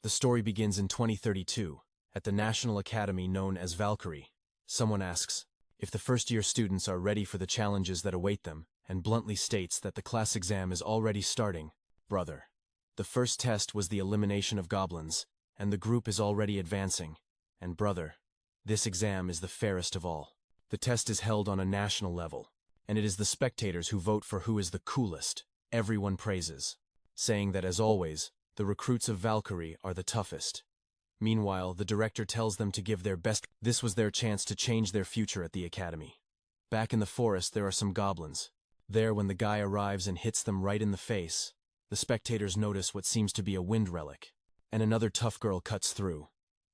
The story begins in 2032, at the National Academy known as Valkyrie. Someone asks if the first-year students are ready for the challenges that await them, and bluntly states that the class exam is already starting. Brother. The first test was the elimination of goblins, and the group is already advancing. And brother, this exam is the fairest of all. The test is held on a national level, and it is the spectators who vote for who is the coolest. Everyone praises, saying that as always, the recruits of Valkyrie are the toughest. Meanwhile, the director tells them to give their best. This was their chance to change their future at the academy. Back in the forest, there are some goblins. There, when the guy arrives and hits them right in the face, the spectators notice what seems to be a wind relic, and another tough girl cuts through.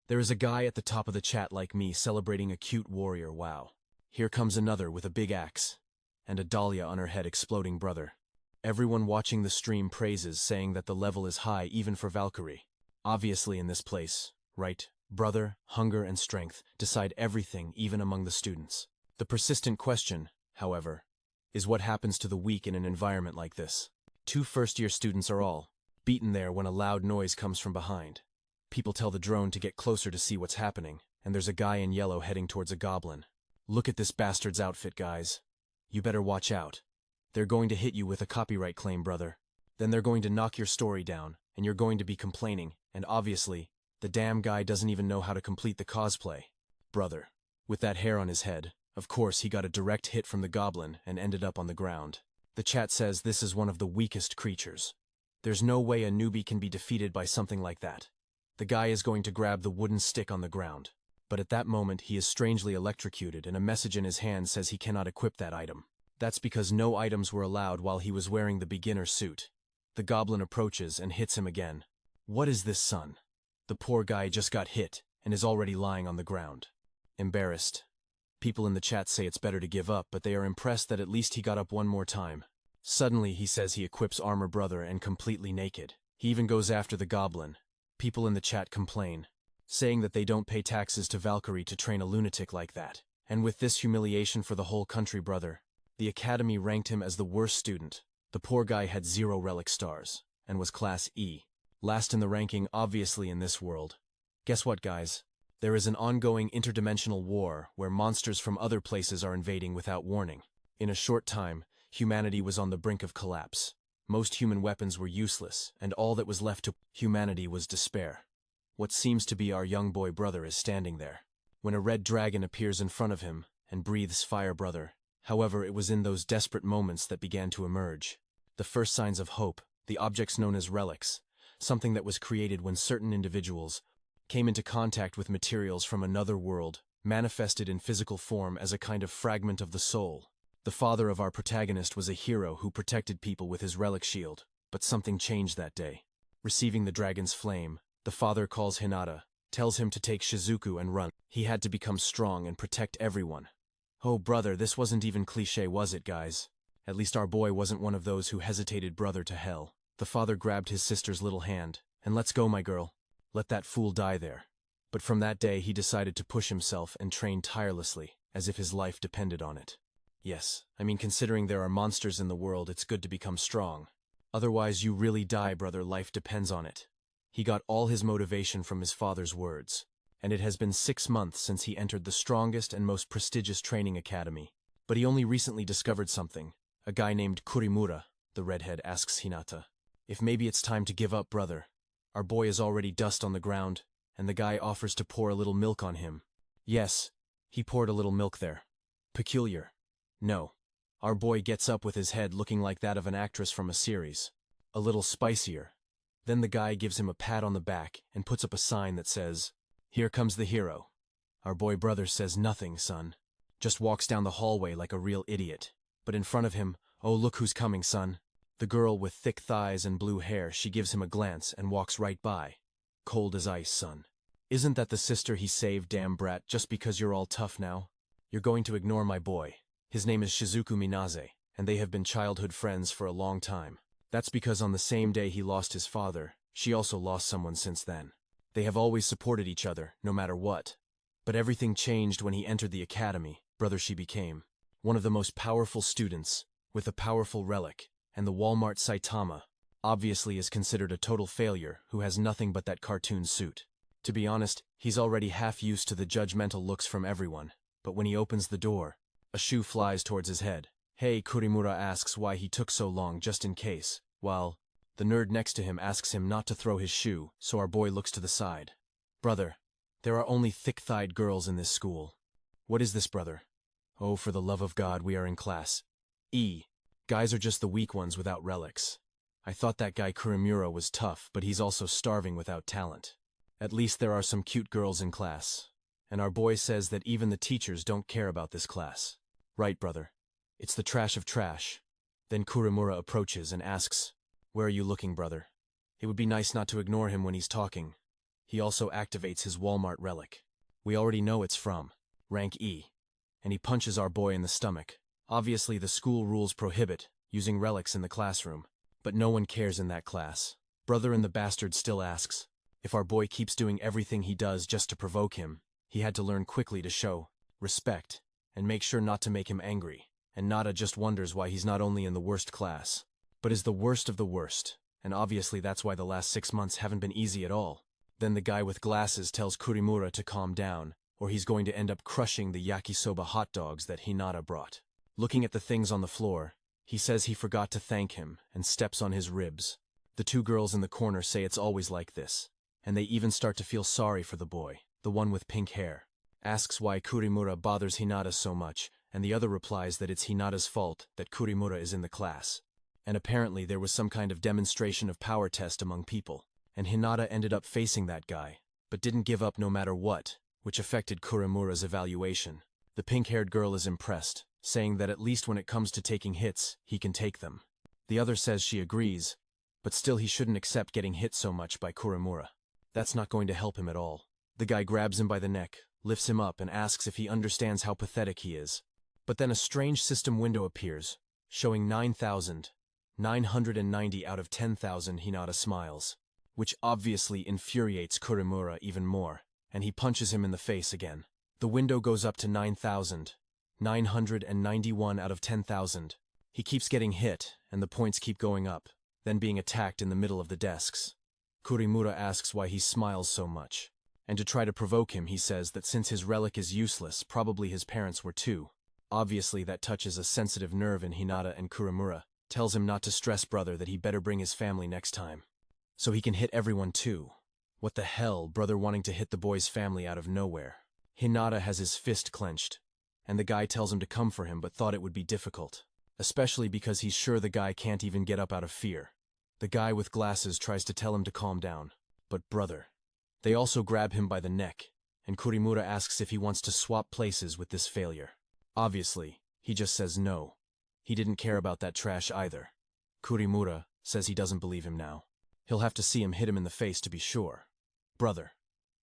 There is a guy at the top of the chat like me celebrating a cute warrior. Wow. Here comes another with a big axe, and a dahlia on her head exploding. Brother. Everyone watching the stream praises, saying that the level is high even for Valkyrie. Obviously in this place, right, brother, hunger and strength decide everything even among the students. The persistent question, however, is what happens to the weak in an environment like this. 2 first-year students are all beaten there when a loud noise comes from behind. People tell the drone to get closer to see what's happening, and there's a guy in yellow heading towards a goblin. Look at this bastard's outfit, guys. You better watch out. They're going to hit you with a copyright claim, brother. Then they're going to knock your story down, and you're going to be complaining, and obviously, the damn guy doesn't even know how to complete the cosplay. Brother. With that hair on his head, of course he got a direct hit from the goblin and ended up on the ground. The chat says this is one of the weakest creatures. There's no way a newbie can be defeated by something like that. The guy is going to grab the wooden stick on the ground, but at that moment he is strangely electrocuted and a message in his hand says he cannot equip that item. That's because no items were allowed while he was wearing the beginner suit. The goblin approaches and hits him again. What is this, son? The poor guy just got hit and is already lying on the ground. Embarrassed. People in the chat say it's better to give up, but they are impressed that at least he got up one more time. Suddenly he says he equips armor, brother, and completely naked. He even goes after the goblin. People in the chat complain, saying that they don't pay taxes to Valkyrie to train a lunatic like that. And with this humiliation for the whole country, brother, the academy ranked him as the worst student. The poor guy had 0 relic stars, and was class E. Last in the ranking, obviously, in this world. Guess what, guys? There is an ongoing interdimensional war where monsters from other places are invading without warning. In a short time, humanity was on the brink of collapse. Most human weapons were useless, and all that was left to humanity was despair. What seems to be our young boy brother is standing there, when a red dragon appears in front of him and breathes fire, brother. However, it was in those desperate moments that began to emerge the first signs of hope, the objects known as relics, something that was created when certain individuals came into contact with materials from another world, manifested in physical form as a kind of fragment of the soul. The father of our protagonist was a hero who protected people with his relic shield, but something changed that day. Receiving the dragon's flame, the father calls Hinata, tells him to take Shizuku and run. He had to become strong and protect everyone. Oh brother, this wasn't even cliché, was it, guys? At least our boy wasn't one of those who hesitated. Brother, to hell. The father grabbed his sister's little hand, and let's go, my girl. Let that fool die there. But from that day he decided to push himself and train tirelessly, as if his life depended on it. Yes, I mean, considering there are monsters in the world, it's good to become strong. Otherwise you really die, brother, life depends on it. He got all his motivation from his father's words, and it has been 6 months since he entered the strongest and most prestigious training academy. But he only recently discovered something. A guy named Kurimura, the redhead, asks Hinata if maybe it's time to give up, brother. Our boy is already dust on the ground, and the guy offers to pour a little milk on him. Yes, he poured a little milk there. Peculiar. No. Our boy gets up with his head looking like that of an actress from a series. A little spicier. Then the guy gives him a pat on the back and puts up a sign that says, "Here comes the hero." Our boy brother says nothing, son. Just walks down the hallway like a real idiot. But in front of him, oh look who's coming, son. The girl with thick thighs and blue hair, she gives him a glance and walks right by. Cold as ice, son. Isn't that the sister he saved, damn brat, just because you're all tough now? You're going to ignore my boy. His name is Shizuku Minaze, and they have been childhood friends for a long time. That's because on the same day he lost his father, she also lost someone since then. They have always supported each other, no matter what. But everything changed when he entered the academy. Brother, she became one of the most powerful students, with a powerful relic, and the Walmart Saitama obviously is considered a total failure who has nothing but that cartoon suit. To be honest, he's already half used to the judgmental looks from everyone, but when he opens the door, a shoe flies towards his head. Hey, Kurimura asks why he took so long just in case, while the nerd next to him asks him not to throw his shoe, so our boy looks to the side. Brother, there are only thick-thighed girls in this school. What is this, brother? Oh, for the love of God, we are in class E. Guys are just the weak ones without relics. I thought that guy Kurimura was tough, but he's also starving without talent. At least there are some cute girls in class. And our boy says that even the teachers don't care about this class. Right, brother. It's the trash of trash. Then Kurimura approaches and asks, where are you looking, brother? It would be nice not to ignore him when he's talking. He also activates his Walmart relic. We already know it's from rank E. And he punches our boy in the stomach. Obviously, the school rules prohibit using relics in the classroom, but no one cares in that class. Brother and the bastard still asks, if our boy keeps doing everything he does just to provoke him, he had to learn quickly to show respect and make sure not to make him angry. And Nada just wonders why he's not only in the worst class, but is the worst of the worst, and obviously that's why the last 6 months haven't been easy at all. Then the guy with glasses tells Kurimura to calm down, or he's going to end up crushing the yakisoba hot dogs that Hinata brought. Looking at the things on the floor, he says he forgot to thank him and steps on his ribs. The two girls in the corner say it's always like this, and they even start to feel sorry for the boy, the one with pink hair. Asks why Kurimura bothers Hinata so much, and the other replies that it's Hinata's fault that Kurimura is in the class. And apparently there was some kind of demonstration of power test among people, and Hinata ended up facing that guy, but didn't give up no matter what, which affected Kurimura's evaluation. The pink-haired girl is impressed, saying that at least when it comes to taking hits, he can take them. The other says she agrees, but still he shouldn't accept getting hit so much by Kurimura. That's not going to help him at all. The guy grabs him by the neck, lifts him up, and asks if he understands how pathetic he is. But then a strange system window appears, showing 9,990 out of 10,000. Hinata smiles, which obviously infuriates Kurimura even more, and he punches him in the face again. The window goes up to 9,991 out of 10,000. He keeps getting hit, and the points keep going up, then being attacked in the middle of the desks. Kurimura asks why he smiles so much, and to try to provoke him he says that since his relic is useless, probably his parents were too. Obviously that touches a sensitive nerve in Hinata, and Kurimura tells him not to stress, brother, that he better bring his family next time. So he can hit everyone too. What the hell, brother wanting to hit the boy's family out of nowhere. Hinata has his fist clenched, and the guy tells him to come for him but thought it would be difficult, especially because he's sure the guy can't even get up out of fear. The guy with glasses tries to tell him to calm down, but brother. They also grab him by the neck, and Kurimura asks if he wants to swap places with this failure. Obviously, he just says no. He didn't care about that trash either. Kurimura says he doesn't believe him now. He'll have to see him hit him in the face to be sure. Brother.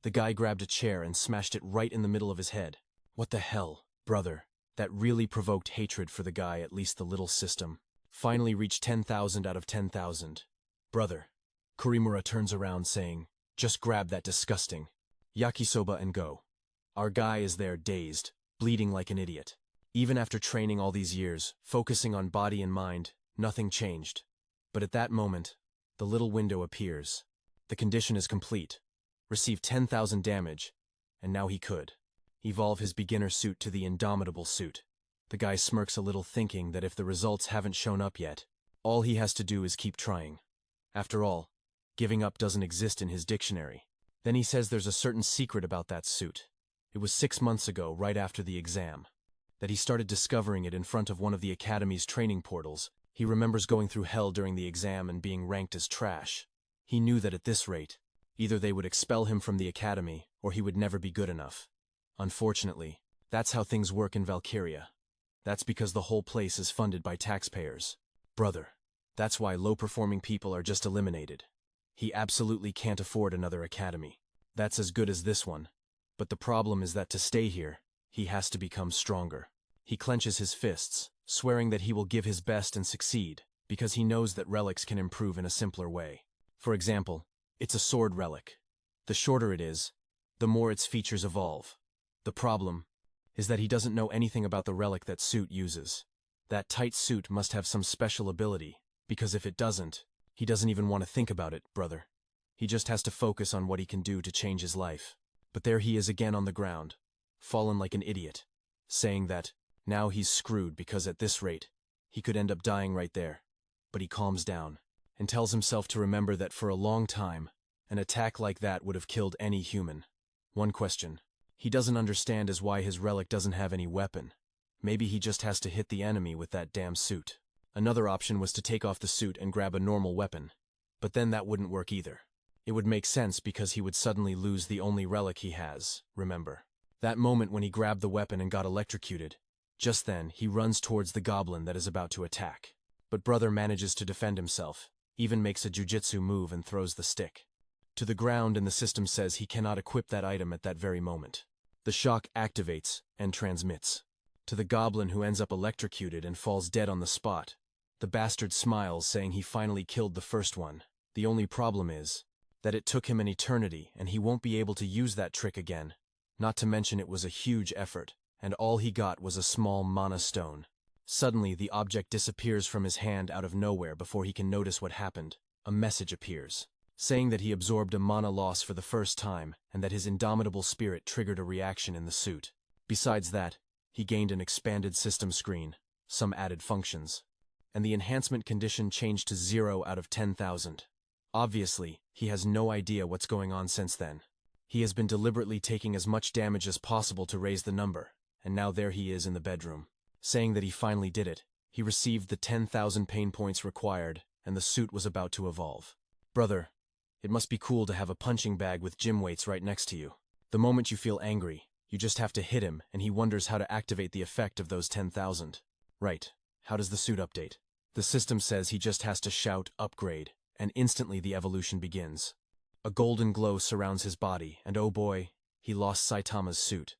The guy grabbed a chair and smashed it right in the middle of his head. What the hell, brother? That really provoked hatred for the guy. At least the little system finally reached 10,000 out of 10,000. Brother. Kurimura turns around saying, just grab that disgusting yakisoba and go. Our guy is there dazed, bleeding like an idiot. Even after training all these years, focusing on body and mind, nothing changed. But at that moment, the little window appears. The condition is complete. Received 10,000 damage, and now he could evolve his beginner suit to the indomitable suit. The guy smirks a little, thinking that if the results haven't shown up yet, all he has to do is keep trying. After all, giving up doesn't exist in his dictionary. Then he says there's a certain secret about that suit. It was 6 months ago, right after the exam, that he started discovering it in front of one of the Academy's training portals. He remembers going through hell during the exam and being ranked as trash. He knew that at this rate, either they would expel him from the Academy, or he would never be good enough. Unfortunately, that's how things work in Valkyria. That's because the whole place is funded by taxpayers. Brother. That's why low-performing people are just eliminated. He absolutely can't afford another academy. That's as good as this one. But the problem is that to stay here, he has to become stronger. He clenches his fists, swearing that he will give his best and succeed, because he knows that relics can improve in a simpler way. For example, it's a sword relic. The shorter it is, the more its features evolve. The problem is that he doesn't know anything about the relic that suit uses. That tight suit must have some special ability, because if it doesn't, He doesn't even want to think about it, brother. He just has to focus on what he can do to change his life. But there he is again on the ground, fallen like an idiot, saying that now he's screwed because at this rate, he could end up dying right there. But he calms down and tells himself to remember that for a long time, an attack like that would have killed any human. One question he doesn't understand is why his relic doesn't have any weapon. Maybe he just has to hit the enemy with that damn suit. Another option was to take off the suit and grab a normal weapon. But then that wouldn't work either. It would make sense because he would suddenly lose the only relic he has, remember. That moment when he grabbed the weapon and got electrocuted. Just then, he runs towards the goblin that is about to attack. But brother manages to defend himself, even makes a jujitsu move and throws the stick to the ground, and the system says he cannot equip that item at that very moment. The shock activates and transmits to the goblin, who ends up electrocuted and falls dead on the spot. The bastard smiles, saying he finally killed the first one. The only problem is that it took him an eternity and he won't be able to use that trick again. Not to mention it was a huge effort, and all he got was a small mana stone. Suddenly, the object disappears from his hand out of nowhere before he can notice what happened. A message appears, saying that he absorbed a mana loss for the first time and that his indomitable spirit triggered a reaction in the suit. Besides that, he gained an expanded system screen, some added functions, and the enhancement condition changed to 0 out of 10,000. Obviously, he has no idea what's going on since then. He has been deliberately taking as much damage as possible to raise the number, and now there he is in the bedroom, saying that he finally did it. He received the 10,000 pain points required, and the suit was about to evolve. Brother, it must be cool to have a punching bag with gym weights right next to you. The moment you feel angry, you just have to hit him, and he wonders how to activate the effect of those 10,000. Right, how does the suit update? The system says he just has to shout upgrade, and instantly the evolution begins. A golden glow surrounds his body, and oh boy, he lost Saitama's suit.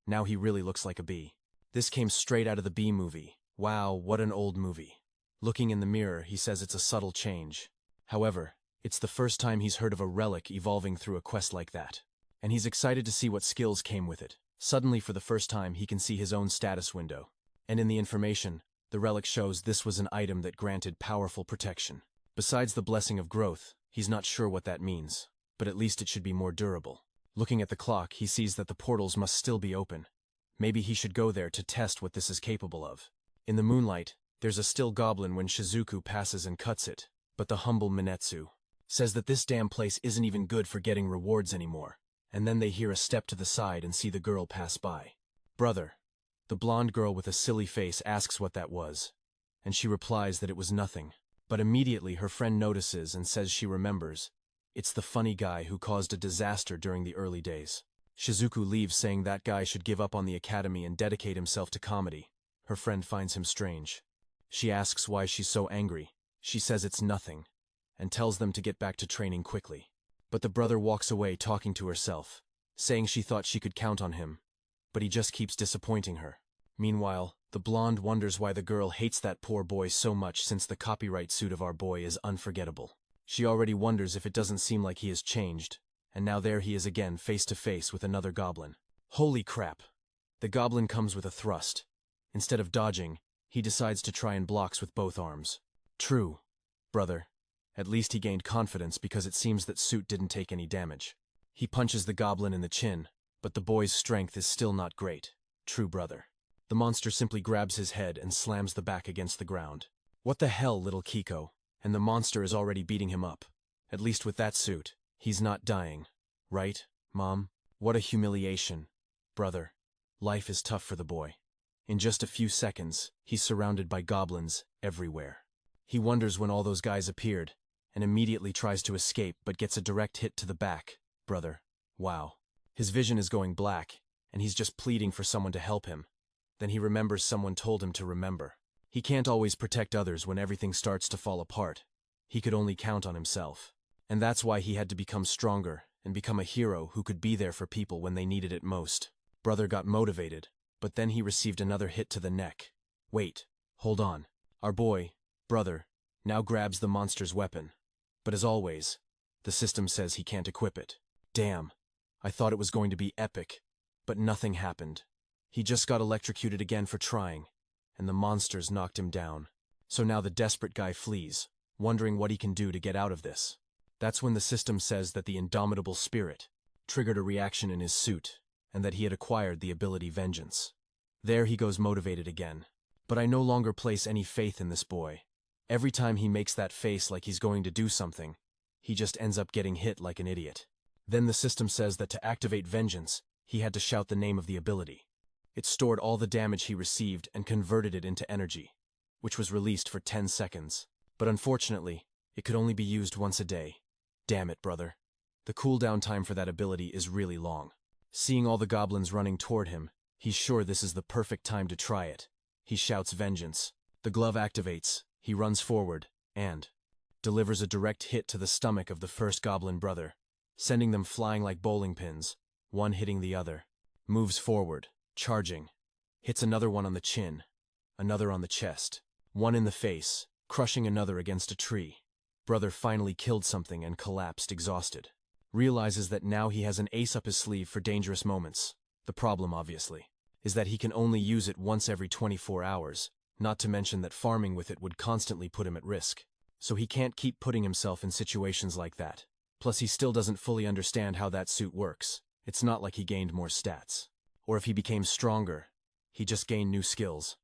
Now he really looks like a bee. This came straight out of the Bee movie. Wow, what an old movie. Looking in the mirror, he says it's a subtle change. However, it's the first time he's heard of a relic evolving through a quest like that. And he's excited to see what skills came with it. Suddenly, for the first time, he can see his own status window. And in the information, the relic shows this was an item that granted powerful protection. Besides the blessing of growth, he's not sure what that means, but at least it should be more durable. Looking at the clock, he sees that the portals must still be open. Maybe he should go there to test what this is capable of. In the moonlight, there's a still goblin when Shizuku passes and cuts it, but the humble Minetsu says that this damn place isn't even good for getting rewards anymore. And then they hear a step to the side and see the girl pass by. Brother, the blonde girl with a silly face asks what that was, and she replies that it was nothing. But immediately her friend notices and says she remembers. It's the funny guy who caused a disaster during the early days. Shizuku leaves, saying that guy should give up on the academy and dedicate himself to comedy. Her friend finds him strange. She asks why she's so angry. She says it's nothing, and tells them to get back to training quickly. But the brother walks away talking to herself, saying she thought she could count on him, but he just keeps disappointing her. Meanwhile, the blonde wonders why the girl hates that poor boy so much, since the copyright suit of our boy is unforgettable. She already wonders if it doesn't seem like he has changed, and now there he is again face to face with another goblin. Holy crap! The goblin comes with a thrust. Instead of dodging, he decides to try and blocks with both arms. True, brother. At least he gained confidence because it seems that suit didn't take any damage. He punches the goblin in the chin, but the boy's strength is still not great. True, brother. The monster simply grabs his head and slams the back against the ground. What the hell, little Kiko? And the monster is already beating him up. At least with that suit, he's not dying. Right, Mom? What a humiliation. Brother, life is tough for the boy. In just a few seconds, he's surrounded by goblins everywhere. He wonders when all those guys appeared, and immediately tries to escape but gets a direct hit to the back. Brother, wow. His vision is going black, and he's just pleading for someone to help him. Then he remembers someone told him to remember. He can't always protect others when everything starts to fall apart. He could only count on himself. And that's why he had to become stronger and become a hero who could be there for people when they needed it most. Brother got motivated, but then he received another hit to the neck. Wait, hold on. Our boy, brother, now grabs the monster's weapon. But as always, the system says he can't equip it. Damn, I thought it was going to be epic, but nothing happened. He just got electrocuted again for trying, and the monsters knocked him down. So now the desperate guy flees, wondering what he can do to get out of this. That's when the system says that the indomitable spirit triggered a reaction in his suit, and that he had acquired the ability Vengeance. There he goes motivated again. But I no longer place any faith in this boy. Every time he makes that face like he's going to do something, he just ends up getting hit like an idiot. Then the system says that to activate Vengeance, he had to shout the name of the ability. It stored all the damage he received and converted it into energy, which was released for 10 seconds. But unfortunately, it could only be used once a day. Damn it, brother. The cooldown time for that ability is really long. Seeing all the goblins running toward him, he's sure this is the perfect time to try it. He shouts Vengeance. The glove activates, he runs forward, and delivers a direct hit to the stomach of the first goblin brother, sending them flying like bowling pins, one hitting the other. Moves forward, charging. Hits another one on the chin, another on the chest, one in the face, crushing another against a tree. Brother finally killed something and collapsed exhausted. Realizes that now he has an ace up his sleeve for dangerous moments. The problem, obviously, is that he can only use it once every 24 hours, not to mention that farming with it would constantly put him at risk. So he can't keep putting himself in situations like that. Plus he still doesn't fully understand how that suit works. It's not like he gained more stats. Or if he became stronger, he just gained new skills.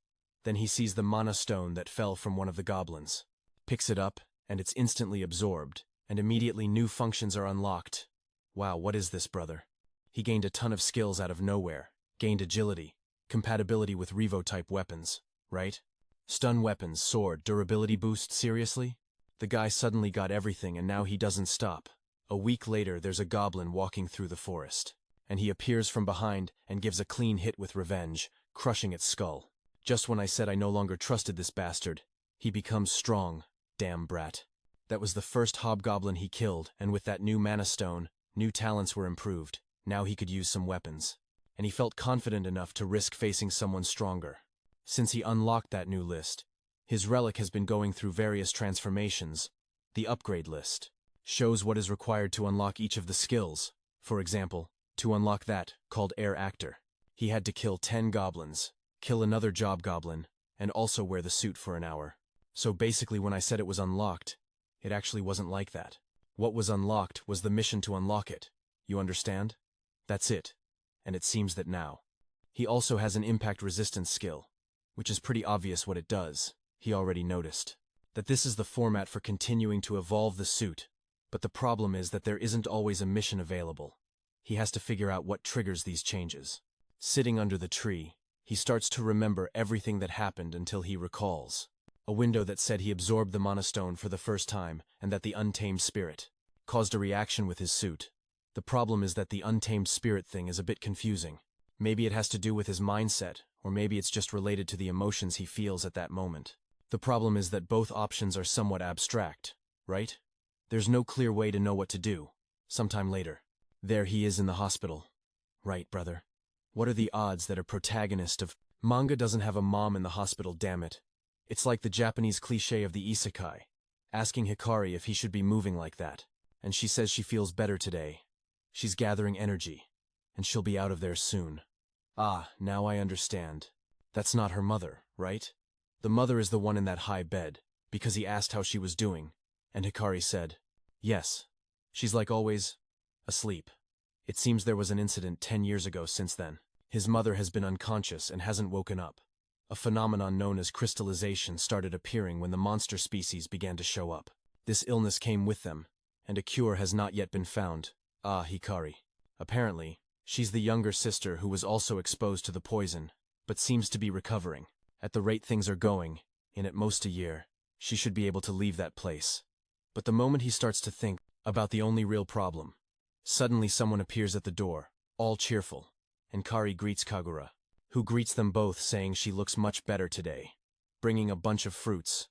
Then he sees the mana stone that fell from one of the goblins. Picks it up, and it's instantly absorbed, and immediately new functions are unlocked. Wow, what is this, brother? He gained a ton of skills out of nowhere. Gained agility, compatibility with Revo-type weapons, right? Stun weapons, sword, durability boost, seriously? The guy suddenly got everything and now he doesn't stop. A week later, there's a goblin walking through the forest, and he appears from behind and gives a clean hit with revenge, crushing its skull. Just when I said I no longer trusted this bastard, he becomes strong, damn brat. That was the first hobgoblin he killed, and with that new mana stone, new talents were improved. Now he could use some weapons. And he felt confident enough to risk facing someone stronger. Since he unlocked that new list, his relic has been going through various transformations. The upgrade list shows what is required to unlock each of the skills. For example, to unlock that, called Air Actor, he had to kill 10 goblins, kill another job goblin, and also wear the suit for an hour. So basically when I said it was unlocked, it actually wasn't like that. What was unlocked was the mission to unlock it. You understand? That's it. And it seems that now. He also has an impact resistance skill, which is pretty obvious what it does. He already noticed that this is the format for continuing to evolve the suit, but the problem is that there isn't always a mission available. He has to figure out what triggers these changes. Sitting under the tree, he starts to remember everything that happened until he recalls a window that said he absorbed the mana stone for the first time and that the untamed spirit caused a reaction with his suit. The problem is that the untamed spirit thing is a bit confusing. Maybe it has to do with his mindset, or maybe it's just related to the emotions he feels at that moment. The problem is that both options are somewhat abstract, right? There's no clear way to know what to do. Sometime later, there he is in the hospital. Right, brother? What are the odds that a protagonist of manga doesn't have a mom in the hospital, damn it? It's like the Japanese cliché of the isekai, asking Hikari if he should be moving like that. And she says she feels better today. She's gathering energy, and she'll be out of there soon. Ah, now I understand. That's not her mother, right? The mother is the one in that high bed, because he asked how she was doing, and Hikari said, yes. She's like always, asleep. It seems there was an incident 10 years ago since then. His mother has been unconscious and hasn't woken up. A phenomenon known as crystallization started appearing when the monster species began to show up. This illness came with them, and a cure has not yet been found. Ah, Hikari. Apparently, she's the younger sister who was also exposed to the poison, but seems to be recovering. At the rate things are going, in at most a year, she should be able to leave that place. But the moment he starts to think about the only real problem, suddenly someone appears at the door, all cheerful, and Kari greets Kagura, who greets them both saying she looks much better today, bringing a bunch of fruits.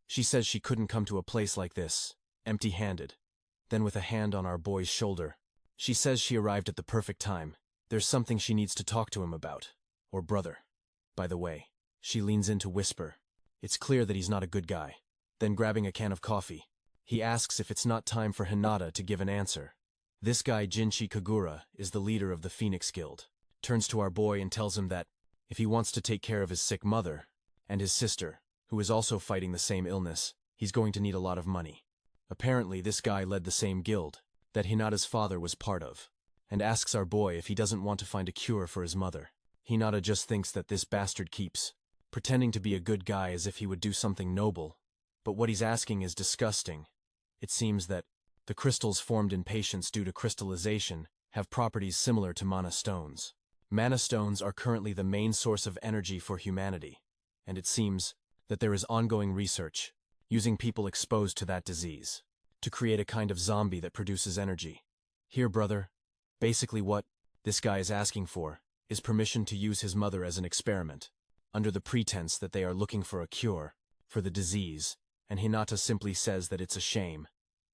She says she couldn't come to a place like this, empty-handed. Then with a hand on our boy's shoulder, she says she arrived at the perfect time. There's something she needs to talk to him about. Or brother. By the way, she leans in to whisper. It's clear that he's not a good guy. Then grabbing a can of coffee, he asks if it's not time for Hinata to give an answer. This guy Jinchi Kagura is the leader of the Phoenix Guild. Turns to our boy and tells him that if he wants to take care of his sick mother and his sister, who is also fighting the same illness, he's going to need a lot of money. Apparently, this guy led the same guild that Hinata's father was part of, and asks our boy if he doesn't want to find a cure for his mother. Hinata just thinks that this bastard keeps pretending to be a good guy as if he would do something noble, but what he's asking is disgusting. It seems that the crystals formed in patients due to crystallization have properties similar to mana stones. Mana stones are currently the main source of energy for humanity, and it seems that there is ongoing research using people exposed to that disease to create a kind of zombie that produces energy. Here, brother, basically what this guy is asking for is permission to use his mother as an experiment, under the pretense that they are looking for a cure for the disease, and Hinata simply says that it's a shame,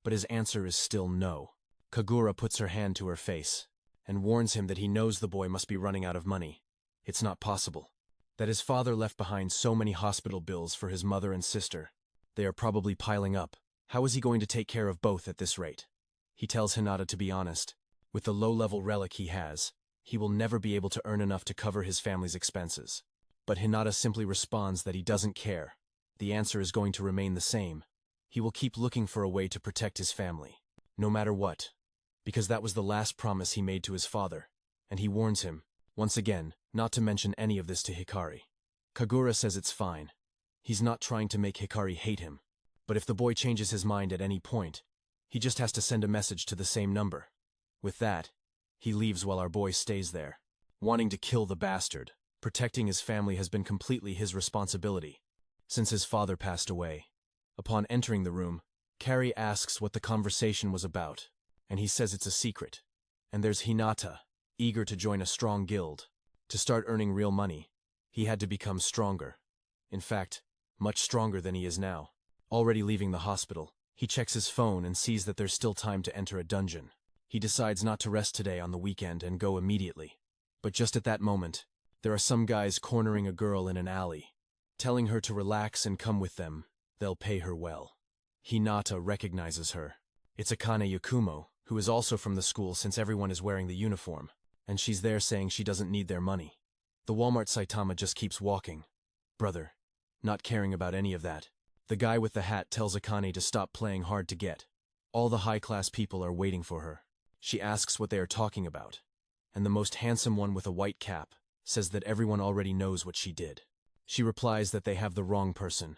but his answer is still no. Kagura puts her hand to her face and warns him that he knows the boy must be running out of money. It's not possible. That his father left behind so many hospital bills for his mother and sister. They are probably piling up. How is he going to take care of both at this rate? He tells Hinata to be honest. With the low-level relic he has, he will never be able to earn enough to cover his family's expenses. But Hinata simply responds that he doesn't care. The answer is going to remain the same. He will keep looking for a way to protect his family, no matter what, because that was the last promise he made to his father, and he warns him, once again, not to mention any of this to Hikari. Kagura says it's fine. He's not trying to make Hikari hate him, but if the boy changes his mind at any point, he just has to send a message to the same number. With that, he leaves while our boy stays there, wanting to kill the bastard. Protecting his family has been completely his responsibility since his father passed away. Upon entering the room, Carrie asks what the conversation was about, and he says it's a secret. And there's Hinata, eager to join a strong guild. To start earning real money, he had to become stronger. In fact, much stronger than he is now. Already leaving the hospital, he checks his phone and sees that there's still time to enter a dungeon. He decides not to rest today on the weekend and go immediately. But just at that moment, there are some guys cornering a girl in an alley, telling her to relax and come with them. They'll pay her well. Hinata recognizes her. It's Akane Yakumo, who is also from the school since everyone is wearing the uniform, and she's there saying she doesn't need their money. The Walmart Saitama just keeps walking. Brother, not caring about any of that. The guy with the hat tells Akane to stop playing hard to get. All the high-class people are waiting for her. She asks what they are talking about, and the most handsome one with a white cap says that everyone already knows what she did. She replies that they have the wrong person,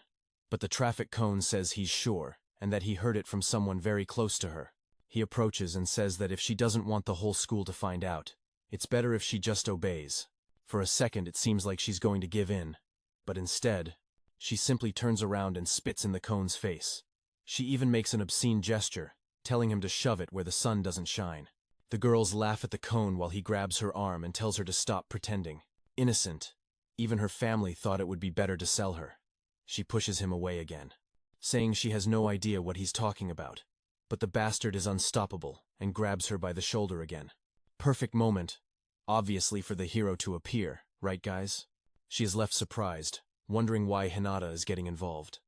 but the traffic cone says he's sure, and that he heard it from someone very close to her. He approaches and says that if she doesn't want the whole school to find out, it's better if she just obeys. For a second it seems like she's going to give in, but instead, she simply turns around and spits in the cone's face. She even makes an obscene gesture, telling him to shove it where the sun doesn't shine. The girls laugh at the cone while he grabs her arm and tells her to stop pretending. Innocent. Even her family thought it would be better to sell her. She pushes him away again, saying she has no idea what he's talking about. But the bastard is unstoppable and grabs her by the shoulder again. Perfect moment, obviously, for the hero to appear, right guys? She is left surprised, wondering why Hinata is getting involved.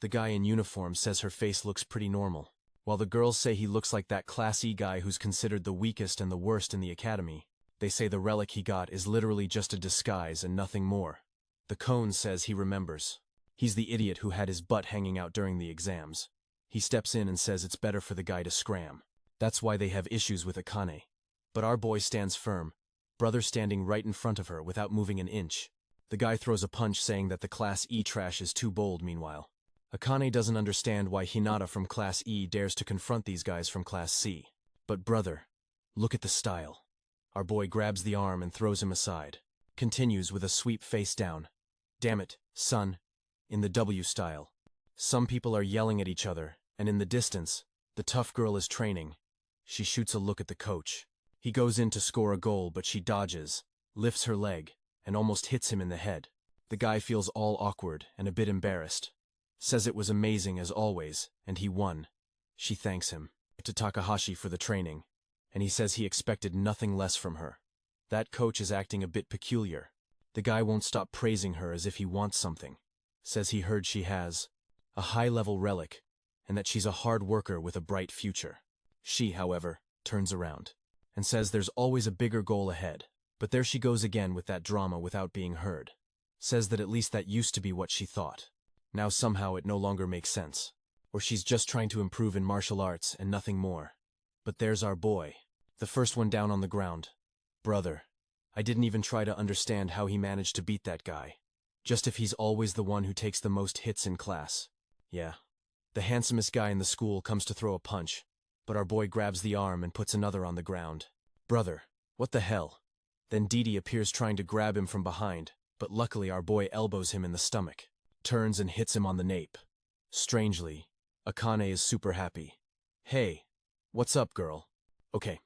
The guy in uniform says her face looks pretty normal, while the girls say he looks like that Class E guy who's considered the weakest and the worst in the academy. They say the relic he got is literally just a disguise and nothing more. The cone says he remembers. He's the idiot who had his butt hanging out during the exams. He steps in and says it's better for the guy to scram. That's why they have issues with Akane. But our boy stands firm, brother standing right in front of her without moving an inch. The guy throws a punch saying that the Class E trash is too bold meanwhile. Akane doesn't understand why Hinata from Class E dares to confront these guys from Class C. But brother, look at the style. Our boy grabs the arm and throws him aside. Continues with a sweep face down. Damn it, son. In the W style. Some people are yelling at each other, and in the distance, the tough girl is training. She shoots a look at the coach. He goes in to score a goal, but she dodges, lifts her leg, and almost hits him in the head. The guy feels all awkward and a bit embarrassed. Says it was amazing as always, and he won. She thanks him. To Takahashi for the training, and he says he expected nothing less from her. That coach is acting a bit peculiar. The guy won't stop praising her as if he wants something. Says he heard she has a high-level relic, and that she's a hard worker with a bright future. She, however, turns around and says there's always a bigger goal ahead. But there she goes again with that drama without being heard. Says that at least that used to be what she thought. Now somehow it no longer makes sense. Or she's just trying to improve in martial arts and nothing more. But there's our boy. The first one down on the ground. Brother. I didn't even try to understand how he managed to beat that guy. Just if he's always the one who takes the most hits in class. Yeah. The handsomest guy in the school comes to throw a punch, but our boy grabs the arm and puts another on the ground. Brother, what the hell? Then Didi appears trying to grab him from behind, but luckily our boy elbows him in the stomach, turns and hits him on the nape. Strangely, Akane is super happy. Hey, what's up, girl? Okay,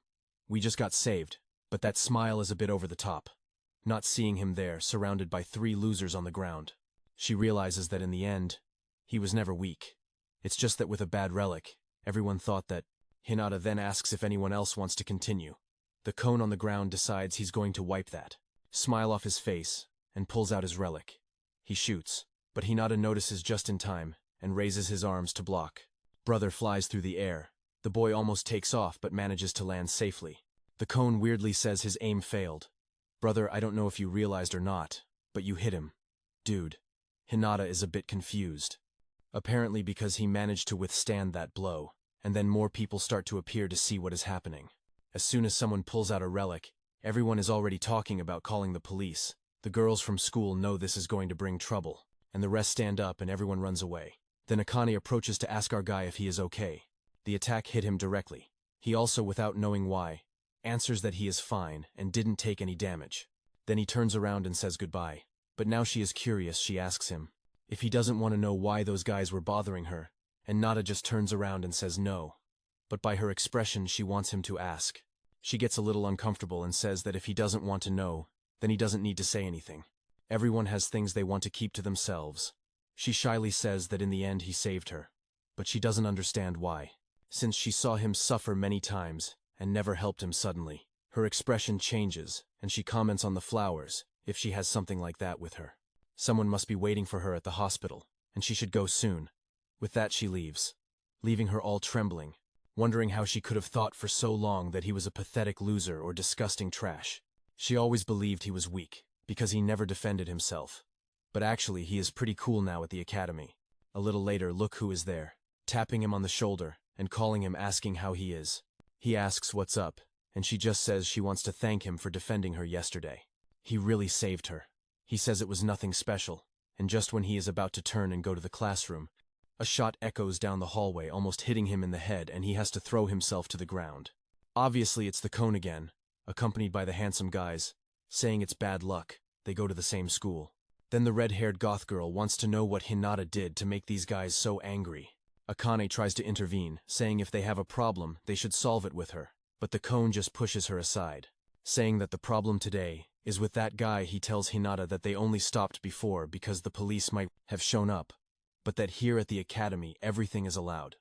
we just got saved, but that smile is a bit over the top. Not seeing him there, surrounded by 3 losers on the ground. She realizes that in the end, he was never weak. It's just that with a bad relic, everyone thought that. Hinata then asks if anyone else wants to continue. The cone on the ground decides he's going to wipe that smile off his face and pulls out his relic. He shoots, but Hinata notices just in time and raises his arms to block. Brother flies through the air. The boy almost takes off but manages to land safely. The cone weirdly says his aim failed. Brother, I don't know if you realized or not, but you hit him. Dude. Hinata is a bit confused. Apparently because he managed to withstand that blow, and then more people start to appear to see what is happening. As soon as someone pulls out a relic, everyone is already talking about calling the police. The girls from school know this is going to bring trouble, and the rest stand up and everyone runs away. Then Akane approaches to ask our guy if he is okay. The attack hit him directly. He also, without knowing why, answers that he is fine and didn't take any damage. Then he turns around and says goodbye. But now she is curious. She asks him if he doesn't want to know why those guys were bothering her, and Nada just turns around and says no. But by her expression, she wants him to ask. She gets a little uncomfortable and says that if he doesn't want to know, then he doesn't need to say anything. Everyone has things they want to keep to themselves. She shyly says that in the end he saved her, but she doesn't understand why. Since she saw him suffer many times and never helped him suddenly, her expression changes, and she comments on the flowers, if she has something like that with her. Someone must be waiting for her at the hospital, and she should go soon. With that she leaves, leaving her all trembling, wondering how she could have thought for so long that he was a pathetic loser or disgusting trash. She always believed he was weak, because he never defended himself. But actually he is pretty cool now at the academy. A little later, look who is there, tapping him on the shoulder and calling him, asking how he is. He asks what's up, and she just says she wants to thank him for defending her yesterday. He really saved her. He says it was nothing special, and just when he is about to turn and go to the classroom, a shot echoes down the hallway, almost hitting him in the head, and he has to throw himself to the ground. Obviously it's the cone again, accompanied by the handsome guys, saying it's bad luck, they go to the same school. Then the red-haired goth girl wants to know what Hinata did to make these guys so angry. Akane tries to intervene, saying if they have a problem, they should solve it with her, but the cone just pushes her aside, saying that the problem today is with that guy. He tells Hinata that they only stopped before because the police might have shown up, but that here at the academy everything is allowed.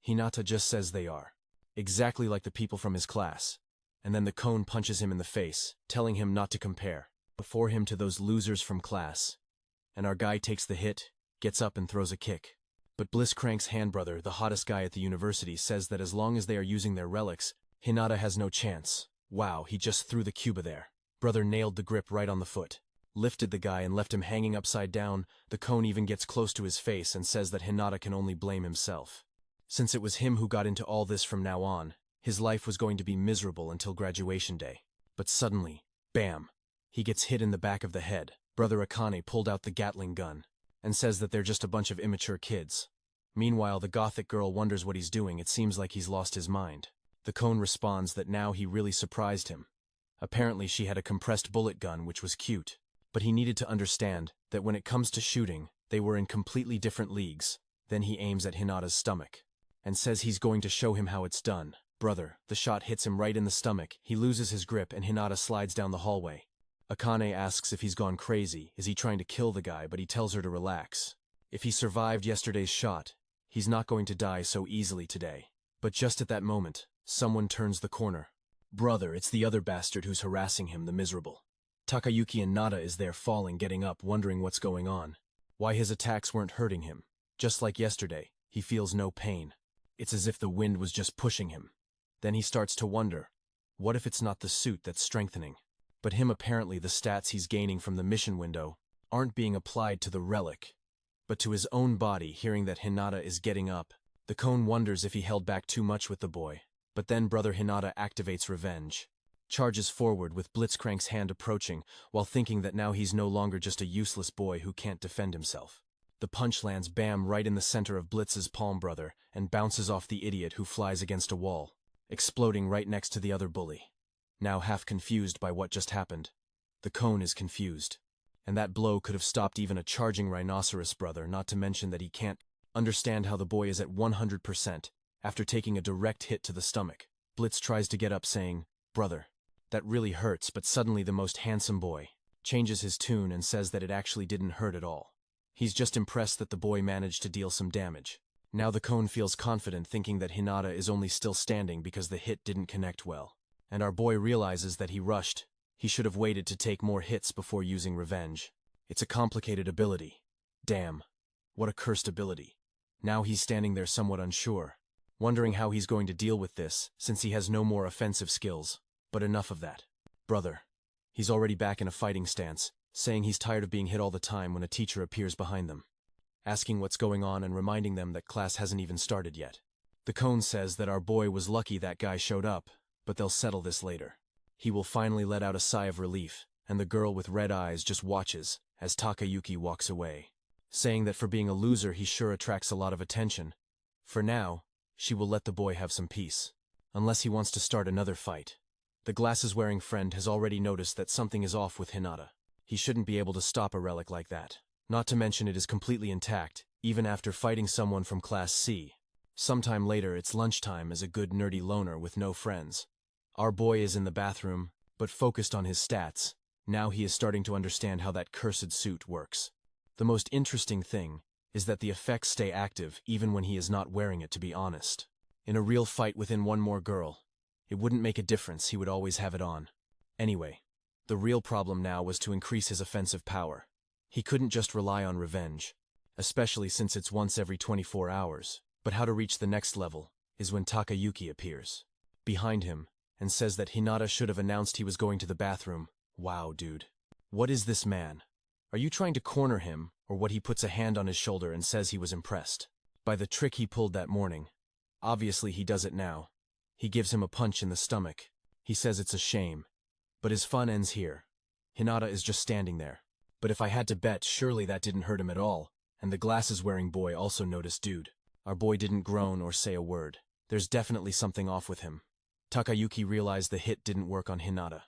Hinata just says they are, exactly like the people from his class, and then the cone punches him in the face, telling him not to compare before him to those losers from class. And our guy takes the hit, gets up and throws a kick. But Blisscrank's handbrother, the hottest guy at the university, says that as long as they are using their relics, Hinata has no chance. Wow, he just threw the Cuba there. Brother nailed the grip right on the foot, lifted the guy and left him hanging upside down. The cone even gets close to his face and says that Hinata can only blame himself. Since it was him who got into all this from now on, his life was going to be miserable until graduation day. But suddenly, bam! He gets hit in the back of the head. Brother Akane pulled out the Gatling gun and says that they're just a bunch of immature kids. Meanwhile, the gothic girl wonders what he's doing. It seems like he's lost his mind. The cone responds that now he really surprised him. Apparently she had a compressed bullet gun, which was cute, but he needed to understand that when it comes to shooting, they were in completely different leagues. Then he aims at Hinata's stomach and says he's going to show him how it's done. Brother, the shot hits him right in the stomach. He loses his grip and Hinata slides down the hallway. Akane asks if he's gone crazy, is he trying to kill the guy, but he tells her to relax. If he survived yesterday's shot, he's not going to die so easily today. But just at that moment, someone turns the corner. Brother, it's the other bastard who's harassing him, the miserable. Takayuki, and Nada is there falling, getting up, wondering what's going on. Why his attacks weren't hurting him. Just like yesterday, he feels no pain. It's as if the wind was just pushing him. Then he starts to wonder, what if it's not the suit that's strengthening? But him, apparently the stats he's gaining from the mission window aren't being applied to the relic, but to his own body. Hearing that Hinata is getting up The cone wonders if he held back too much with the boy, but then brother Hinata activates revenge. Charges forward with Blitzcrank's hand approaching, while thinking that now he's no longer just a useless boy who can't defend himself. The punch lands bam right in the center of Blitz's palm brother and bounces off the idiot who flies against a wall, exploding right next to the other bully. Now half confused by what just happened. The cone is confused. And that blow could have stopped even a charging rhinoceros brother, not to mention that he can't understand how the boy is at 100% after taking a direct hit to the stomach. Blitz tries to get up saying, "Brother, that really hurts," but suddenly the most handsome boy changes his tune and says that it actually didn't hurt at all. He's just impressed that the boy managed to deal some damage. Now the cone feels confident, thinking that Hinata is only still standing because the hit didn't connect well. And our boy realizes that he rushed. He should have waited to take more hits before using revenge. It's a complicated ability. Damn. What a cursed ability. Now he's standing there somewhat unsure, wondering how he's going to deal with this, since he has no more offensive skills. But enough of that. Brother. He's already back in a fighting stance, saying he's tired of being hit all the time when a teacher appears behind them, asking what's going on and reminding them that class hasn't even started yet. The cone says that our boy was lucky that guy showed up, but they'll settle this later. He will finally let out a sigh of relief, and the girl with red eyes just watches as Takayuki walks away, saying that for being a loser he sure attracts a lot of attention. For now, she will let the boy have some peace, unless he wants to start another fight. The glasses-wearing friend has already noticed that something is off with Hinata. He shouldn't be able to stop a relic like that. Not to mention it is completely intact, even after fighting someone from Class C. Sometime later it's lunchtime as a good nerdy loner with no friends. Our boy is in the bathroom, but focused on his stats. Now he is starting to understand how that cursed suit works. The most interesting thing is that the effects stay active even when he is not wearing it, to be honest. In a real fight within one more girl, it wouldn't make a difference, he would always have it on. Anyway, the real problem now was to increase his offensive power. He couldn't just rely on revenge, especially since it's once every 24 hours. But how to reach the next level is when Takayuki appears behind him and says that Hinata should have announced he was going to the bathroom. Wow, dude. What is this man? Are you trying to corner him, or what? He puts a hand on his shoulder and says he was impressed by the trick he pulled that morning. Obviously he does it now. He gives him a punch in the stomach. He says it's a shame. But his fun ends here. Hinata is just standing there. But if I had to bet, surely that didn't hurt him at all. And the glasses-wearing boy also noticed, dude. Our boy didn't groan or say a word. There's definitely something off with him. Takayuki realized the hit didn't work on Hinata.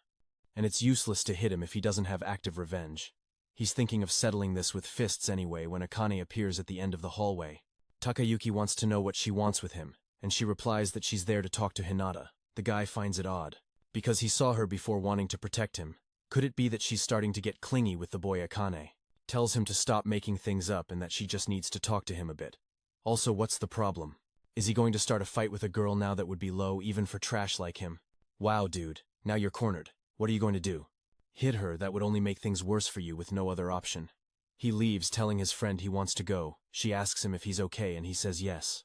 And it's useless to hit him if he doesn't have active revenge. He's thinking of settling this with fists anyway when Akane appears at the end of the hallway. Takayuki wants to know what she wants with him, and she replies that she's there to talk to Hinata. The guy finds it odd, because he saw her before wanting to protect him. Could it be that she's starting to get clingy with the boy Akane? Tells him to stop making things up and that she just needs to talk to him a bit. Also, what's the problem? Is he going to start a fight with a girl now that would be low even for trash like him? Wow, dude, now you're cornered. What are you going to do? Hit her? That would only make things worse for you with no other option. He leaves, telling his friend he wants to go. She asks him if he's okay and he says yes.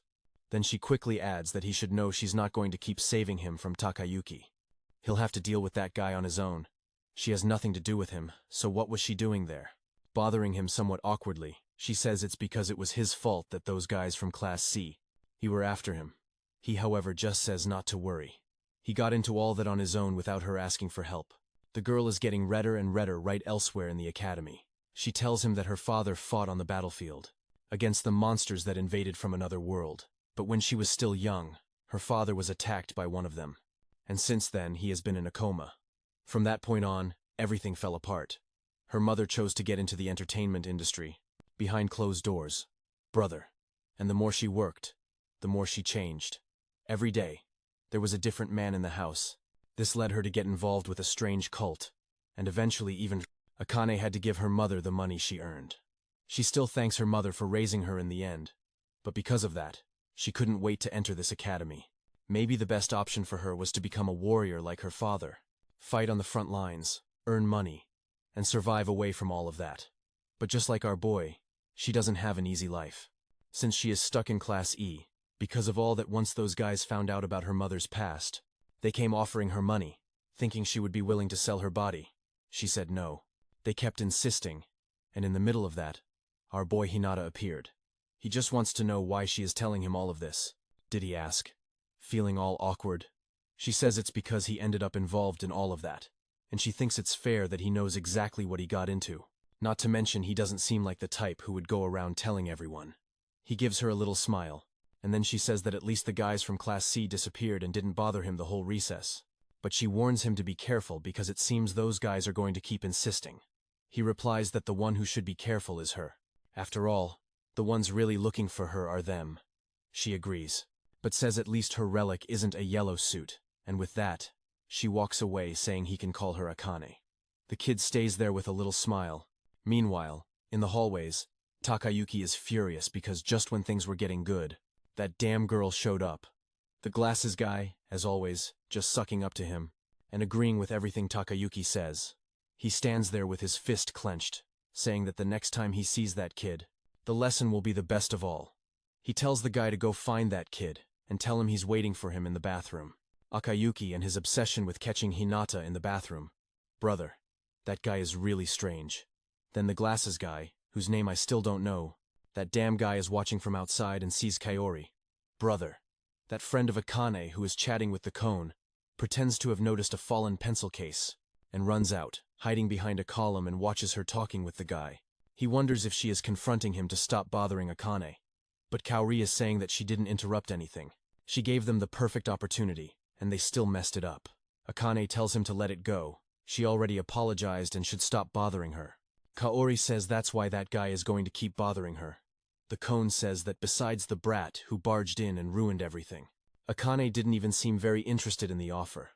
Then she quickly adds that he should know she's not going to keep saving him from Takayuki. He'll have to deal with that guy on his own. She has nothing to do with him, so what was she doing there? Bothering him somewhat awkwardly, she says it's because it was his fault that those guys from Class C were after him. He, however, just says not to worry. He got into all that on his own without her asking for help. The girl is getting redder and redder right elsewhere in the academy. She tells him that her father fought on the battlefield against the monsters that invaded from another world. But when she was still young, her father was attacked by one of them. And since then, he has been in a coma. From that point on, everything fell apart. Her mother chose to get into the entertainment industry, behind closed doors. Brother. And the more she worked, the more she changed. Every day, there was a different man in the house. This led her to get involved with a strange cult, and eventually even Akane had to give her mother the money she earned. She still thanks her mother for raising her in the end, but because of that, she couldn't wait to enter this academy. Maybe the best option for her was to become a warrior like her father, fight on the front lines, earn money, and survive away from all of that. But just like our boy, she doesn't have an easy life. Since she is stuck in Class E, because of all that, once those guys found out about her mother's past, they came offering her money, thinking she would be willing to sell her body. She said no. They kept insisting, and in the middle of that, our boy Hinata appeared. He just wants to know why she is telling him all of this. Did he ask? Feeling all awkward. She says it's because he ended up involved in all of that, and she thinks it's fair that he knows exactly what he got into. Not to mention he doesn't seem like the type who would go around telling everyone. He gives her a little smile, and then she says that at least the guys from Class C disappeared and didn't bother him the whole recess. But she warns him to be careful because it seems those guys are going to keep insisting. He replies that the one who should be careful is her. After all, the ones really looking for her are them. She agrees, but says at least her relic isn't a yellow suit, and with that, she walks away saying he can call her Akane. The kid stays there with a little smile. Meanwhile, in the hallways, Takayuki is furious because just when things were getting good, that damn girl showed up. The glasses guy, as always, just sucking up to him, and agreeing with everything Takayuki says. He stands there with his fist clenched, saying that the next time he sees that kid, the lesson will be the best of all. He tells the guy to go find that kid, and tell him he's waiting for him in the bathroom. Takayuki and his obsession with catching Hinata in the bathroom. Brother, that guy is really strange. Then the glasses guy, whose name I still don't know, that damn guy is watching from outside and sees Kaori. Brother, that friend of Akane who is chatting with the cone, pretends to have noticed a fallen pencil case, and runs out, hiding behind a column and watches her talking with the guy. He wonders if she is confronting him to stop bothering Akane. But Kaori is saying that she didn't interrupt anything. She gave them the perfect opportunity, and they still messed it up. Akane tells him to let it go. She already apologized and should stop bothering her. Kaori says that's why that guy is going to keep bothering her. The cone says that besides the brat who barged in and ruined everything, Akane didn't even seem very interested in the offer.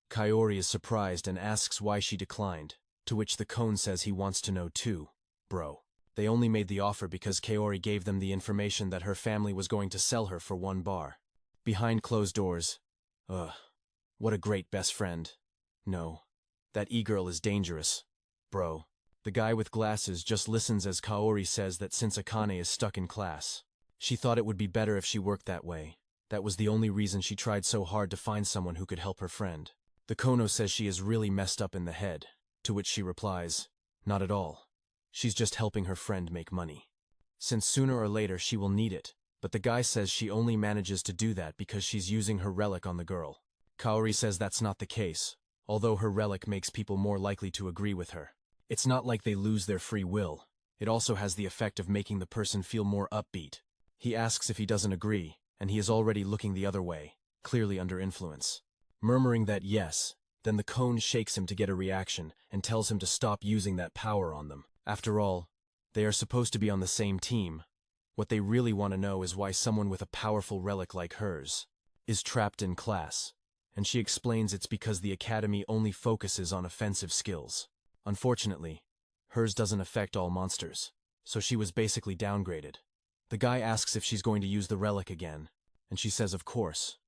Kaori is surprised and asks why she declined, to which the cone says he wants to know too. Bro, they only made the offer because Kaori gave them the information that her family was going to sell her for 1 bar. Behind closed doors. What a great best friend. No, that e-girl is dangerous. Bro. The guy with glasses just listens as Kaori says that since Akane is stuck in class, she thought it would be better if she worked that way. That was the only reason she tried so hard to find someone who could help her friend. The Kono says she is really messed up in the head, to which she replies, not at all. She's just helping her friend make money. Since sooner or later she will need it, but the guy says she only manages to do that because she's using her relic on the girl. Kaori says that's not the case, although her relic makes people more likely to agree with her. It's not like they lose their free will. It also has the effect of making the person feel more upbeat. He asks if he doesn't agree, and he is already looking the other way, clearly under influence. Murmuring that yes, then the cone shakes him to get a reaction and tells him to stop using that power on them. After all, they are supposed to be on the same team. What they really want to know is why someone with a powerful relic like hers is trapped in class, and she explains it's because the academy only focuses on offensive skills. Unfortunately, hers doesn't affect all monsters, so she was basically downgraded. The guy asks if she's going to use the relic again, and she says of course.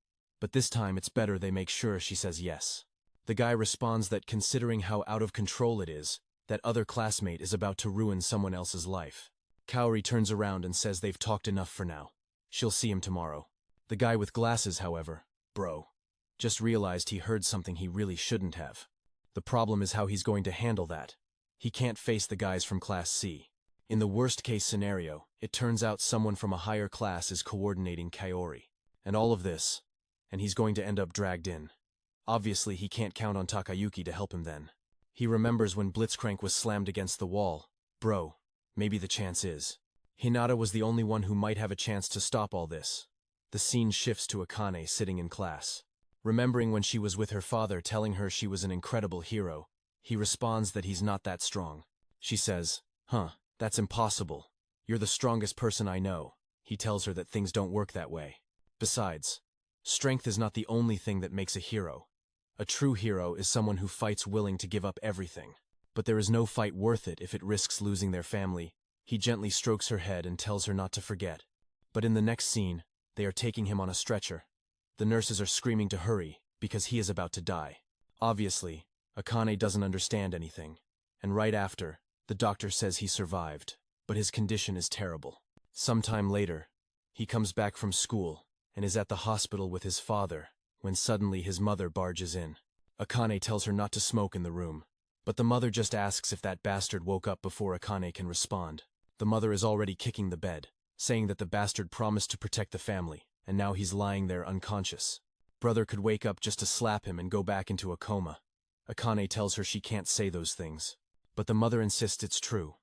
But this time it's better they make sure she says yes. The guy responds that considering how out of control it is, that other classmate is about to ruin someone else's life. Kaori turns around and says they've talked enough for now. She'll see him tomorrow. The guy with glasses, however, bro, just realized he heard something he really shouldn't have. The problem is how he's going to handle that. He can't face the guys from Class C. In the worst-case scenario, it turns out someone from a higher class is coordinating Kaori. And all of this, and he's going to end up dragged in. Obviously, he can't count on Takayuki to help him then. He remembers when Blitzcrank was slammed against the wall. Bro, maybe the chance is. Hinata was the only one who might have a chance to stop all this. The scene shifts to Akane sitting in class. Remembering when she was with her father telling her she was an incredible hero, he responds that he's not that strong. She says, that's impossible. You're the strongest person I know. He tells her that things don't work that way. Besides, strength is not the only thing that makes a hero. A true hero is someone who fights willing to give up everything. But there is no fight worth it if it risks losing their family. He gently strokes her head and tells her not to forget. But in the next scene, they are taking him on a stretcher. The nurses are screaming to hurry, because he is about to die. Obviously, Akane doesn't understand anything, and right after, the doctor says he survived, but his condition is terrible. Sometime later, he comes back from school, and is at the hospital with his father, when suddenly his mother barges in. Akane tells her not to smoke in the room, but the mother just asks if that bastard woke up before Akane can respond. The mother is already kicking the bed. saying that the bastard promised to protect the family, and now he's lying there unconscious. Brother could wake up just to slap him and go back into a coma. Akane tells her she can't say those things. But the mother insists it's true.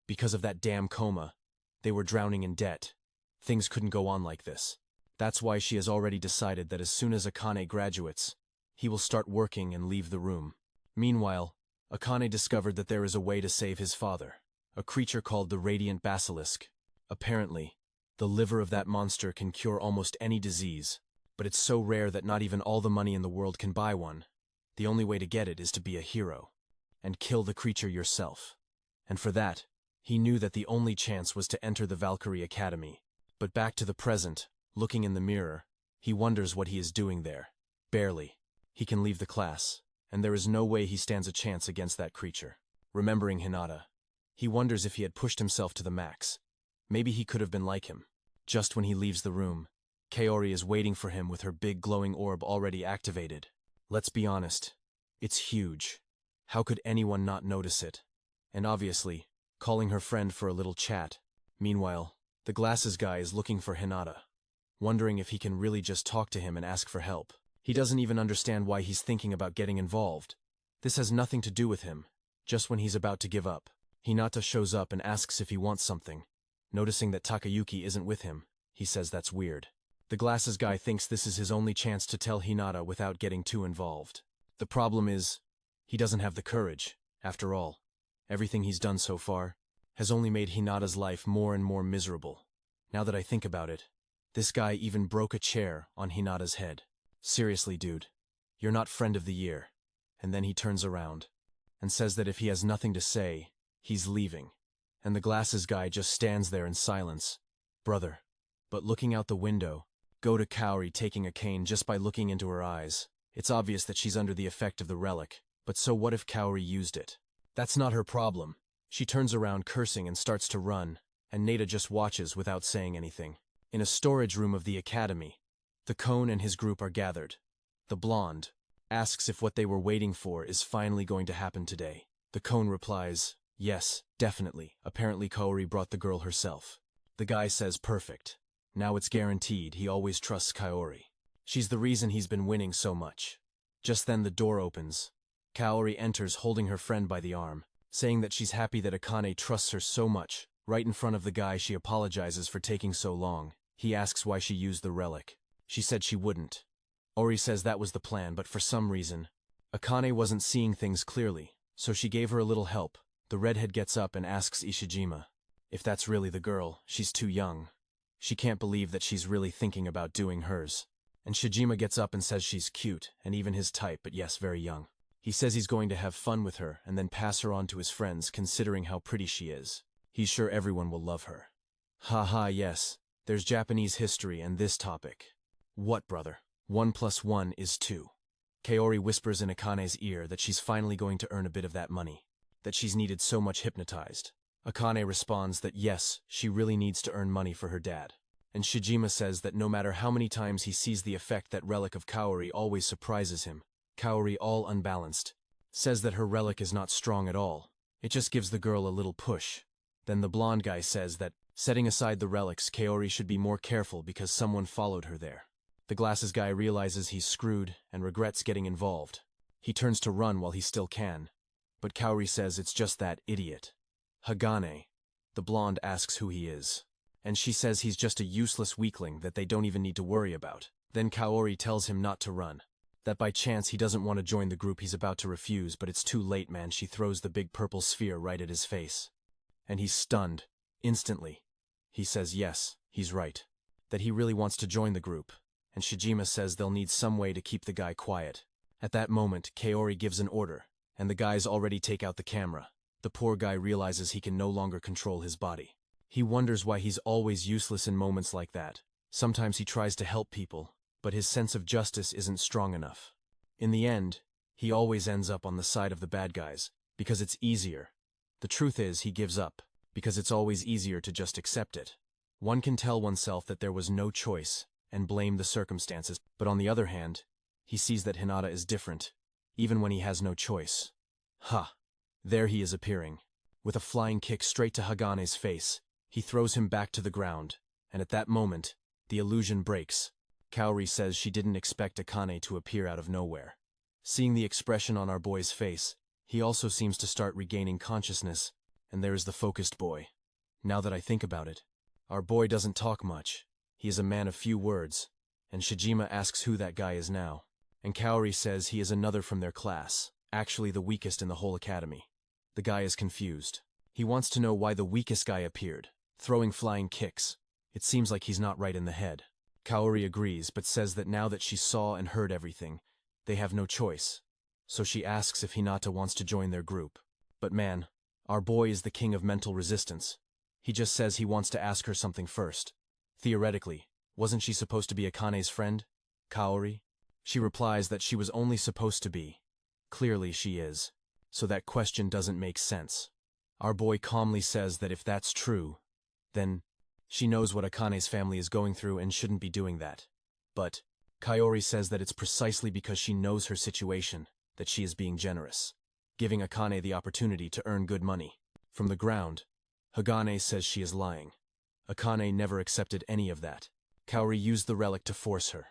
Because of that damn coma, they were drowning in debt. Things couldn't go on like this. That's why she has already decided that as soon as Akane graduates, he will start working and leave the room. Meanwhile, Akane discovered that there is a way to save his father, a creature called the Radiant Basilisk. Apparently, the liver of that monster can cure almost any disease, but it's so rare that not even all the money in the world can buy one. The only way to get it is to be a hero, and kill the creature yourself. And for that, he knew that the only chance was to enter the Valkyrie Academy. But back to the present, looking in the mirror, he wonders what he is doing there. Barely. He can leave the class, and there is no way he stands a chance against that creature. Remembering Hinata, he wonders if he had pushed himself to the max. Maybe he could have been like him. Just when he leaves the room, Kaori is waiting for him with her big glowing orb already activated. Let's be honest, it's huge. How could anyone not notice it? And obviously, calling her friend for a little chat. Meanwhile, the glasses guy is looking for Hinata, wondering if he can really just talk to him and ask for help. He doesn't even understand why he's thinking about getting involved. This has nothing to do with him. Just when he's about to give up, Hinata shows up and asks if he wants something. Noticing that Takayuki isn't with him, he says that's weird. The glasses guy thinks this is his only chance to tell Hinata without getting too involved. The problem is, he doesn't have the courage. After all, everything he's done so far has only made Hinata's life more and more miserable. Now that I think about it, this guy even broke a chair on Hinata's head. Seriously, dude, you're not friend of the year. And then he turns around and says that if he has nothing to say, he's leaving. And the glasses guy just stands there in silence. Brother. But looking out the window, go to Kaori taking a cane just by looking into her eyes. It's obvious that she's under the effect of the relic. But so what if Kaori used it? That's not her problem. She turns around cursing and starts to run, and Nada just watches without saying anything. In a storage room of the academy, the Cone and his group are gathered. The blonde asks if what they were waiting for is finally going to happen today. The Cone replies, yes, definitely. Apparently Kaori brought the girl herself. The guy says perfect. Now it's guaranteed he always trusts Kaori. She's the reason he's been winning so much. Just then the door opens. Kaori enters holding her friend by the arm, saying that she's happy that Akane trusts her so much. Right in front of the guy she apologizes for taking so long. He asks why she used the relic. She said she wouldn't. Ori says that was the plan, but for some reason, Akane wasn't seeing things clearly, so she gave her a little help. The redhead gets up and asks Ishijima if that's really the girl. She's too young. She can't believe that she's really thinking about doing hers. And Shijima gets up and says she's cute, and even his type, but yes, very young. He says he's going to have fun with her and then pass her on to his friends, considering how pretty she is. He's sure everyone will love her. Haha, yes, there's Japanese history and this topic. What, brother? 1 + 1 is 2. Kaori whispers in Akane's ear that she's finally going to earn a bit of that money, that she's needed so much hypnotized. Akane responds that yes, she really needs to earn money for her dad. And Shijima says that no matter how many times he sees the effect that relic of Kaori always surprises him. Kaori, all unbalanced, says that her relic is not strong at all. It just gives the girl a little push. Then the blonde guy says that, setting aside the relics, Kaori should be more careful because someone followed her there. The glasses guy realizes he's screwed and regrets getting involved. He turns to run while he still can. But Kaori says it's just that idiot. Hagane. The blonde asks who he is. And she says he's just a useless weakling that they don't even need to worry about. Then Kaori tells him not to run. That by chance he doesn't want to join the group he's about to refuse, but it's too late, man. She throws the big purple sphere right at his face. And he's stunned. Instantly. He says yes, he's right. That he really wants to join the group. And Shijima says they'll need some way to keep the guy quiet. At that moment, Kaori gives an order, and the guys already take out the camera. The poor guy realizes he can no longer control his body. He wonders why he's always useless in moments like that. Sometimes he tries to help people, but his sense of justice isn't strong enough. In the end, he always ends up on the side of the bad guys, because it's easier. The truth is, he gives up, because it's always easier to just accept it. One can tell oneself that there was no choice, and blame the circumstances, but on the other hand, he sees that Hinata is different, even when he has no choice. Ha! There he is appearing. With a flying kick straight to Hagane's face, he throws him back to the ground, and at that moment, the illusion breaks. Kaori says she didn't expect Akane to appear out of nowhere. Seeing the expression on our boy's face, he also seems to start regaining consciousness, and there is the focused boy. Now that I think about it, our boy doesn't talk much. He is a man of few words, and Shijima asks who that guy is now. And Kaori says he is another from their class, actually the weakest in the whole academy. The guy is confused. He wants to know why the weakest guy appeared, throwing flying kicks. It seems like he's not right in the head. Kaori agrees, but says that now that she saw and heard everything, they have no choice. So she asks if Hinata wants to join their group. But man, our boy is the king of mental resistance. He just says he wants to ask her something first. Theoretically, wasn't she supposed to be Akane's friend? Kaori? She replies that she was only supposed to be. Clearly she is. So that question doesn't make sense. Our boy calmly says that if that's true, then she knows what Akane's family is going through and shouldn't be doing that. But Kaori says that it's precisely because she knows her situation that she is being generous, giving Akane the opportunity to earn good money. From the ground, Hagane says she is lying. Akane never accepted any of that. Kaori used the relic to force her.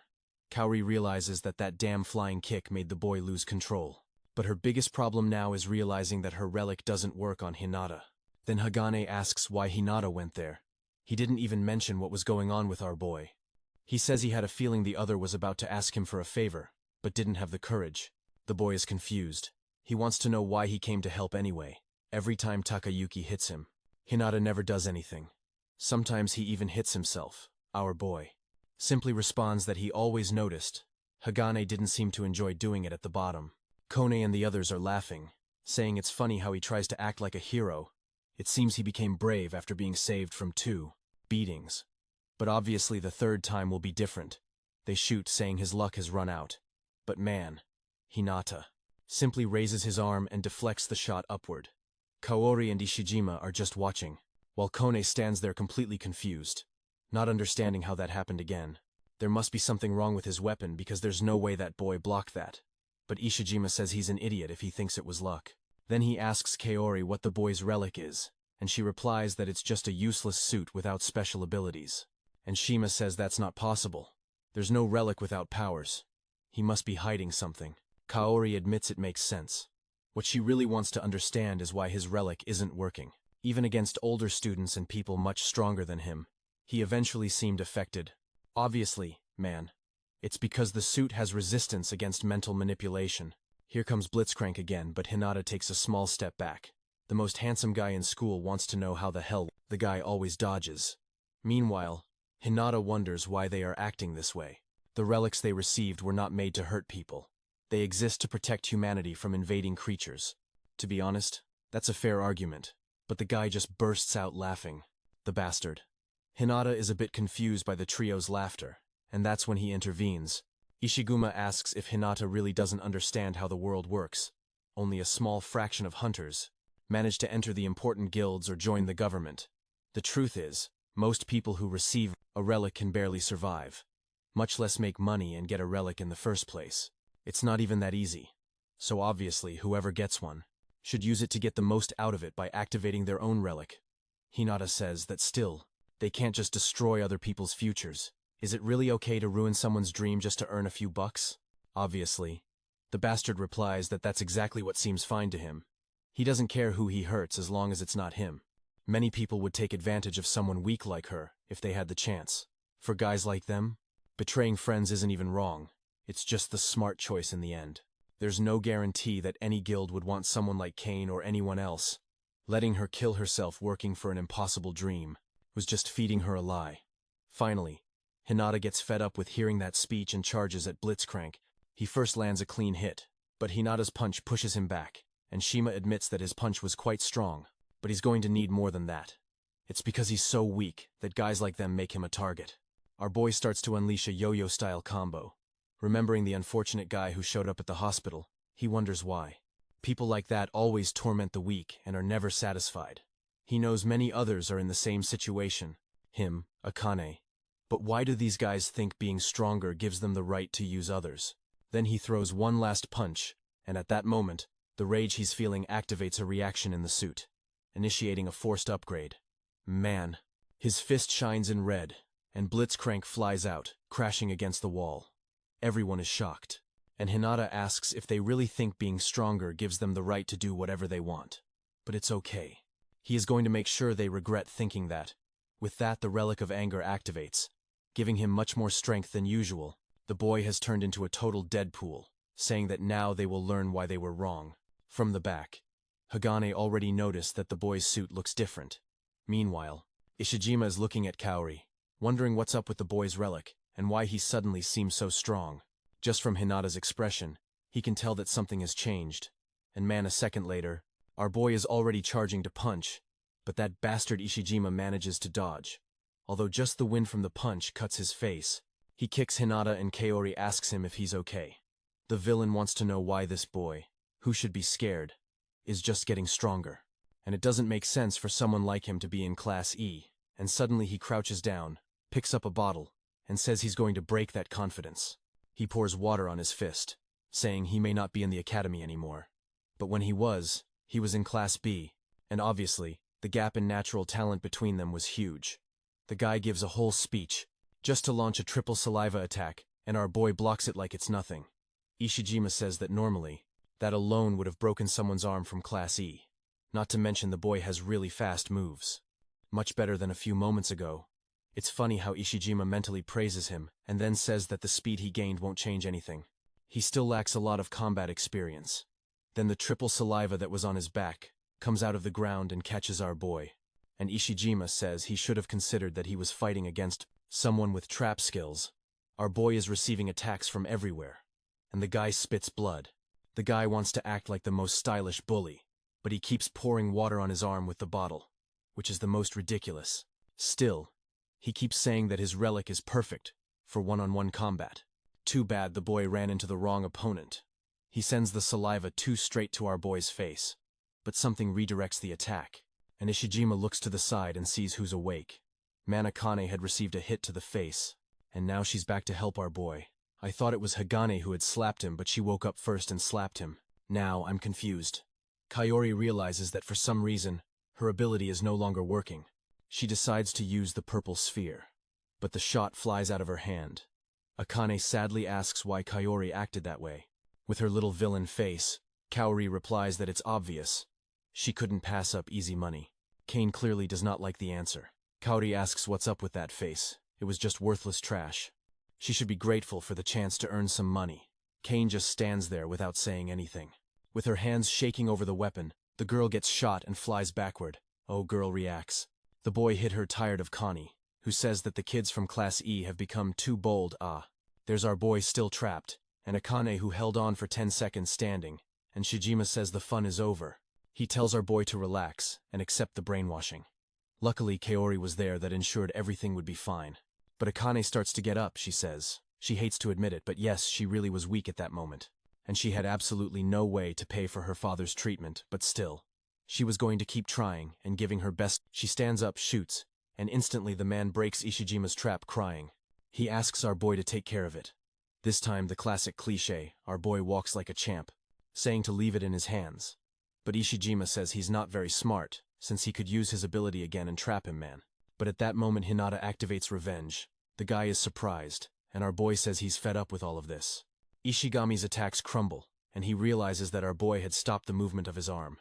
Kaori realizes that that damn flying kick made the boy lose control. But her biggest problem now is realizing that her relic doesn't work on Hinata. Then Hagane asks why Hinata went there. He didn't even mention what was going on with our boy. He says he had a feeling the other was about to ask him for a favor, but didn't have the courage. The boy is confused. He wants to know why he came to help anyway. Every time Takayuki hits him, Hinata never does anything. Sometimes he even hits himself. Our boy simply responds that he always noticed. Hagane didn't seem to enjoy doing it at the bottom. Kone and the others are laughing, saying it's funny how he tries to act like a hero. It seems he became brave after being saved from 2 beatings. But obviously the third time will be different. They shoot, saying his luck has run out. But man, Hinata simply raises his arm and deflects the shot upward. Kaori and Ishijima are just watching, while Kone stands there completely confused, not understanding how that happened again. There must be something wrong with his weapon because there's no way that boy blocked that. But Ishijima says he's an idiot if he thinks it was luck. Then he asks Kaori what the boy's relic is, and she replies that it's just a useless suit without special abilities. And Shima says that's not possible. There's no relic without powers. He must be hiding something. Kaori admits it makes sense. What she really wants to understand is why his relic isn't working. Even against older students and people much stronger than him, he eventually seemed affected. Obviously, man. It's because the suit has resistance against mental manipulation. Here comes Blitzcrank again, but Hinata takes a small step back. The most handsome guy in school wants to know how the hell the guy always dodges. Meanwhile, Hinata wonders why they are acting this way. The relics they received were not made to hurt people. They exist to protect humanity from invading creatures. To be honest, that's a fair argument. But the guy just bursts out laughing. The bastard. Hinata is a bit confused by the trio's laughter, and that's when he intervenes. Ishiguma asks if Hinata really doesn't understand how the world works. Only a small fraction of hunters manage to enter the important guilds or join the government. The truth is, most people who receive a relic can barely survive, much less make money and get a relic in the first place. It's not even that easy. So obviously, whoever gets one should use it to get the most out of it by activating their own relic. Hinata says that still, they can't just destroy other people's futures. Is it really okay to ruin someone's dream just to earn a few bucks? Obviously. The bastard replies that that's exactly what seems fine to him. He doesn't care who he hurts as long as it's not him. Many people would take advantage of someone weak like her if they had the chance. For guys like them, betraying friends isn't even wrong. It's just the smart choice in the end. There's no guarantee that any guild would want someone like Kane or anyone else. Letting her kill herself working for an impossible dream was just feeding her a lie. Finally, Hinata gets fed up with hearing that speech and charges at Blitzcrank. He first lands a clean hit, but Hinata's punch pushes him back, and Shima admits that his punch was quite strong, but he's going to need more than that. It's because he's so weak that guys like them make him a target. Our boy starts to unleash a yo-yo style combo. Remembering the unfortunate guy who showed up at the hospital, he wonders why. People like that always torment the weak and are never satisfied. He knows many others are in the same situation. Him, Akane. But why do these guys think being stronger gives them the right to use others? Then he throws one last punch, and at that moment, the rage he's feeling activates a reaction in the suit, initiating a forced upgrade. Man. His fist shines in red, and Blitzcrank flies out, crashing against the wall. Everyone is shocked, and Hinata asks if they really think being stronger gives them the right to do whatever they want. But it's okay. He is going to make sure they regret thinking that. With that, the relic of anger activates, giving him much more strength than usual. The boy has turned into a total Deadpool, saying that now they will learn why they were wrong. From the back, Hagane already noticed that the boy's suit looks different. Meanwhile, Ishijima is looking at Kaori, wondering what's up with the boy's relic and why he suddenly seems so strong. Just from Hinata's expression, he can tell that something has changed. And man, a second later, our boy is already charging to punch, but that bastard Ishijima manages to dodge. Although just the wind from the punch cuts his face, he kicks Hinata and Kaori asks him if he's okay. The villain wants to know why this boy, who should be scared, is just getting stronger. And it doesn't make sense for someone like him to be in Class E, and suddenly he crouches down, picks up a bottle, and says he's going to break that confidence. He pours water on his fist, saying he may not be in the academy anymore. But when he was in Class B, and obviously, the gap in natural talent between them was huge. The guy gives a whole speech, just to launch a triple saliva attack, and our boy blocks it like it's nothing. Ishijima says that normally, that alone would have broken someone's arm from Class E. Not to mention the boy has really fast moves. Much better than a few moments ago. It's funny how Ishijima mentally praises him, and then says that the speed he gained won't change anything. He still lacks a lot of combat experience. Then the triple saliva that was on his back comes out of the ground and catches our boy. And Ishijima says he should have considered that he was fighting against someone with trap skills. Our boy is receiving attacks from everywhere. And the guy spits blood. The guy wants to act like the most stylish bully, but he keeps pouring water on his arm with the bottle, which is the most ridiculous. Still, he keeps saying that his relic is perfect for one-on-one combat. Too bad the boy ran into the wrong opponent. He sends the saliva too straight to our boy's face, but something redirects the attack, and Ishijima looks to the side and sees who's awake. Manakane had received a hit to the face, and now she's back to help our boy. I thought it was Hagane who had slapped him, but she woke up first and slapped him. Now I'm confused. Kaori realizes that for some reason, her ability is no longer working. She decides to use the purple sphere, but the shot flies out of her hand. Akane sadly asks why Kaori acted that way. With her little villain face, Kaori replies that it's obvious. She couldn't pass up easy money. Kane clearly does not like the answer. Kaori asks what's up with that face. It was just worthless trash. She should be grateful for the chance to earn some money. Kane just stands there without saying anything. With her hands shaking over the weapon, the girl gets shot and flies backward. Oh, girl reacts. The boy hit her tired of Connie, who says that the kids from Class E have become too bold. There's our boy still trapped, and Akane who held on for 10 seconds standing, and Shijima says the fun is over. He tells our boy to relax and accept the brainwashing. Luckily, Kaori was there that ensured everything would be fine. But Akane starts to get up, she says. She hates to admit it, but yes, she really was weak at that moment. And she had absolutely no way to pay for her father's treatment, but still. She was going to keep trying and giving her best. She stands up, shoots, and instantly the man breaks Ishijima's trap, crying. He asks our boy to take care of it. This time, the classic cliché, our boy walks like a champ, saying to leave it in his hands. But Ishijima says he's not very smart, since he could use his ability again and trap him, man. But at that moment Hinata activates revenge. The guy is surprised, and our boy says he's fed up with all of this. Ishigami's attacks crumble, and he realizes that our boy had stopped the movement of his arm.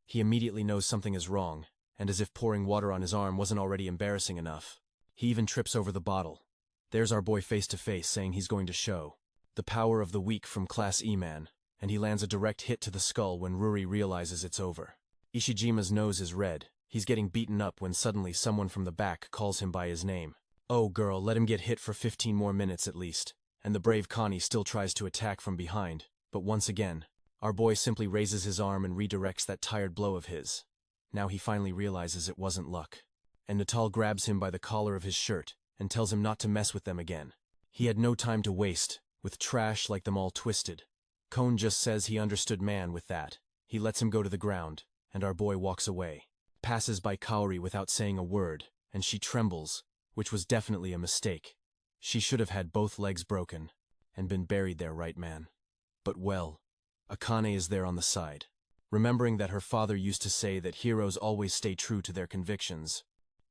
He immediately knows something is wrong, and as if pouring water on his arm wasn't already embarrassing enough, he even trips over the bottle. There's our boy face to face saying he's going to show the power of the weak from Class E man, and he lands a direct hit to the skull when Ruri realizes it's over. Ishijima's nose is red. He's getting beaten up when suddenly someone from the back calls him by his name. Oh girl, let him get hit for 15 more minutes at least. And the brave Connie still tries to attack from behind, but once again, our boy simply raises his arm and redirects that tired blow of his. Now he finally realizes it wasn't luck. And Natal grabs him by the collar of his shirt and tells him not to mess with them again. He had no time to waste, with trash like them all twisted. Cone just says he understood man with that. He lets him go to the ground, and our boy walks away. Passes by Kaori without saying a word, and she trembles, which was definitely a mistake. She should have had both legs broken, and been buried there, right man? But well, Akane is there on the side, remembering that her father used to say that heroes always stay true to their convictions.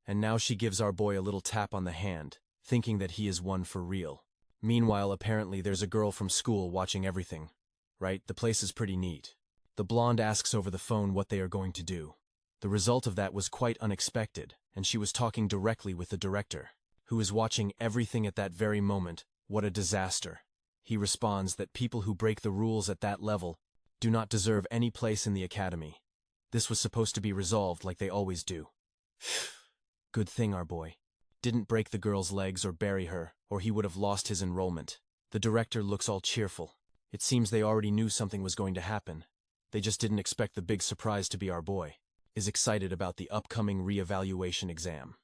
And now she gives our boy a little tap on the hand, thinking that he is one for real. Meanwhile, apparently there's a girl from school watching everything. Right? The place is pretty neat. The blonde asks over the phone what they are going to do. The result of that was quite unexpected, and she was talking directly with the director, who is watching everything at that very moment. What a disaster. He responds that people who break the rules at that level do not deserve any place in the academy. This was supposed to be resolved like they always do. Good thing our boy didn't break the girl's legs or bury her, or he would have lost his enrollment. The director looks all cheerful. It seems they already knew something was going to happen. They just didn't expect the big surprise to be our boy. Is excited about the upcoming re-evaluation exam.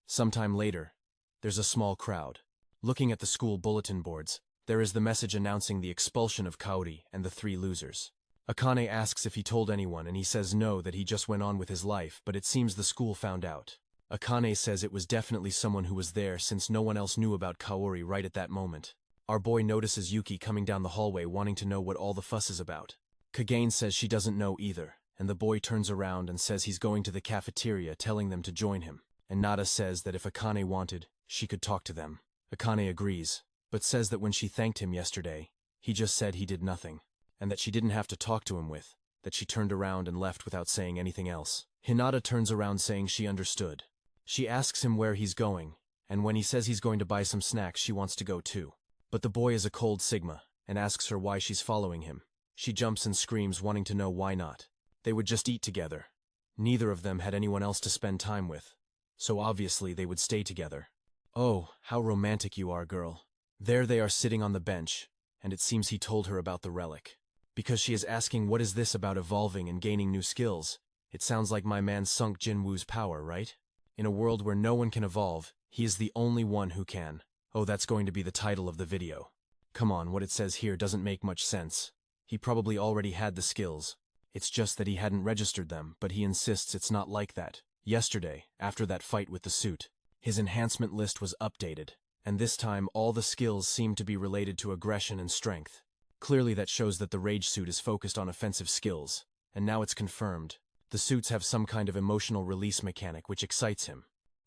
Sometime later, there's a small crowd. Looking at the school bulletin boards, there is the message announcing the expulsion of Kaori and the 3 losers. Akane asks if he told anyone, and he says no, that he just went on with his life, but it seems the school found out. Akane says it was definitely someone who was there since no one else knew about Kaori right at that moment. Our boy notices Yuki coming down the hallway wanting to know what all the fuss is about. Kagane says she doesn't know either, and the boy turns around and says he's going to the cafeteria, telling them to join him. And Nada says that if Akane wanted, she could talk to them. Akane agrees, but says that when she thanked him yesterday, he just said he did nothing, and that she didn't have to talk to him that she turned around and left without saying anything else. Hinata turns around saying she understood. She asks him where he's going, and when he says he's going to buy some snacks, she wants to go too. But the boy is a cold Sigma, and asks her why she's following him. She jumps and screams, wanting to know why not. They would just eat together. Neither of them had anyone else to spend time with, so obviously they would stay together. Oh, how romantic you are, girl. There they are sitting on the bench, and it seems he told her about the relic. Because she is asking what is this about evolving and gaining new skills. It sounds like my man sunk Jinwoo's power, right? In a world where no one can evolve, he is the only one who can. Oh, that's going to be the title of the video. Come on, what it says here doesn't make much sense. He probably already had the skills. It's just that he hadn't registered them, but he insists it's not like that. Yesterday, after that fight with the suit, his enhancement list was updated, and this time all the skills seem to be related to aggression and strength. Clearly that shows that the rage suit is focused on offensive skills, and now it's confirmed. The suits have some kind of emotional release mechanic which excites him.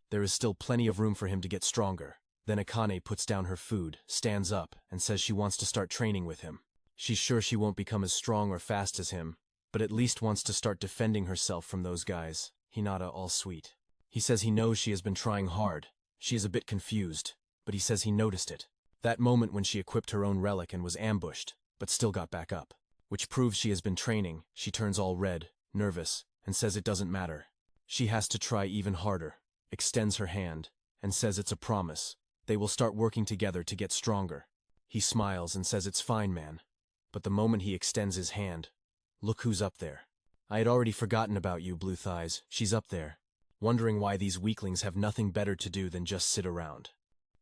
There is still plenty of room for him to get stronger. Then Akane puts down her food, stands up, and says she wants to start training with him. She's sure she won't become as strong or fast as him, but at least wants to start defending herself from those guys. Hinata all sweet. He says he knows she has been trying hard. She is a bit confused, but he says he noticed it. That moment when she equipped her own relic and was ambushed, but still got back up, which proves she has been training. She turns all red, nervous, and says it doesn't matter. She has to try even harder, extends her hand, and says it's a promise. They will start working together to get stronger. He smiles and says it's fine, man. But the moment he extends his hand, look who's up there. I had already forgotten about you, Blue Thighs. She's up there, wondering why these weaklings have nothing better to do than just sit around.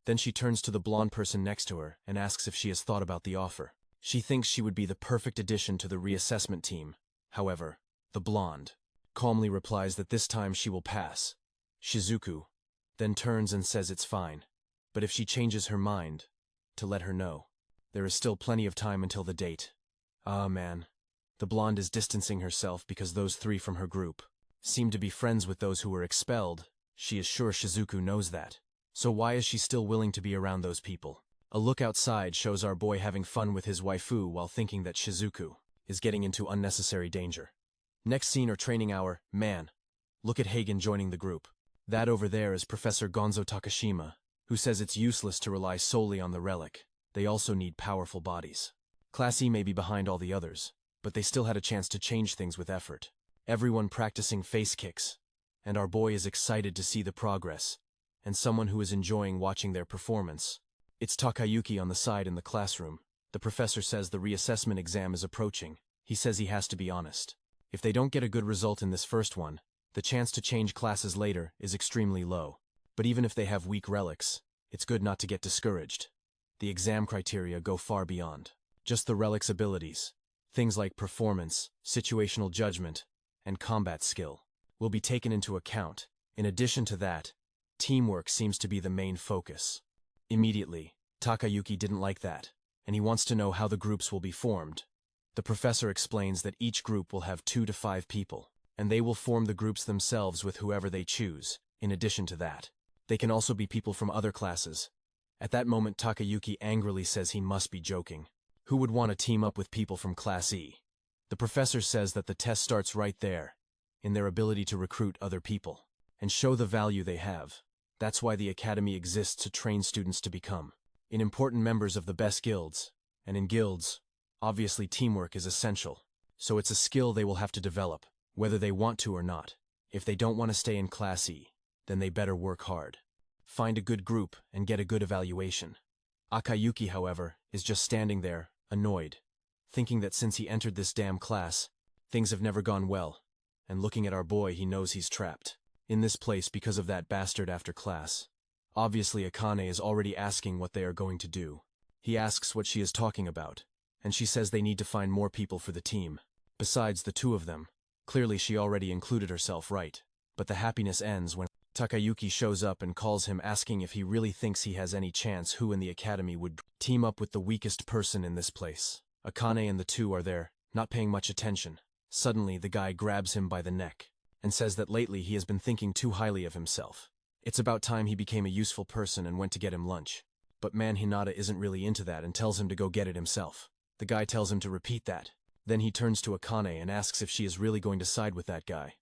Then she turns to the blonde person next to her and asks if she has thought about the offer. She thinks she would be the perfect addition to the reassessment team. However, the blonde calmly replies that this time she will pass. Shizuku then turns and says it's fine, but if she changes her mind, to let her know. There is still plenty of time until the date. Ah, man. The blonde is distancing herself because those 3 from her group seem to be friends with those who were expelled. She is sure Shizuku knows that. So why is she still willing to be around those people? A look outside shows our boy having fun with his waifu while thinking that Shizuku is getting into unnecessary danger. Next scene or training hour, man. Look at Hagen joining the group. That over there is Professor Gonzo Takashima, who says it's useless to rely solely on the relic. They also need powerful bodies. Class E may be behind all the others, but they still had a chance to change things with effort. Everyone practicing face kicks, and our boy is excited to see the progress, and someone who is enjoying watching their performance. It's Takayuki on the side in the classroom. The professor says the reassessment exam is approaching. He says he has to be honest. If they don't get a good result in this first one, the chance to change classes later is extremely low. But even if they have weak relics, it's good not to get discouraged. The exam criteria go far beyond just the relic's abilities. Things like performance, situational judgment, and combat skill will be taken into account. In addition to that, teamwork seems to be the main focus. Immediately, Takayuki didn't like that, and he wants to know how the groups will be formed. The professor explains that each group will have 2 to 5 people, and they will form the groups themselves with whoever they choose. In addition to that, they can also be people from other classes, At that moment, Takayuki angrily says he must be joking. Who would want to team up with people from Class E? The professor says that the test starts right there, in their ability to recruit other people, and show the value they have. That's why the academy exists, to train students to become important members of the best guilds, and in guilds, obviously teamwork is essential, so it's a skill they will have to develop, whether they want to or not. If they don't want to stay in Class E, then they better work hard. Find a good group and get a good evaluation. Takayuki, however, is just standing there, annoyed, thinking that since he entered this damn class, things have never gone well, and looking at our boy, he knows he's trapped in this place because of that bastard after class. Obviously, Akane is already asking what they are going to do. He asks what she is talking about, and she says they need to find more people for the team. Besides the two of them, clearly she already included herself, right? But the happiness ends when Takayuki shows up and calls him, asking if he really thinks he has any chance who in the academy would team up with the weakest person in this place. Akane and the two are there, not paying much attention. Suddenly, the guy grabs him by the neck and says that lately he has been thinking too highly of himself. It's about time he became a useful person and went to get him lunch. But man, Hinata isn't really into that and tells him to go get it himself. The guy tells him to repeat that. Then he turns to Akane and asks if she is really going to side with that guy.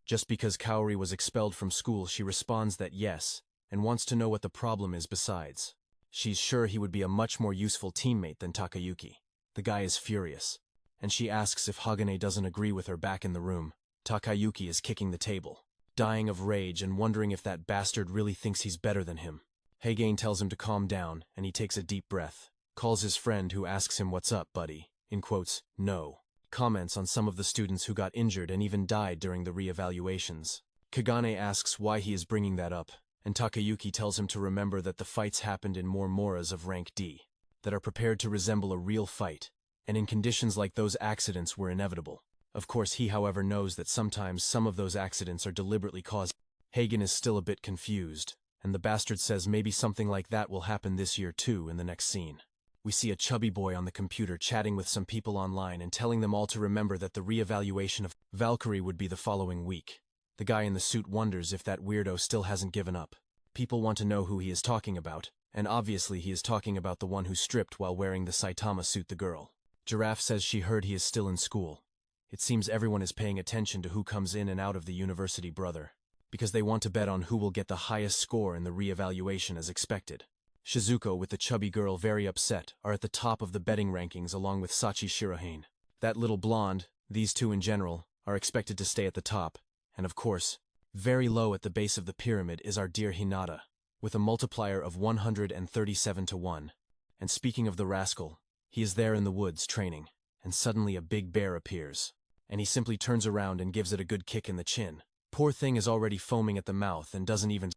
Just because Kaori was expelled from school, she responds that yes, and wants to know what the problem is besides. She's sure he would be a much more useful teammate than Takayuki. The guy is furious, and she asks if Hagane doesn't agree with her back in the room. Takayuki is kicking the table, dying of rage and wondering if that bastard really thinks he's better than him. Hagane tells him to calm down, and he takes a deep breath, calls his friend who asks him, "What's up, buddy?" In quotes, "No." Comments on some of the students who got injured and even died during the re-evaluations. Kagane asks why he is bringing that up, and Takayuki tells him to remember that the fights happened in more moras of rank D, that are prepared to resemble a real fight, and in conditions like those accidents were inevitable. Of course, he however knows that sometimes some of those accidents are deliberately caused. Hagen is still a bit confused, and the bastard says maybe something like that will happen this year too. In the next scene, we see a chubby boy on the computer chatting with some people online and telling them all to remember that the re-evaluation of Valkyrie would be the following week. The guy in the suit wonders if that weirdo still hasn't given up. People want to know who he is talking about, and obviously he is talking about the one who stripped while wearing the Saitama suit, the girl. Giraffe says she heard he is still in school. It seems everyone is paying attention to who comes in and out of the university, brother, because they want to bet on who will get the highest score in the re-evaluation as expected. Shizuko with the chubby girl, very upset, are at the top of the betting rankings along with Sachi Shirohane. That little blonde, these two in general, are expected to stay at the top, and of course, very low at the base of the pyramid is our dear Hinata, with a multiplier of 137 to 1. And speaking of the rascal, he is there in the woods training, and suddenly a big bear appears, and he simply turns around and gives it a good kick in the chin. Poor thing is already foaming at the mouth and doesn't even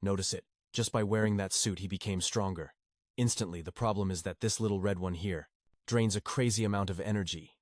notice it. Just by wearing that suit he became stronger. Instantly, the problem is that this little red one here drains a crazy amount of energy,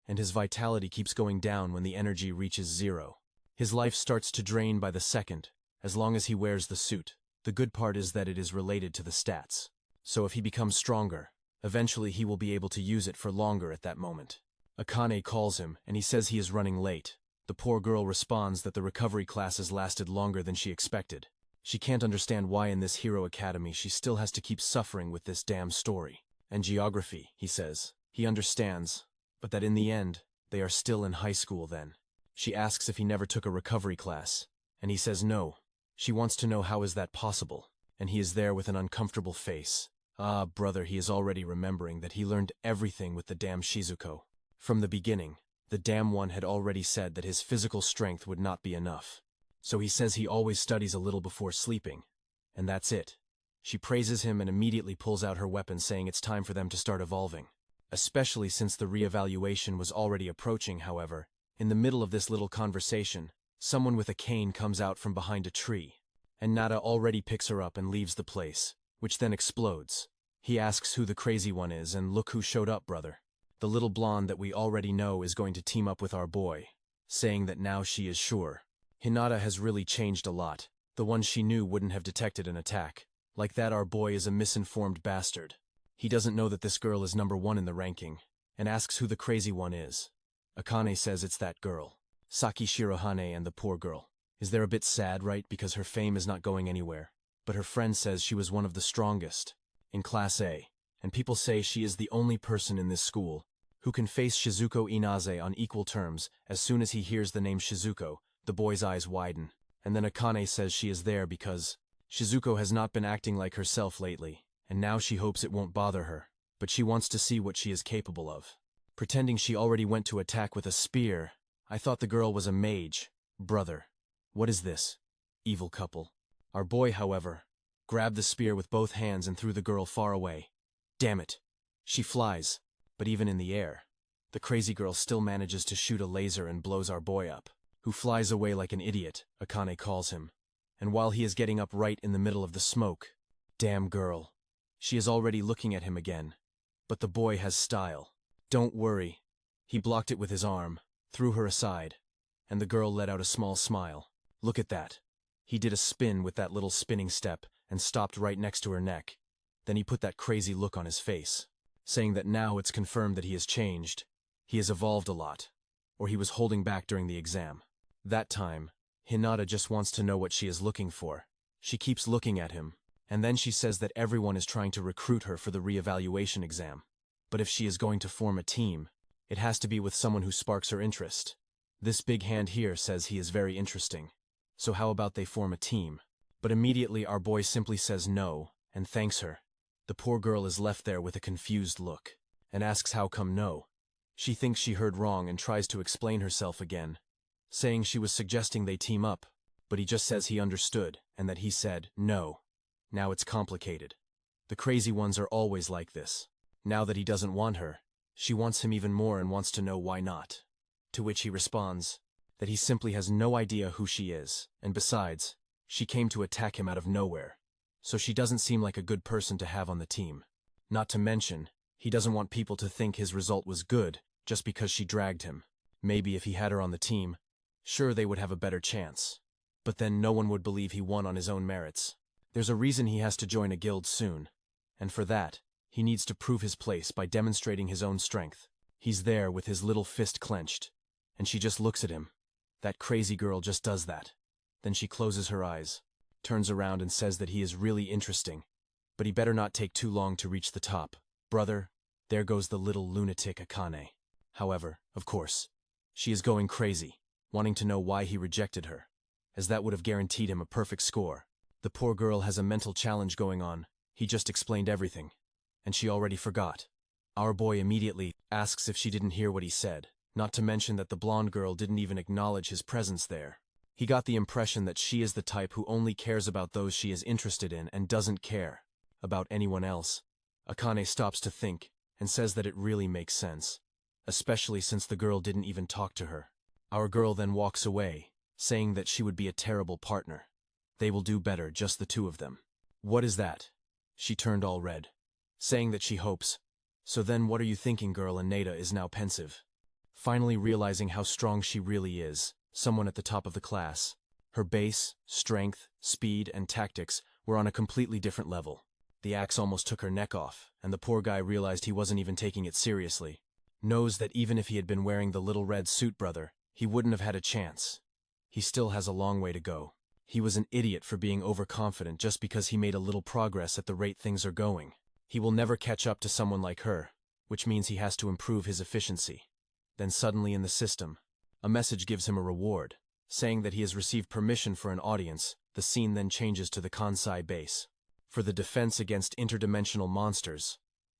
and his vitality keeps going down when the energy reaches 0. His life starts to drain by the second, as long as he wears the suit. The good part is that it is related to the stats. So if he becomes stronger, eventually he will be able to use it for longer at that moment. Akane calls him, and he says he is running late. The poor girl responds that the recovery classes lasted longer than she expected. She can't understand why in this hero academy she still has to keep suffering with this damn story. And geography, he says. He understands, but that in the end, they are still in high school then. She asks if he never took a recovery class, and he says no. She wants to know how is that possible, and he is there with an uncomfortable face. Ah, brother, he is already remembering that he learned everything with the damn Shizuko. From the beginning, the damn one had already said that his physical strength would not be enough. So he says he always studies a little before sleeping, and that's it. She praises him and immediately pulls out her weapon, saying it's time for them to start evolving. Especially since the re-evaluation was already approaching. However, in the middle of this little conversation, someone with a cane comes out from behind a tree, and Nada already picks her up and leaves the place, which then explodes. He asks who the crazy one is, and look who showed up, brother. The little blonde that we already know is going to team up with our boy, saying that now she is sure. Hinata has really changed a lot. The one she knew wouldn't have detected an attack. Like that, our boy is a misinformed bastard. He doesn't know that this girl is number 1 in the ranking, and asks who the crazy one is. Akane says it's that girl, Saki Shirohane, and the poor girl is there a bit sad, right, because her fame is not going anywhere. but her friend says she was one of the strongest in Class A, and people say she is the only person in this school who can face Shizuko Inaze on equal terms. As soon as he hears the name Shizuko, the boy's eyes widen, and then Akane says she is there because Shizuko has not been acting like herself lately, and now she hopes it won't bother her, but she wants to see what she is capable of. Pretending she already went to attack with a spear. I thought the girl was a mage. Brother, what is this? Evil couple. Our boy, however, grabbed the spear with both hands and threw the girl far away. Damn it. She flies, but even in the air, the crazy girl still manages to shoot a laser and blows our boy up, who flies away like an idiot, Akane calls him. And while he is getting up right in the middle of the smoke, damn girl. She is already looking at him again. But the boy has style. Don't worry. He blocked it with his arm, threw her aside, and the girl let out a small smile. Look at that. He did a spin with that little spinning step and stopped right next to her neck. Then he put that crazy look on his face, saying that now it's confirmed that he has changed. He has evolved a lot, or he was holding back during the exam. That time, Hinata just wants to know what she is looking for. She keeps looking at him, and then she says that everyone is trying to recruit her for the re-evaluation exam. But if she is going to form a team, it has to be with someone who sparks her interest. This big hand here says he is very interesting. So how about they form a team? But immediately our boy simply says no, and thanks her. The poor girl is left there with a confused look, and asks how come no. She thinks she heard wrong and tries to explain herself again, saying she was suggesting they team up, but he just says he understood, and that he said no. Now it's complicated. The crazy ones are always like this. Now that he doesn't want her, she wants him even more and wants to know why not. To which he responds that he simply has no idea who she is, and besides, she came to attack him out of nowhere, so she doesn't seem like a good person to have on the team. Not to mention, he doesn't want people to think his result was good just because she dragged him. Maybe if he had her on the team, sure they would have a better chance. But then no one would believe he won on his own merits. There's a reason he has to join a guild soon, and for that, he needs to prove his place by demonstrating his own strength. He's there with his little fist clenched, and she just looks at him. That crazy girl just does that. Then she closes her eyes, turns around and says that he is really interesting, but he better not take too long to reach the top. Brother, there goes the little lunatic Akane. However, of course, she is going crazy, wanting to know why he rejected her, as that would have guaranteed him a perfect score. The poor girl has a mental challenge going on. He just explained everything, and she already forgot. Our boy immediately asks if she didn't hear what he said, not to mention that the blonde girl didn't even acknowledge his presence there. He got the impression that she is the type who only cares about those she is interested in and doesn't care about anyone else. Akane stops to think and says that it really makes sense, especially since the girl didn't even talk to her. Our girl then walks away, saying that she would be a terrible partner. They will do better, just the two of them. What is that? She turned all red, saying that she hopes. So then what are you thinking, girl? And Nada is now pensive, finally realizing how strong she really is, someone at the top of the class. Her base, strength, speed, and tactics were on a completely different level. The axe almost took her neck off, and the poor guy realized he wasn't even taking it seriously. Knows that even if he had been wearing the little red suit, brother, he wouldn't have had a chance. He still has a long way to go. He was an idiot for being overconfident just because he made a little progress at the rate things are going. He will never catch up to someone like her, which means he has to improve his efficiency. Then suddenly in the system, a message gives him a reward, saying that he has received permission for an audience. The scene then changes to the Kansai base, for the defense against interdimensional monsters.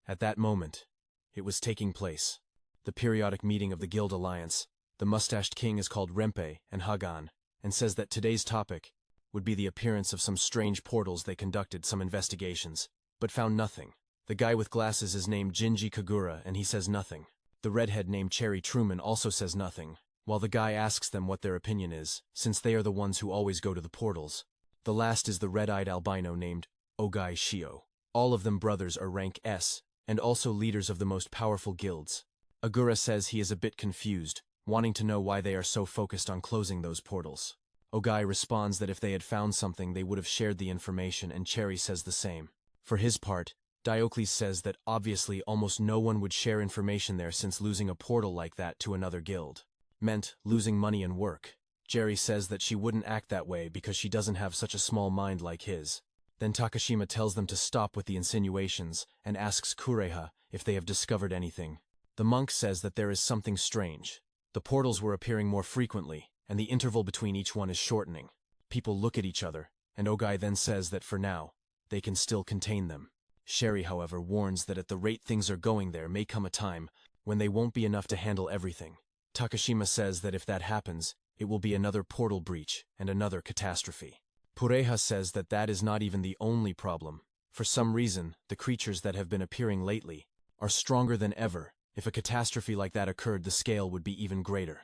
At that moment, it was taking place. The periodic meeting of the Guild Alliance. The mustached king is called Renpei and Hagan, and says that today's topic would be the appearance of some strange portals. They conducted some investigations, but found nothing. The guy with glasses is named Jinji Kagura, and he says nothing. The redhead named Cherry Truman also says nothing, while the guy asks them what their opinion is, since they are the ones who always go to the portals. The last is the red-eyed albino named Ogai Shio. All of them brothers are rank S, and also leaders of the most powerful guilds. Agura says he is a bit confused, wanting to know why they are so focused on closing those portals. Ogai responds that if they had found something they would have shared the information, and Cherry says the same. For his part, Diocles says that obviously almost no one would share information there, since losing a portal like that to another guild meant losing money and work. Jerry says that she wouldn't act that way because she doesn't have such a small mind like his. Then Takashima tells them to stop with the insinuations and asks Kureha if they have discovered anything. The monk says that there is something strange. The portals were appearing more frequently, and the interval between each one is shortening. People look at each other, and Ogai then says that for now, they can still contain them. Sherry, however, warns that at the rate things are going there may come a time when they won't be enough to handle everything. Takashima says that if that happens, it will be another portal breach and another catastrophe. Pureha says that that is not even the only problem. For some reason, the creatures that have been appearing lately are stronger than ever. If a catastrophe like that occurred, the scale would be even greater.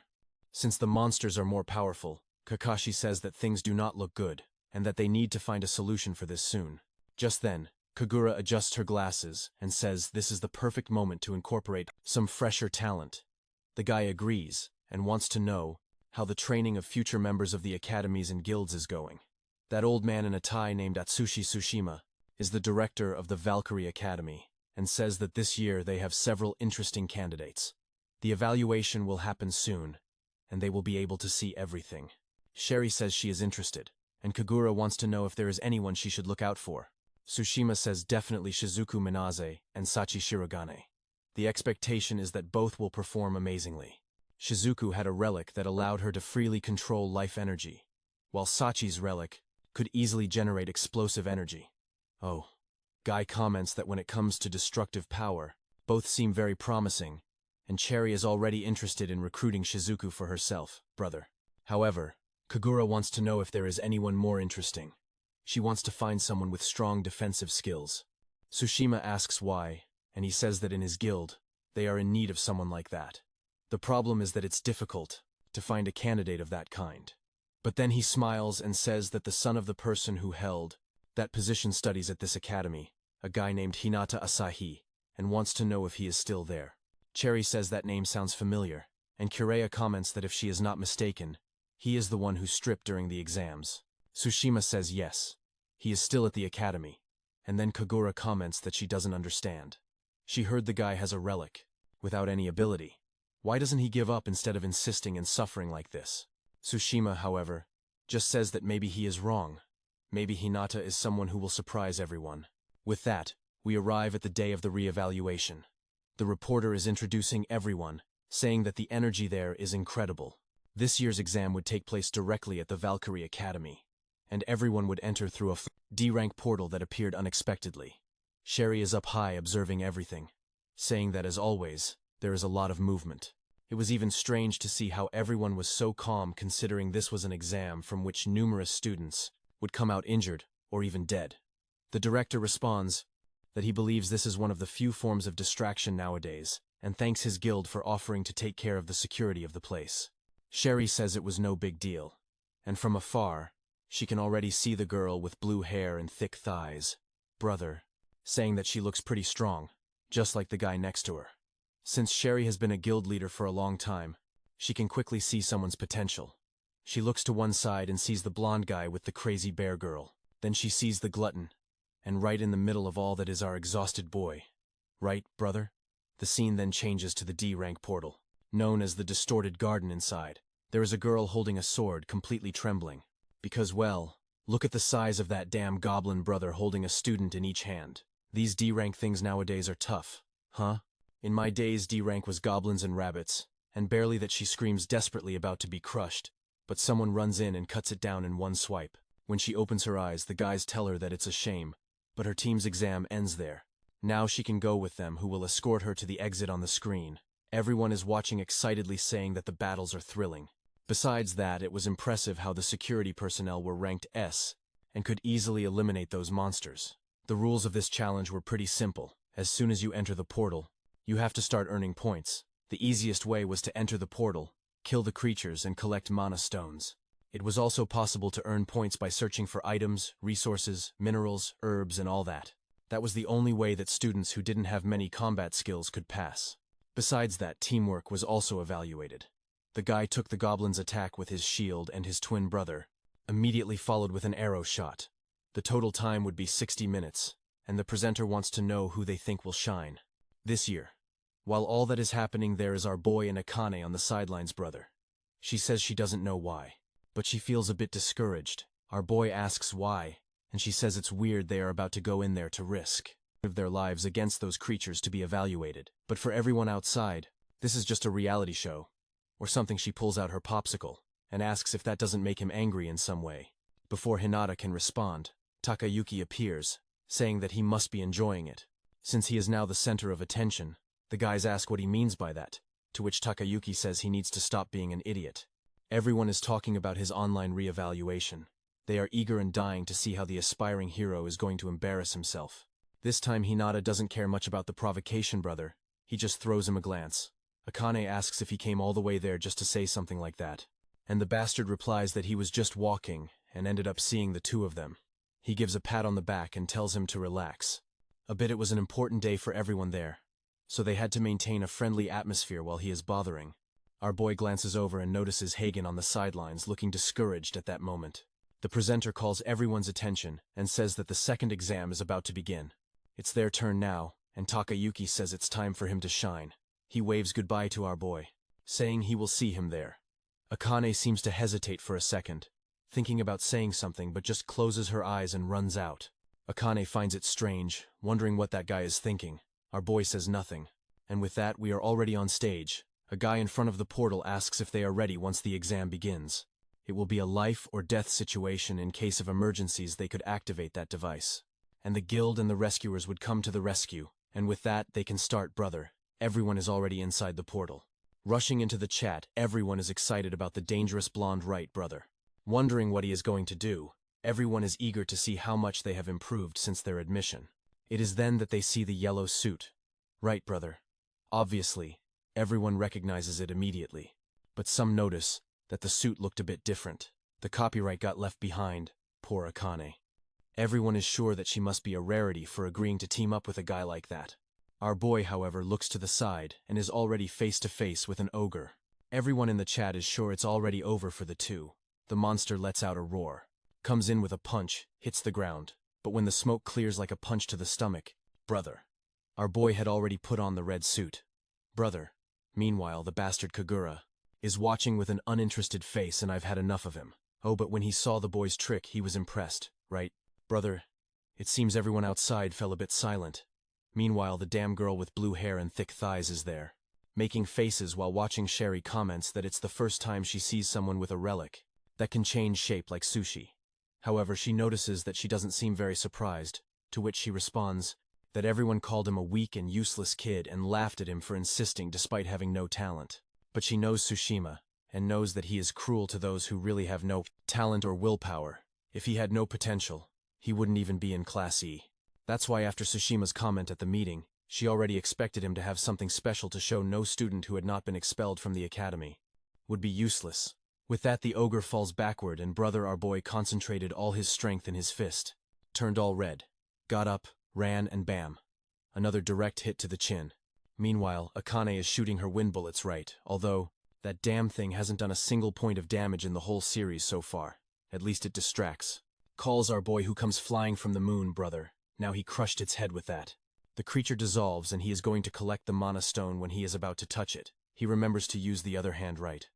Since the monsters are more powerful, Kakashi says that things do not look good, and that they need to find a solution for this soon. Just then, Kagura adjusts her glasses and says this is the perfect moment to incorporate some fresher talent. The guy agrees and wants to know how the training of future members of the academies and guilds is going. That old man in a tie named Atsushi Tsushima is the director of the Valkyrie Academy and says that this year they have several interesting candidates. The evaluation will happen soon, and they will be able to see everything. Sherry says she is interested, and Kagura wants to know if there is anyone she should look out for. Tsushima says definitely Shizuku Minaze and Sachi Shirogane. The expectation is that both will perform amazingly. Shizuku had a relic that allowed her to freely control life energy, while Sachi's relic could easily generate explosive energy. Oh. Guy comments that when it comes to destructive power, both seem very promising, and Cherry is already interested in recruiting Shizuku for herself, brother. However, Kagura wants to know if there is anyone more interesting. She wants to find someone with strong defensive skills. Tsushima asks why, and he says that in his guild, they are in need of someone like that. The problem is that it's difficult to find a candidate of that kind. But then he smiles and says that the son of the person who held that position studies at this academy, a guy named Hinata Asahi, and wants to know if he is still there. Cherry says that name sounds familiar, and Kureha comments that if she is not mistaken, he is the one who stripped during the exams. Tsushima says yes, he is still at the academy, and then Kagura comments that she doesn't understand. She heard the guy has a relic, without any ability. Why doesn't he give up instead of insisting and suffering like this? Tsushima, however, just says that maybe he is wrong. Maybe Hinata is someone who will surprise everyone. With that, we arrive at the day of the re-evaluation. The reporter is introducing everyone, saying that the energy there is incredible. This year's exam would take place directly at the Valkyrie Academy, and everyone would enter through a D-rank portal that appeared unexpectedly. Sherry is up high observing everything, saying that as always, there is a lot of movement. It was even strange to see how everyone was so calm considering this was an exam from which numerous students would come out injured or even dead. The director responds that he believes this is one of the few forms of distraction nowadays and thanks his guild for offering to take care of the security of the place. Sherry says it was no big deal, and from afar, she can already see the girl with blue hair and thick thighs, brother, saying that she looks pretty strong, just like the guy next to her. Since Sherry has been a guild leader for a long time, she can quickly see someone's potential. She looks to one side and sees the blonde guy with the crazy bear girl. Then she sees the glutton, and right in the middle of all that is our exhausted boy. Right, brother? The scene then changes to the D-rank portal, known as the distorted garden inside. There is a girl holding a sword, completely trembling. Because, well, look at the size of that damn goblin brother holding a student in each hand. These D-rank things nowadays are tough, huh? In my days, D-rank was goblins and rabbits, and barely that she screams desperately about to be crushed, but someone runs in and cuts it down in one swipe. When she opens her eyes, the guys tell her that it's a shame, but her team's exam ends there. Now she can go with them, who will escort her to the exit on the screen. Everyone is watching excitedly, saying that the battles are thrilling. Besides that, it was impressive how the security personnel were ranked S and could easily eliminate those monsters. The rules of this challenge were pretty simple. As soon as you enter the portal, you have to start earning points. The easiest way was to enter the portal, kill the creatures, and collect mana stones. It was also possible to earn points by searching for items, resources, minerals, herbs, and all that. That was the only way that students who didn't have many combat skills could pass. Besides that, teamwork was also evaluated. The guy took the goblin's attack with his shield and his twin brother, immediately followed with an arrow shot. The total time would be 60 minutes, and the presenter wants to know who they think will shine. This year, while all that is happening, there is our boy and Akane on the sidelines, brother. She says she doesn't know why, but she feels a bit discouraged. Our boy asks why, and she says it's weird they are about to go in there to risk their lives against those creatures to be evaluated. But for everyone outside, this is just a reality show, or something. She pulls out her popsicle and asks if that doesn't make him angry in some way. Before Hinata can respond, Takayuki appears, saying that he must be enjoying it, since he is now the center of attention. The guys ask what he means by that, to which Takayuki says he needs to stop being an idiot. Everyone is talking about his online re-evaluation. They are eager and dying to see how the aspiring hero is going to embarrass himself. This time Hinata doesn't care much about the provocation brother, he just throws him a glance. Akane asks if he came all the way there just to say something like that, and the bastard replies that he was just walking and ended up seeing the two of them. He gives a pat on the back and tells him to relax. It was an important day for everyone there, so they had to maintain a friendly atmosphere while he is bothering. Our boy glances over and notices Hagen on the sidelines looking discouraged at that moment. The presenter calls everyone's attention and says that the second exam is about to begin. It's their turn now, and Takayuki says it's time for him to shine. He waves goodbye to our boy, saying he will see him there. Akane seems to hesitate for a second, thinking about saying something but just closes her eyes and runs out. Akane finds it strange, wondering what that guy is thinking. Our boy says nothing, and with that we are already on stage. A guy in front of the portal asks if they are ready once the exam begins. It will be a life or death situation. In case of emergencies they could activate that device, and the guild and the rescuers would come to the rescue, and with that they can start. Brother, everyone is already inside the portal. Rushing into the chat, everyone is excited about the dangerous blonde right brother. Wondering what he is going to do, everyone is eager to see how much they have improved since their admission. It is then that they see the yellow suit. Right brother. Obviously, everyone recognizes it immediately, but some notice that the suit looked a bit different. The copyright got left behind. Poor Akane. Everyone is sure that she must be a rarity for agreeing to team up with a guy like that. Our boy, however, looks to the side and is already face to face with an ogre. Everyone in the chat is sure it's already over for the two. The monster lets out a roar, comes in with a punch, hits the ground, but when the smoke clears like a punch to the stomach, brother. Our boy had already put on the red suit. Brother. Meanwhile, the bastard Kagura is watching with an uninterested face, and I've had enough of him. Oh, but when he saw the boy's trick, he was impressed, right? Brother. It seems everyone outside fell a bit silent. Meanwhile, the damn girl with blue hair and thick thighs is there, making faces while watching. Sherry comments that it's the first time she sees someone with a relic that can change shape like sushi. However, she notices that she doesn't seem very surprised, to which she responds that everyone called him a weak and useless kid and laughed at him for insisting despite having no talent. But she knows Tsushima, and knows that he is cruel to those who really have no talent or willpower. If he had no potential, he wouldn't even be in Class E. That's why after Tsushima's comment at the meeting, she already expected him to have something special to show. No student who had not been expelled from the academy would be useless. With that, the ogre falls backward, and brother our boy concentrated all his strength in his fist, turned all red, got up, ran, and bam. Another direct hit to the chin. Meanwhile, Akane is shooting her wind bullets right, although that damn thing hasn't done a single point of damage in the whole series so far. At least it distracts. Calls our boy, who comes flying from the moon, brother. Now he crushed its head with that. The creature dissolves, and he is going to collect the mana stone. When he is about to touch it, he remembers to use the other hand right,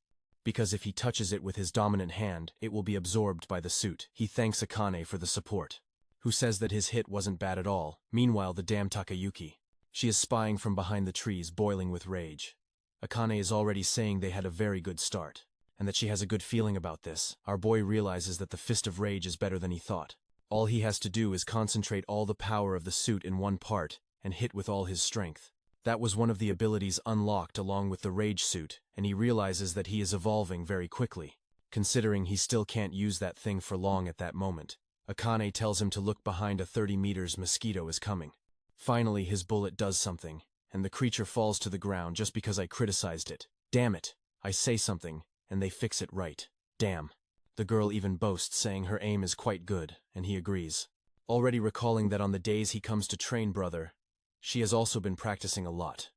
because if he touches it with his dominant hand, it will be absorbed by the suit. He thanks Akane for the support, who says that his hit wasn't bad at all. Meanwhile, the damn Takayuki. She is spying from behind the trees, boiling with rage. Akane is already saying they had a very good start, and that she has a good feeling about this. Our boy realizes that the Fist of Rage is better than he thought. All he has to do is concentrate all the power of the suit in one part and hit with all his strength. That was one of the abilities unlocked along with the Rage suit, and he realizes that he is evolving very quickly. Considering he still can't use that thing for long at that moment, Akane tells him to look behind. A 30 meters mosquito is coming. Finally, his bullet does something, and the creature falls to the ground just because I criticized it. Damn it, I say something, and they fix it right. Damn. The girl even boasts, saying her aim is quite good, and he agrees. Already recalling that on the days he comes to train brother, she has also been practicing a lot.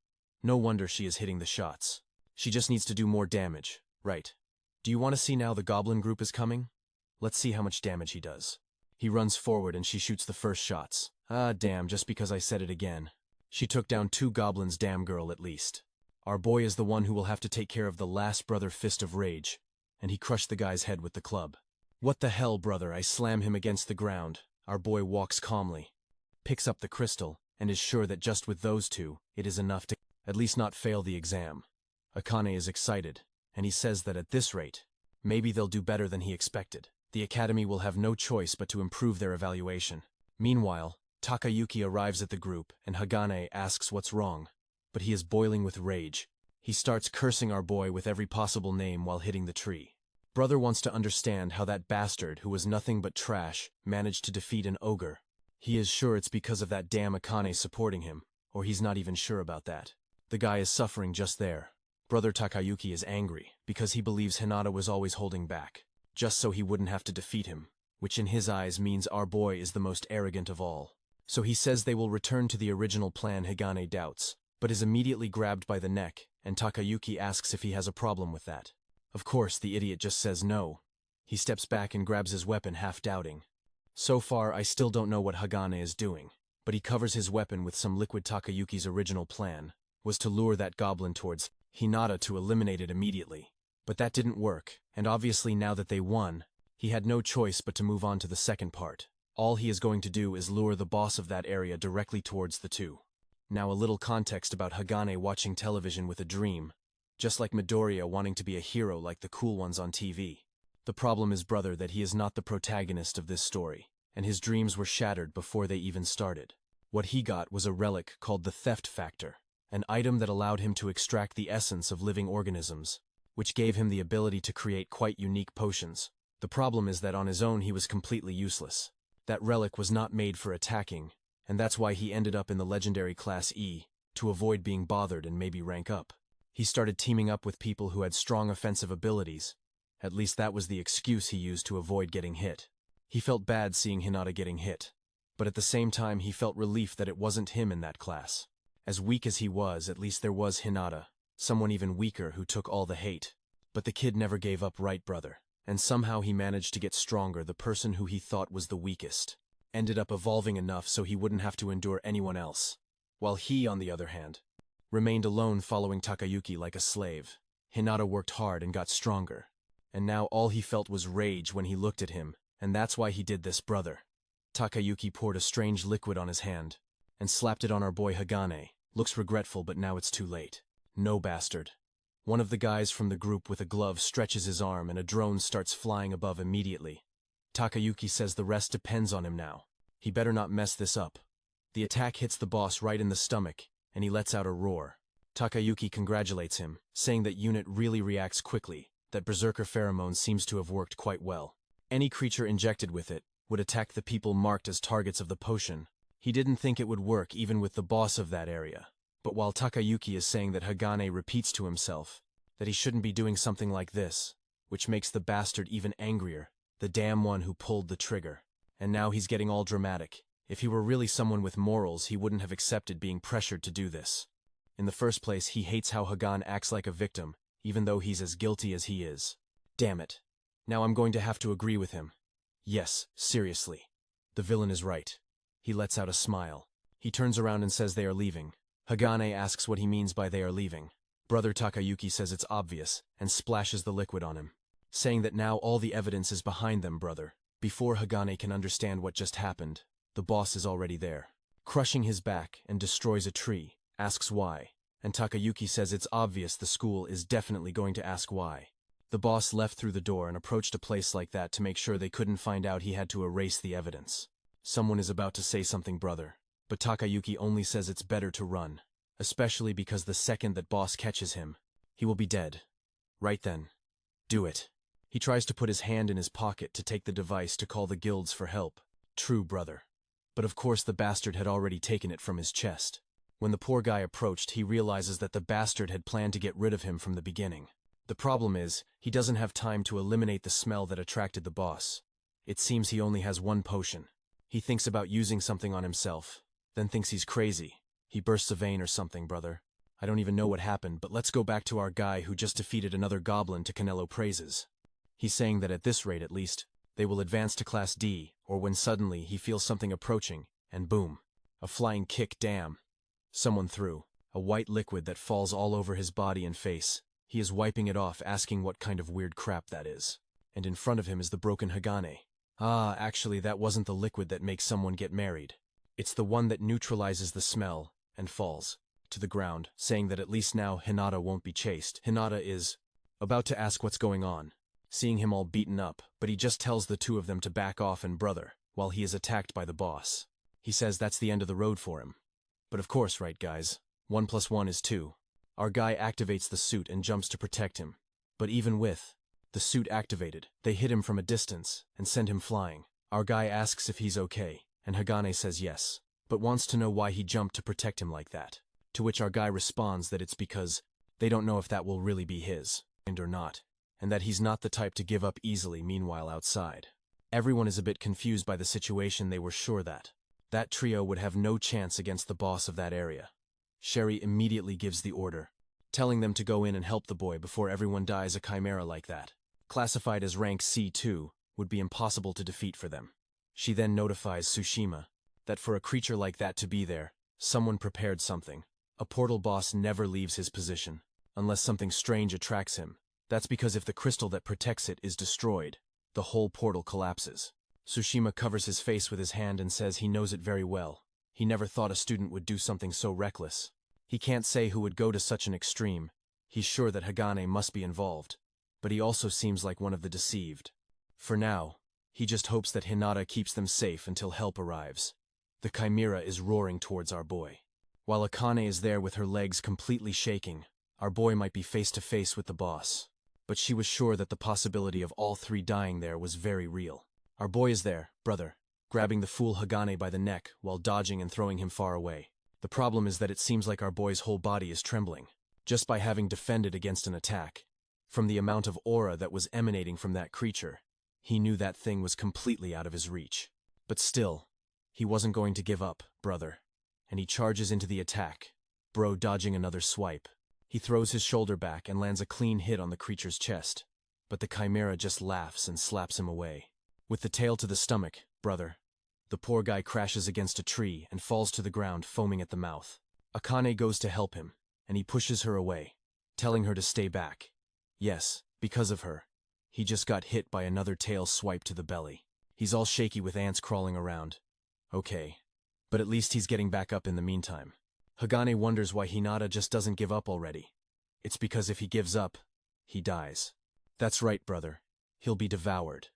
No wonder she is hitting the shots. She just needs to do more damage, right? Do you want to see now the goblin group is coming? Let's see how much damage he does. He runs forward and she shoots the first shots. Ah damn, just because I said it again. She took down 2 goblins, damn girl, at least. Our boy is the one who will have to take care of the last brother, Fist of Rage, and he crushed the guy's head with the club. What the hell, brother? I slam him against the ground. our boy walks calmly, picks up the crystal, and is sure that just with those two, it is enough to at least not fail the exam. Akane is excited, and he says that at this rate, maybe they'll do better than he expected. The academy will have no choice but to improve their evaluation. Meanwhile, Takayuki arrives at the group, and Hagane asks what's wrong. But he is boiling with rage. He starts cursing our boy with every possible name while hitting the tree. Brother wants to understand how that bastard, who was nothing but trash, managed to defeat an ogre. He is sure it's because of that damn Akane supporting him, or he's not even sure about that. The guy is suffering just there. Brother Takayuki is angry, because he believes Hinata was always holding back, just so he wouldn't have to defeat him, which in his eyes means our boy is the most arrogant of all. So he says they will return to the original plan. Hagane doubts, but is immediately grabbed by the neck, and Takayuki asks if he has a problem with that. Of course, the idiot just says no. He steps back and grabs his weapon, half doubting. So far, I still don't know what Hagane is doing, but he covers his weapon with some liquid. Takayuki's original plan was to lure that goblin towards Hinata to eliminate it immediately. But that didn't work, and obviously now that they won, he had no choice but to move on to the second part. All he is going to do is lure the boss of that area directly towards the two. Now a little context about Hagane watching television with a dream, just like Midoriya wanting to be a hero like the cool ones on TV. The problem is, brother, that he is not the protagonist of this story, and his dreams were shattered before they even started. What he got was a relic called the Theft Factor, an item that allowed him to extract the essence of living organisms, which gave him the ability to create quite unique potions. The problem is that on his own he was completely useless. That relic was not made for attacking, and that's why he ended up in the legendary class E, to avoid being bothered and maybe rank up. He started teaming up with people who had strong offensive abilities. At least that was the excuse he used to avoid getting hit. He felt bad seeing Hinata getting hit, but at the same time he felt relief that it wasn't him in that class. As weak as he was, at least there was Hinata, someone even weaker who took all the hate. But the kid never gave up, right, brother? And somehow he managed to get stronger. The person who he thought was the weakest ended up evolving enough so he wouldn't have to endure anyone else, while he, on the other hand, remained alone following Takayuki like a slave. Hinata worked hard and got stronger, and now all he felt was rage when he looked at him, and that's why he did this, brother. Takayuki poured a strange liquid on his hand and slapped it on our boy Hagane. Looks regretful, but now it's too late. No, bastard. One of the guys from the group with a glove stretches his arm and a drone starts flying above immediately. Takayuki says the rest depends on him now. He better not mess this up. The attack hits the boss right in the stomach, and he lets out a roar. Takayuki congratulates him, saying that unit really reacts quickly, that berserker pheromone seems to have worked quite well. Any creature injected with it would attack the people marked as targets of the potion. He didn't think it would work even with the boss of that area. But while Takayuki is saying that, Hagane repeats to himself that he shouldn't be doing something like this, which makes the bastard even angrier, the damn one who pulled the trigger. And now he's getting all dramatic. If he were really someone with morals, he wouldn't have accepted being pressured to do this. In the first place, he hates how Hagane acts like a victim, even though he's as guilty as he is. Damn it. Now I'm going to have to agree with him. Yes, seriously. The villain is right. He lets out a smile. He turns around and says they are leaving. Hagane asks what he means by they are leaving. Brother Takayuki says it's obvious, and splashes the liquid on him, saying that now all the evidence is behind them, brother. Before Hagane can understand what just happened, the boss is already there, crushing his back, and destroys a tree, asks why, and Takayuki says it's obvious the school is definitely going to ask why. The boss left through the door and approached a place like that to make sure they couldn't find out. He had to erase the evidence. Someone is about to say something, brother, but Takayuki only says it's better to run, especially because the second that boss catches him, he will be dead. Right then. Do it. He tries to put his hand in his pocket to take the device to call the guilds for help. True, brother. But of course the bastard had already taken it from his chest. When the poor guy approached, he realizes that the bastard had planned to get rid of him from the beginning. The problem is, he doesn't have time to eliminate the smell that attracted the boss. It seems he only has one potion. He thinks about using something on himself, then thinks he's crazy. He bursts a vein or something, brother. I don't even know what happened, but let's go back to our guy who just defeated another goblin to Canelo praises. He's saying that at this rate at least, they will advance to Class D, or when suddenly he feels something approaching, and boom. A flying kick, damn. Someone threw a white liquid that falls all over his body and face. He is wiping it off, asking what kind of weird crap that is. And in front of him is the broken Hagane. Ah, actually, that wasn't the liquid that makes someone get married. It's the one that neutralizes the smell and falls to the ground, saying that at least now Hinata won't be chased. Hinata is about to ask what's going on, seeing him all beaten up, but he just tells the two of them to back off and brother, while he is attacked by the boss. He says that's the end of the road for him. But of course, right guys, 1 + 1 is 2. Our guy activates the suit and jumps to protect him. But even with the suit activated, they hit him from a distance and send him flying. Our guy asks if he's okay, and Hagane says yes, but wants to know why he jumped to protect him like that. To which our guy responds that it's because they don't know if that will really be his, or not, and that he's not the type to give up easily. Meanwhile outside, everyone is a bit confused by the situation. They were sure that trio would have no chance against the boss of that area. Sherry immediately gives the order, telling them to go in and help the boy before everyone dies. A chimera like that, classified as rank C2, would be impossible to defeat for them. She then notifies Tsushima that for a creature like that to be there, someone prepared something. A portal boss never leaves his position, unless something strange attracts him. That's because if the crystal that protects it is destroyed, the whole portal collapses. Tsushima covers his face with his hand and says he knows it very well. He never thought a student would do something so reckless. He can't say who would go to such an extreme. He's sure that Hagane must be involved, but he also seems like one of the deceived. For now, he just hopes that Hinata keeps them safe until help arrives. The chimera is roaring towards our boy. While Akane is there with her legs completely shaking, our boy might be face to face with the boss. But she was sure that the possibility of all three dying there was very real. Our boy is there, brother, grabbing the fool Hagane by the neck while dodging and throwing him far away. The problem is that it seems like our boy's whole body is trembling, just by having defended against an attack. From the amount of aura that was emanating from that creature, he knew that thing was completely out of his reach. But still, he wasn't going to give up, brother. And he charges into the attack, bro dodging another swipe. He throws his shoulder back and lands a clean hit on the creature's chest. But the chimera just laughs and slaps him away. With the tail to the stomach, brother, the poor guy crashes against a tree and falls to the ground foaming at the mouth. Akane goes to help him, and he pushes her away, telling her to stay back. Yes, because of her, he just got hit by another tail swipe to the belly. He's all shaky with ants crawling around. Okay, but at least he's getting back up in the meantime. Hagane wonders why Hinata just doesn't give up already. It's because if he gives up, he dies. That's right, brother. He'll be devoured.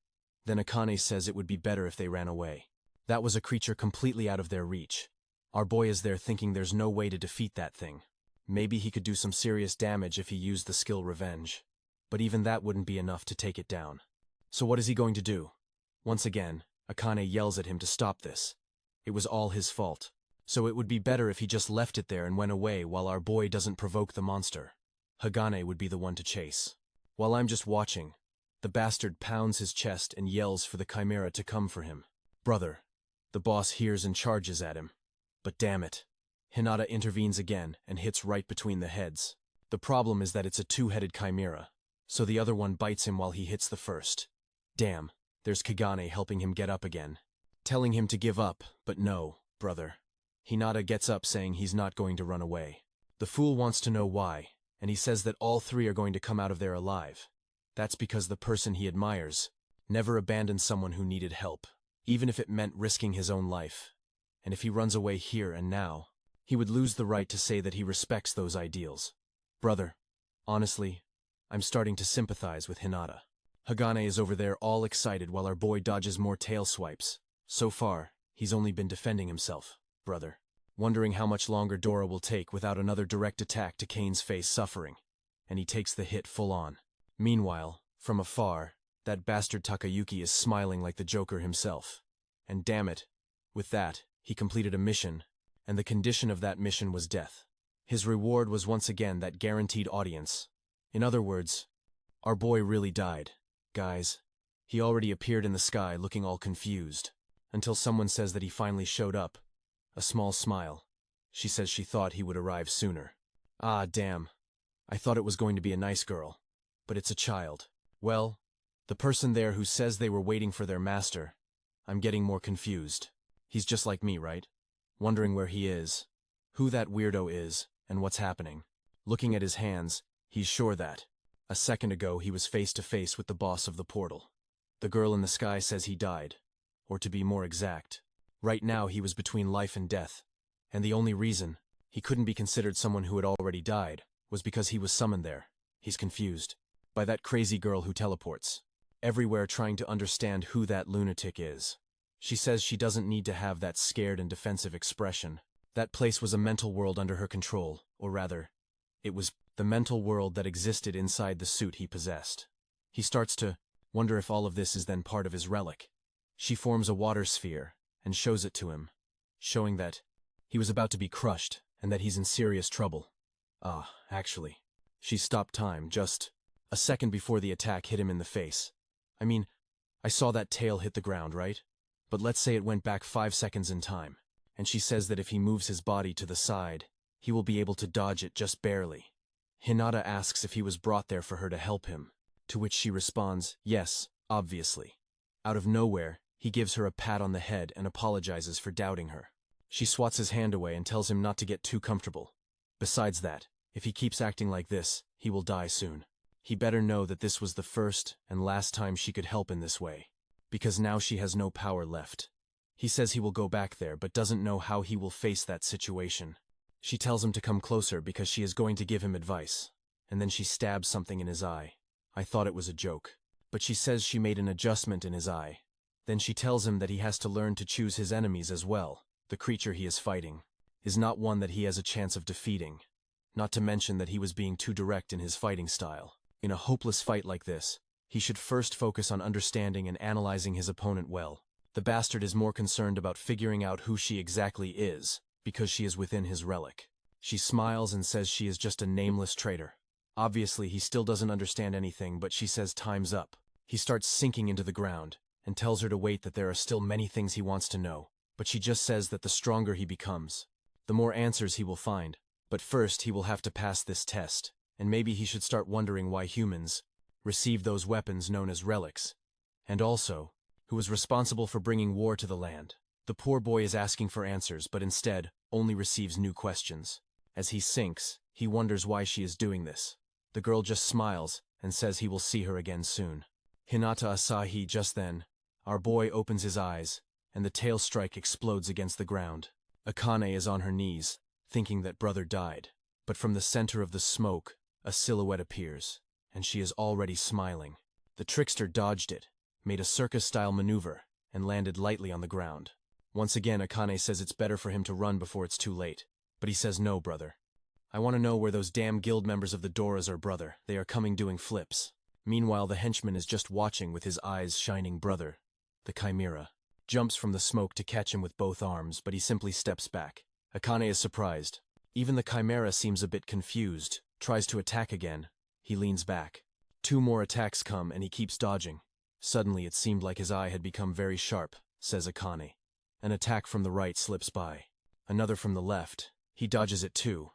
Then Akane says it would be better if they ran away. That was a creature completely out of their reach. Our boy is there thinking there's no way to defeat that thing. Maybe he could do some serious damage if he used the skill Revenge. But even that wouldn't be enough to take it down. So what is he going to do? Once again, Akane yells at him to stop this. It was all his fault. So it would be better if he just left it there and went away while our boy doesn't provoke the monster. Hagane would be the one to chase. While I'm just watching, the bastard pounds his chest and yells for the chimera to come for him. Brother. The boss hears and charges at him. But damn it. Hinata intervenes again and hits right between the heads. The problem is that it's a two-headed chimera, so the other one bites him while he hits the first. Damn, there's Kagane helping him get up again, telling him to give up, but no, brother. Hinata gets up saying he's not going to run away. The fool wants to know why, and he says that all three are going to come out of there alive. That's because the person he admires never abandoned someone who needed help, even if it meant risking his own life. And if he runs away here and now, he would lose the right to say that he respects those ideals. Brother, honestly, I'm starting to sympathize with Hinata. Hagane is over there all excited while our boy dodges more tail swipes. So far, he's only been defending himself, brother. Wondering how much longer Dora will take without another direct attack to Kane's face suffering. And he takes the hit full on. Meanwhile, from afar, that bastard Takayuki is smiling like the Joker himself. And damn it, with that, he completed a mission, and the condition of that mission was death. His reward was once again that guaranteed audience. In other words, our boy really died. Guys, he already appeared in the sky looking all confused, until someone says that he finally showed up. A small smile. She says she thought he would arrive sooner. Ah, damn. I thought it was going to be a nice girl, but it's a child. Well, the person there who says they were waiting for their master, I'm getting more confused. He's just like me, right? Wondering where he is, who that weirdo is, and what's happening. Looking at his hands, he's sure that a second ago he was face to face with the boss of the portal. The girl in the sky says he died. Or to be more exact, right now he was between life and death. And the only reason he couldn't be considered someone who had already died was because he was summoned there. He's confused by that crazy girl who teleports everywhere, trying to understand who that lunatic is. She says she doesn't need to have that scared and defensive expression. That place was a mental world under her control, or rather, it was the mental world that existed inside the suit he possessed. He starts to wonder if all of this is then part of his relic. She forms a water sphere and shows it to him, showing that he was about to be crushed and that he's in serious trouble. Actually, she stopped time just a second before the attack hit him in the face. I mean, I saw that tail hit the ground, right? But let's say it went back 5 seconds in time, and she says that if he moves his body to the side, he will be able to dodge it just barely. Hinata asks if he was brought there for her to help him, to which she responds, yes, obviously. Out of nowhere, he gives her a pat on the head and apologizes for doubting her. She swats his hand away and tells him not to get too comfortable. Besides that, if he keeps acting like this, he will die soon. He better know that this was the first and last time she could help in this way, because now she has no power left. He says he will go back there, but doesn't know how he will face that situation. She tells him to come closer because she is going to give him advice, and then she stabs something in his eye. I thought it was a joke, but she says she made an adjustment in his eye. Then she tells him that he has to learn to choose his enemies as well. The creature he is fighting is not one that he has a chance of defeating, not to mention that he was being too direct in his fighting style. In a hopeless fight like this, he should first focus on understanding and analyzing his opponent well. The bastard is more concerned about figuring out who she exactly is, because she is within his relic. She smiles and says she is just a nameless traitor. Obviously, he still doesn't understand anything, but she says time's up. He starts sinking into the ground, and tells her to wait, that there are still many things he wants to know. But she just says that the stronger he becomes, the more answers he will find. But first he will have to pass this test, and maybe he should start wondering why humans receive those weapons known as relics. And also, who was responsible for bringing war to the land. The poor boy is asking for answers, but instead only receives new questions. As he sinks, he wonders why she is doing this. The girl just smiles and says he will see her again soon. Hinata Asahi. Just then, our boy opens his eyes, and the tail strike explodes against the ground. Akane is on her knees, thinking that brother died. But from the center of the smoke, a silhouette appears, and she is already smiling. The trickster dodged it, made a circus-style maneuver, and landed lightly on the ground. Once again, Akane says it's better for him to run before it's too late. But he says, no, brother. I want to know where those damn guild members of the Doras are, brother. They are coming doing flips. Meanwhile, the henchman is just watching with his eyes shining. Brother, the chimera, jumps from the smoke to catch him with both arms, but he simply steps back. Akane is surprised. Even the chimera seems a bit confused, tries to attack again. He leans back. 2 more attacks come and he keeps dodging. Suddenly it seemed like his eye had become very sharp, says Akane. An attack from the right slips by. Another from the left. He dodges it too.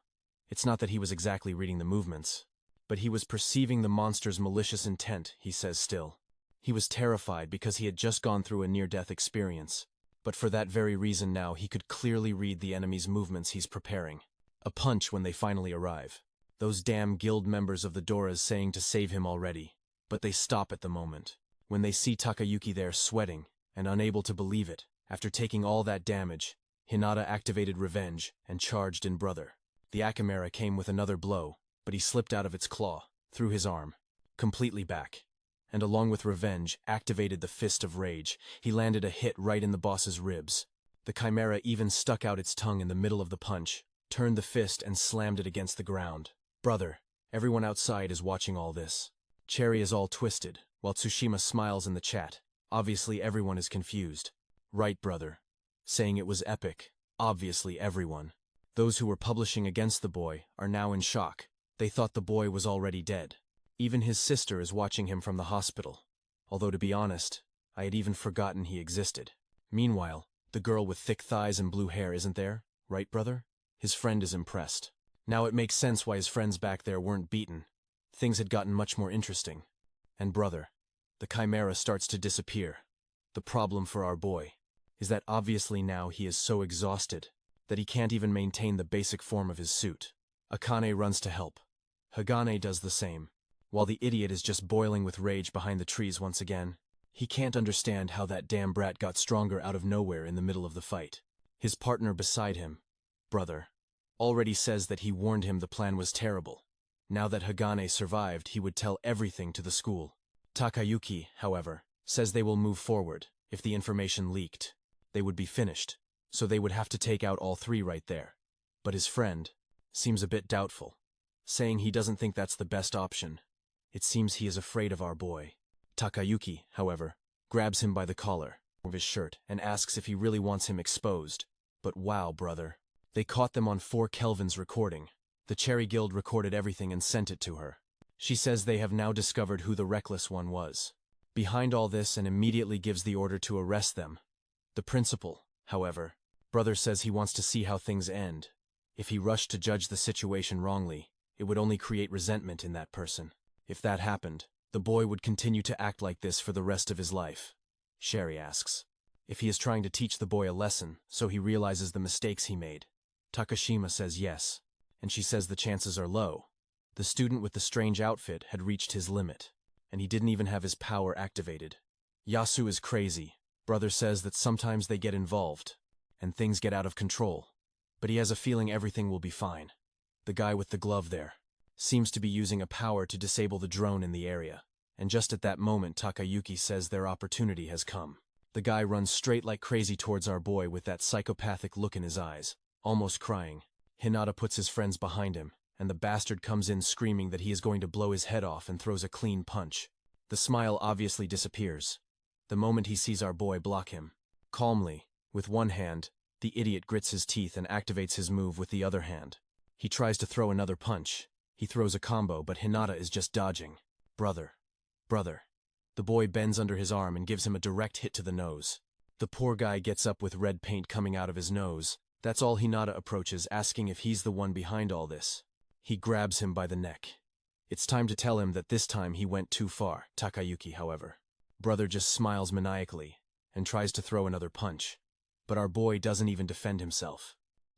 It's not that he was exactly reading the movements, but he was perceiving the monster's malicious intent, he says still. He was terrified because he had just gone through a near-death experience, but for that very reason now he could clearly read the enemy's movements he's preparing. A punch when they finally arrive. Those damn guild members of the Doras saying to save him already, but they stop at the moment, when they see Takayuki there sweating and unable to believe it. After taking all that damage, Hinata activated revenge and charged in brother. The Akamera came with another blow, but he slipped out of its claw, through his arm, completely back, and along with revenge, activated the Fist of Rage. He landed a hit right in the boss's ribs. The Chimera even stuck out its tongue in the middle of the punch, turned the fist and slammed it against the ground. Brother, everyone outside is watching all this. Cherry is all twisted, while Tsushima smiles in the chat. Obviously everyone is confused. Right, brother. Saying it was epic. Obviously everyone. Those who were publishing against the boy are now in shock. They thought the boy was already dead. Even his sister is watching him from the hospital. Although to be honest, I had even forgotten he existed. Meanwhile, the girl with thick thighs and blue hair isn't there, right, brother? His friend is impressed. Now it makes sense why his friends back there weren't beaten. Things had gotten much more interesting. And brother, the Chimera starts to disappear. The problem for our boy is that obviously now he is so exhausted that he can't even maintain the basic form of his suit. Akane runs to help. Hagane does the same. While the idiot is just boiling with rage behind the trees once again, He can't understand how that damn brat got stronger out of nowhere in the middle of the fight. His partner beside him, brother, already says that he warned him the plan was terrible. Now that Hagane survived, he would tell everything to the school. Takayuki, however, says they will move forward. If the information leaked, they would be finished, so they would have to take out all three right there. But his friend seems a bit doubtful, saying he doesn't think that's the best option. It seems he is afraid of our boy. Takayuki, however, grabs him by the collar of his shirt and asks if he really wants him exposed. But wow, brother. They caught them on 4 Kelvin's recording. The Cherry Guild recorded everything and sent it to her. She says they have now discovered who the reckless one was behind all this and immediately gives the order to arrest them. The principal, however, brother says he wants to see how things end. If he rushed to judge the situation wrongly, it would only create resentment in that person. If that happened, the boy would continue to act like this for the rest of his life. Sherry asks if he is trying to teach the boy a lesson so he realizes the mistakes he made. Takashima says yes, and she says the chances are low. The student with the strange outfit had reached his limit, and he didn't even have his power activated. Yasu is crazy. Brother says that sometimes they get involved, and things get out of control. But he has a feeling everything will be fine. The guy with the glove there seems to be using a power to disable the drone in the area, and just at that moment Takayuki says their opportunity has come. The guy runs straight like crazy towards our boy with that psychopathic look in his eyes, almost crying. Hinata puts his friends behind him, and the bastard comes in screaming that he is going to blow his head off and throws a clean punch. The smile obviously disappears the moment he sees our boy block him. Calmly, with one hand, the idiot grits his teeth and activates his move with the other hand. He tries to throw another punch. He throws a combo, but Hinata is just dodging. Brother. The boy bends under his arm and gives him a direct hit to the nose. The poor guy gets up with red paint coming out of his nose. That's all. Hinata approaches, asking if he's the one behind all this. He grabs him by the neck. It's time to tell him that this time he went too far. Takayuki, however, brother just smiles maniacally and tries to throw another punch. But our boy doesn't even defend himself.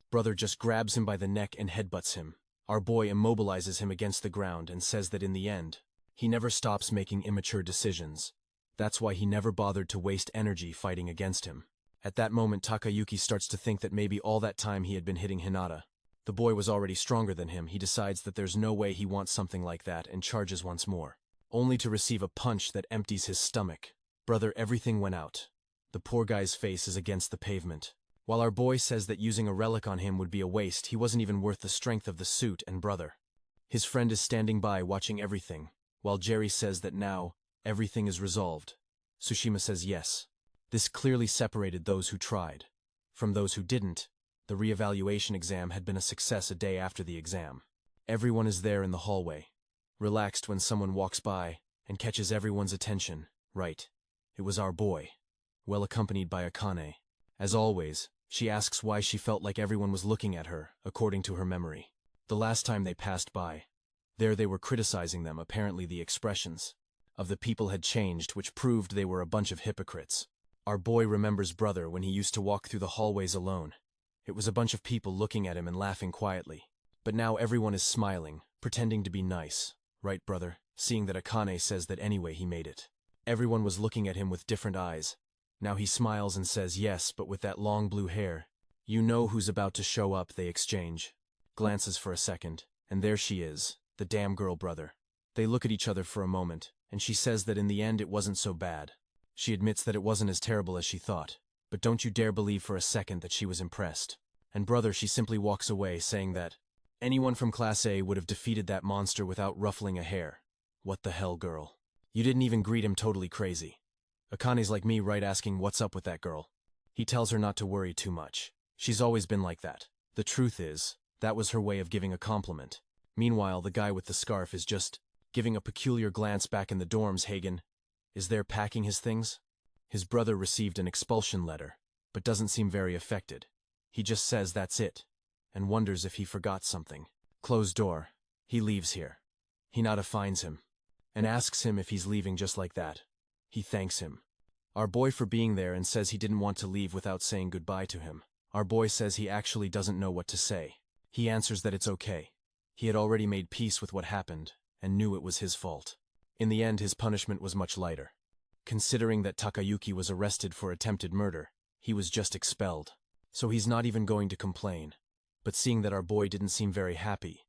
Brother just grabs him by the neck and headbutts him. Our boy immobilizes him against the ground and says that in the end, he never stops making immature decisions. That's why he never bothered to waste energy fighting against him. At that moment, Takayuki starts to think that maybe all that time he had been hitting Hinata. The boy was already stronger than him. He decides that there's no way he wants something like that and charges once more, only to receive a punch that empties his stomach. Brother, everything went out. The poor guy's face is against the pavement. While our boy says that using a relic on him would be a waste, he wasn't even worth the strength of the suit and brother. His friend is standing by watching everything, while Jerry says that now, everything is resolved. Tsushima says yes. This clearly separated those who tried from those who didn't. The reevaluation exam had been a success a day after the exam. Everyone is there in the hallway, relaxed when someone walks by and catches everyone's attention. Right. It was our boy, well accompanied by Akane. As always, she asks why she felt like everyone was looking at her, according to her memory. The last time they passed by, there they were criticizing them. Apparently the expressions of the people had changed, which proved they were a bunch of hypocrites. Our boy remembers brother when he used to walk through the hallways alone. It was a bunch of people looking at him and laughing quietly. But now everyone is smiling, pretending to be nice. Right, brother? Seeing that Akane says that anyway he made it. Everyone was looking at him with different eyes. Now he smiles and says yes, but with that long blue hair. You know who's about to show up. They exchange glances for a second, and there she is, the damn girl, brother. They look at each other for a moment, and she says that in the end it wasn't so bad. She admits that it wasn't as terrible as she thought, but don't you dare believe for a second that she was impressed. And brother, she simply walks away saying that anyone from Class A would have defeated that monster without ruffling a hair. What the hell, girl? You didn't even greet him. Totally crazy. Akane's like me, right, asking what's up with that girl. He tells her not to worry too much. She's always been like that. The truth is, that was her way of giving a compliment. Meanwhile, the guy with the scarf is just giving a peculiar glance back in the dorms. Hagen is there packing his things. His brother received an expulsion letter, but doesn't seem very affected. He just says that's it, and wonders if he forgot something. Closed door. He leaves here. Hinata finds him, and asks him if he's leaving just like that. He thanks him. Our boy for being there and says he didn't want to leave without saying goodbye to him. Our boy says he actually doesn't know what to say. He answers that it's okay. He had already made peace with what happened, and knew it was his fault. In the end, his punishment was much lighter. Considering that Takayuki was arrested for attempted murder, he was just expelled. So he's not even going to complain. But seeing that our boy didn't seem very happy,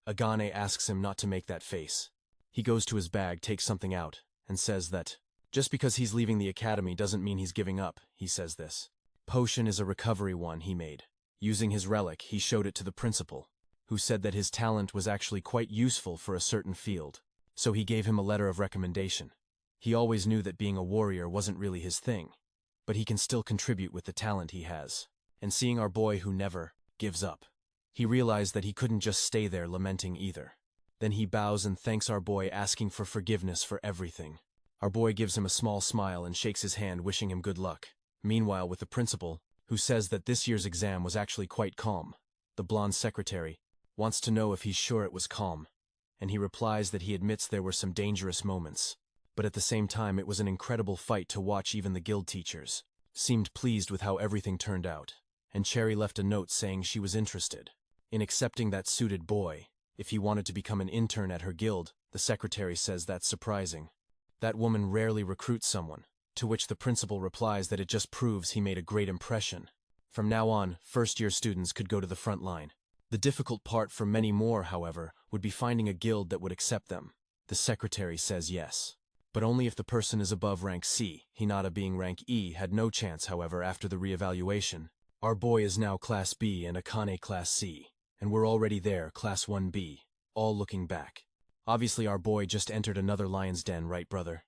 Agane asks him not to make that face. He goes to his bag, takes something out, and says that just because he's leaving the academy doesn't mean he's giving up, he says this. Potion is a recovery one he made. Using his relic, he showed it to the principal, who said that his talent was actually quite useful for a certain field. So he gave him a letter of recommendation. He always knew that being a warrior wasn't really his thing, but he can still contribute with the talent he has. And seeing our boy who never gives up, he realized that he couldn't just stay there lamenting either. Then he bows and thanks our boy, asking for forgiveness for everything. Our boy gives him a small smile and shakes his hand, wishing him good luck. Meanwhile, with the principal, who says that this year's exam was actually quite calm, the blonde secretary wants to know if he's sure it was calm, and he replies that he admits there were some dangerous moments, but at the same time it was an incredible fight to watch. Even the guild teachers seemed pleased with how everything turned out, and Cherry left a note saying she was interested in accepting that suited boy if he wanted to become an intern at her guild. The secretary says that's surprising. That woman rarely recruits someone, to which the principal replies that it just proves he made a great impression. From now on, first-year students could go to the front line. The difficult part for many more, however, would be finding a guild that would accept them. The secretary says yes, but only if the person is above rank C. Hinata, being rank E, had no chance, however, after the re-evaluation. Our boy is now Class B and Akane Class C, and we're already there, Class 1B, all looking back. Obviously our boy just entered another lion's den, right brother?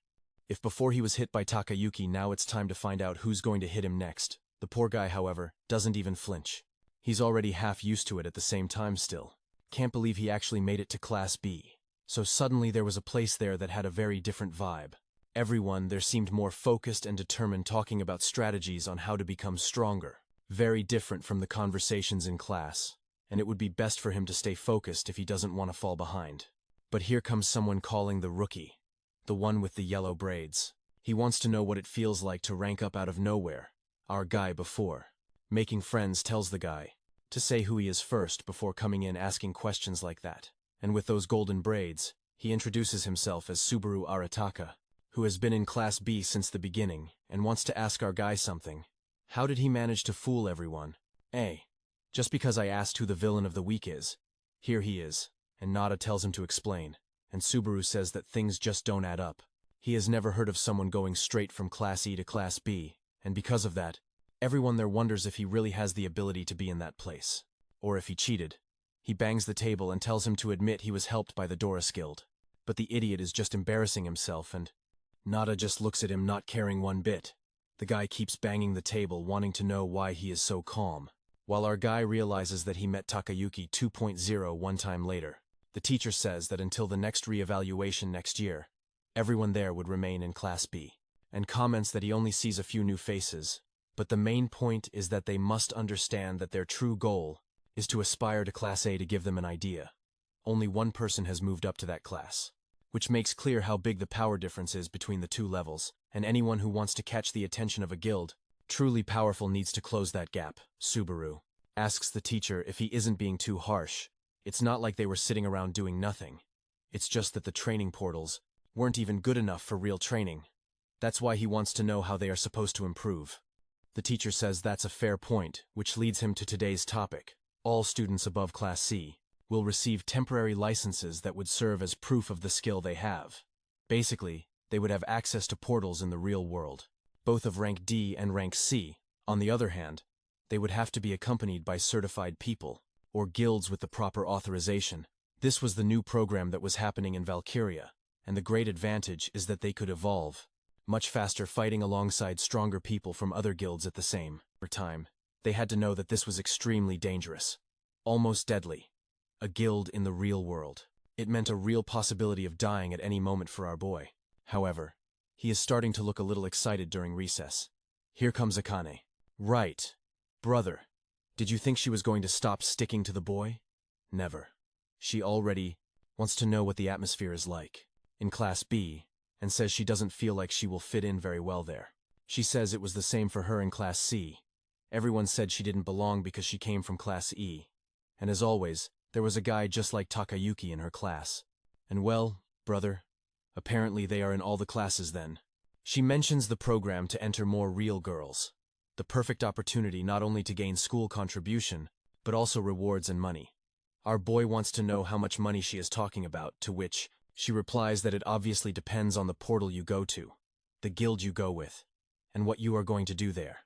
If before he was hit by Takayuki, now it's time to find out who's going to hit him next. The poor guy, however, doesn't even flinch. He's already half used to it at the same time still. Can't believe he actually made it to Class B. So suddenly there was a place there that had a very different vibe. Everyone there seemed more focused and determined, talking about strategies on how to become stronger. Very different from the conversations in class, and it would be best for him to stay focused if he doesn't want to fall behind. But here comes someone calling the rookie, the one with the yellow braids. He wants to know what it feels like to rank up out of nowhere. Our guy, before making friends, tells the guy to say who he is first before coming in asking questions like that. And with those golden braids, he introduces himself as Subaru Arataka, who has been in Class B since the beginning and wants to ask our guy something. How did he manage to fool everyone? Just because I asked who the villain of the week is. Here he is, and Nada tells him to explain, and Subaru says that things just don't add up. He has never heard of someone going straight from Class E to Class B, and because of that, everyone there wonders if he really has the ability to be in that place, or if he cheated. He bangs the table and tells him to admit he was helped by the Doris Guild, but the idiot is just embarrassing himself, and Nada just looks at him, not caring one bit. The guy keeps banging the table, wanting to know why he is so calm, while our guy realizes that he met Takayuki 2.0 one time later. The teacher says that until the next re-evaluation next year, everyone there would remain in Class B, and comments that he only sees a few new faces. But the main point is that they must understand that their true goal is to aspire to Class A. To give them an idea, only one person has moved up to that class, which makes clear how big the power difference is between the two levels, and anyone who wants to catch the attention of a guild, truly powerful, needs to close that gap. Subaru asks the teacher if he isn't being too harsh. It's not like they were sitting around doing nothing. It's just that the training portals weren't even good enough for real training. That's why he wants to know how they are supposed to improve. The teacher says that's a fair point, which leads him to today's topic. All students above Class C will receive temporary licenses that would serve as proof of the skill they have. Basically, they would have access to portals in the real world, both of rank D and rank C. On the other hand, they would have to be accompanied by certified people, or guilds with the proper authorization. This was the new program that was happening in Valkyria, and the great advantage is that they could evolve much faster, fighting alongside stronger people from other guilds at the same time. They had to know that this was extremely dangerous, almost deadly. A guild in the real world. It meant a real possibility of dying at any moment for our boy. However, he is starting to look a little excited during recess. Here comes Akane. Right. Brother, did you think she was going to stop sticking to the boy? Never. She already wants to know what the atmosphere is like in Class B, and says she doesn't feel like she will fit in very well there. She says it was the same for her in Class C. Everyone said she didn't belong because she came from Class E. And as always, there was a guy just like Takayuki in her class. And well, brother, apparently they are in all the classes then. She mentions the program to enter more real girls. The perfect opportunity not only to gain school contribution, but also rewards and money. Our boy wants to know how much money she is talking about, to which she replies that it obviously depends on the portal you go to, the guild you go with, and what you are going to do there.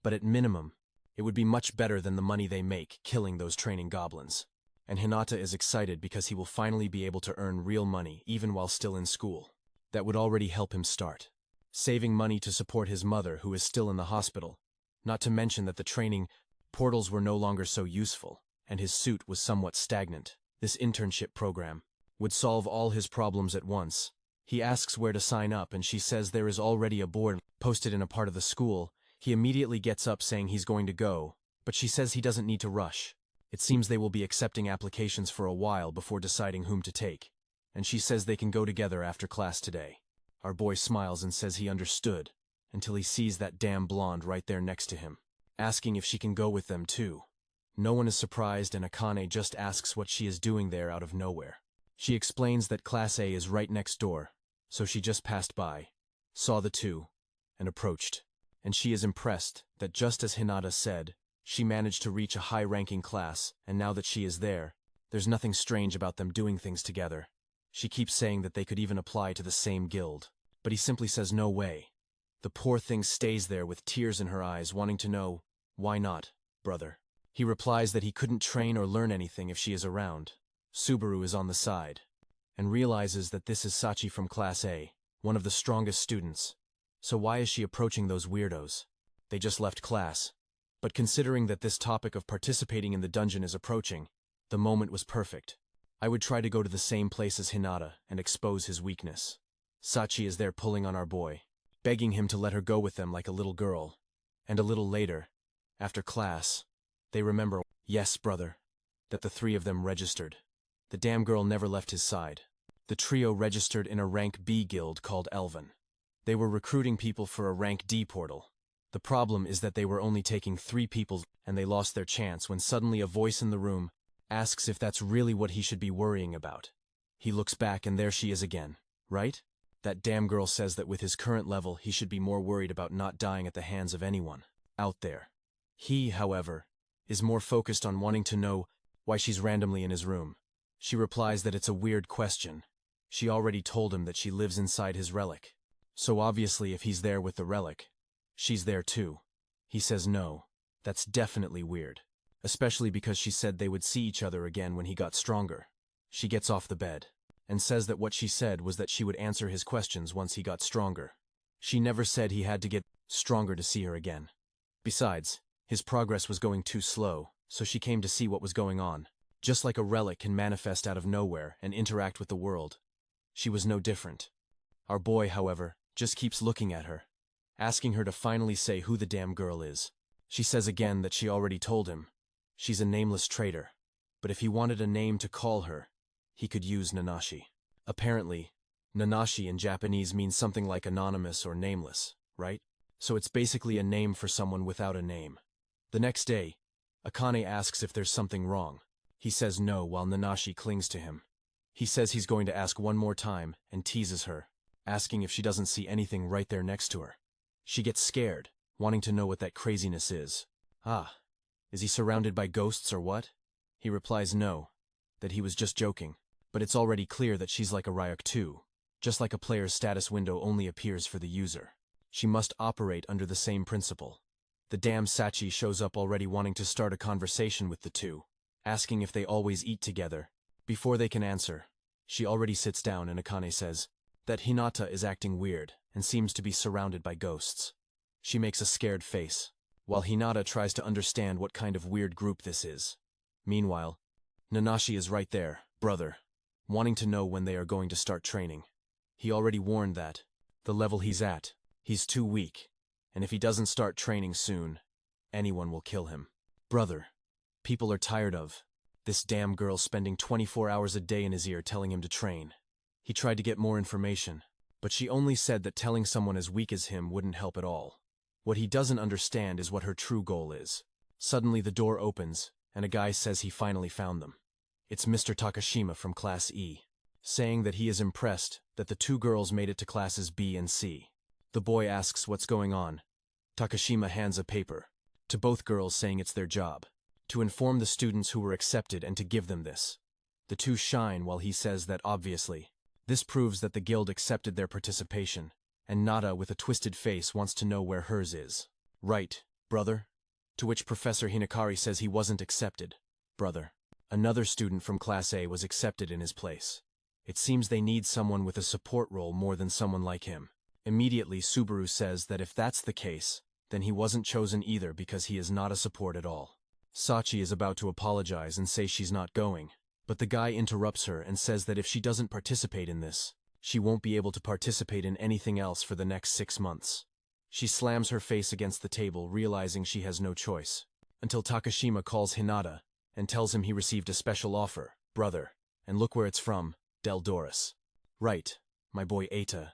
But at minimum, it would be much better than the money they make killing those training goblins. And Hinata is excited because he will finally be able to earn real money even while still in school. That would already help him start saving money to support his mother, who is still in the hospital, not to mention that the training portals were no longer so useful, and his suit was somewhat stagnant. This internship program would solve all his problems at once. He asks where to sign up, and she says there is already a board posted in a part of the school. He immediately gets up saying he's going to go, but she says he doesn't need to rush. It seems they will be accepting applications for a while before deciding whom to take, and she says they can go together after class today. Our boy smiles and says he understood, until he sees that damn blonde right there next to him, asking if she can go with them too. No one is surprised, and Akane just asks what she is doing there out of nowhere. She explains that Class A is right next door, so she just passed by, saw the two, and approached. And she is impressed that just as Hinata said, she managed to reach a high-ranking class, and now that she is there, there's nothing strange about them doing things together. She keeps saying that they could even apply to the same guild, but he simply says no way. The poor thing stays there with tears in her eyes, wanting to know, why not, brother? He replies that he couldn't train or learn anything if she is around. Subaru is on the side, and realizes that this is Sachi from Class A, one of the strongest students. So why is she approaching those weirdos? They just left class. But considering that this topic of participating in the dungeon is approaching, the moment was perfect. I would try to go to the same place as Hinata and expose his weakness. Sachi is there pulling on our boy, begging him to let her go with them like a little girl. And a little later, after class, they remember, yes, brother, that the three of them registered. The damn girl never left his side. The trio registered in a rank B guild called Elven. They were recruiting people for a rank D portal. The problem is that they were only taking 3 people, and they lost their chance when suddenly a voice in the room asks if that's really what he should be worrying about. He looks back and there she is again, right? That damn girl says that with his current level he should be more worried about not dying at the hands of anyone out there. He, however, is more focused on wanting to know why she's randomly in his room. She replies that it's a weird question. She already told him that she lives inside his relic. So obviously if he's there with the relic, she's there too. He says no, that's definitely weird. Especially because she said they would see each other again when he got stronger. She gets off the bed, and says that what she said was that she would answer his questions once he got stronger. She never said he had to get stronger to see her again. Besides, his progress was going too slow, so she came to see what was going on. Just like a relic can manifest out of nowhere and interact with the world, she was no different. Our boy, however, just keeps looking at her, asking her to finally say who the damn girl is. She says again that she already told him. She's a nameless traitor, but if he wanted a name to call her, he could use Nanashi. Apparently, Nanashi in Japanese means something like anonymous or nameless, right? So it's basically a name for someone without a name. The next day, Akane asks if there's something wrong. He says no while Nanashi clings to him. He says he's going to ask one more time and teases her, asking if she doesn't see anything right there next to her. She gets scared, wanting to know what that craziness is. Ah, is he surrounded by ghosts or what? He replies no, that he was just joking. But it's already clear that she's like a Ryuk too. Just like a player's status window only appears for the user. She must operate under the same principle. The damn Sachi shows up already wanting to start a conversation with the two, asking if they always eat together. Before they can answer, she already sits down and Akane says that Hinata is acting weird and seems to be surrounded by ghosts. She makes a scared face, while Hinata tries to understand what kind of weird group this is. Meanwhile, Nanashi is right there, brother, wanting to know when they are going to start training. He already warned that, the level he's at, he's too weak, and if he doesn't start training soon, anyone will kill him. Brother, people are tired of this damn girl spending 24 hours a day in his ear telling him to train. He tried to get more information, but she only said that telling someone as weak as him wouldn't help at all. What he doesn't understand is what her true goal is. Suddenly the door opens, and a guy says he finally found them. It's Mr. Takashima from Class E, saying that he is impressed that the 2 girls made it to Classes B and C. The boy asks what's going on. Takashima hands a paper to both girls saying it's their job to inform the students who were accepted and to give them this. The two shine while he says that obviously. This proves that the guild accepted their participation, and Nada with a twisted face wants to know where hers is. Right, brother? To which Professor Hinakari says he wasn't accepted. Brother. Another student from Class A was accepted in his place. It seems they need someone with a support role more than someone like him. Immediately Subaru says that if that's the case, then he wasn't chosen either because he is not a support at all. Sachi is about to apologize and say she's not going, but the guy interrupts her and says that if she doesn't participate in this, she won't be able to participate in anything else for the next 6 months. She slams her face against the table, realizing she has no choice, until Takashima calls Hinata and tells him he received a special offer, brother, and look where it's from, Del Doris. Right, my boy Eita.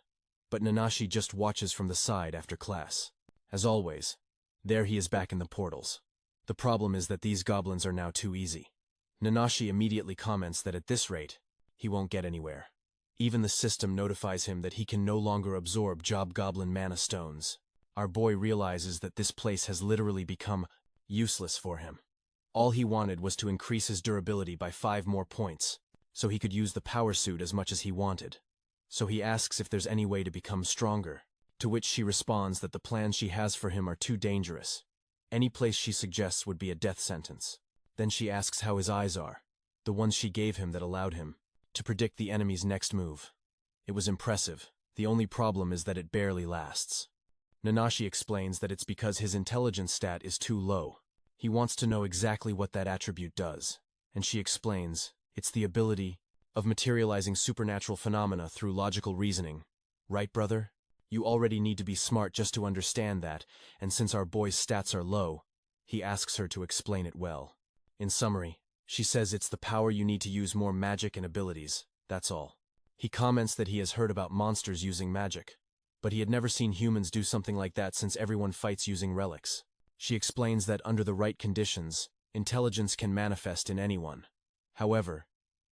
But Nanashi just watches from the side after class. As always, there he is back in the portals. The problem is that these goblins are now too easy. Nanashi immediately comments that at this rate, he won't get anywhere. Even the system notifies him that he can no longer absorb Job Goblin mana stones. Our boy realizes that this place has literally become useless for him. All he wanted was to increase his durability by 5 more points, so he could use the power suit as much as he wanted. So he asks if there's any way to become stronger, to which she responds that the plans she has for him are too dangerous. Any place she suggests would be a death sentence. Then she asks how his eyes are, the ones she gave him that allowed him to predict the enemy's next move. It was impressive. The only problem is that it barely lasts. Nanashi explains that it's because his intelligence stat is too low. He wants to know exactly what that attribute does, and she explains it's the ability of materializing supernatural phenomena through logical reasoning. Right, brother? You already need to be smart just to understand that, and since our boy's stats are low, he asks her to explain it well. In summary, she says it's the power you need to use more magic and abilities, that's all. He comments that he has heard about monsters using magic, but he had never seen humans do something like that since everyone fights using relics. She explains that under the right conditions, intelligence can manifest in anyone. However,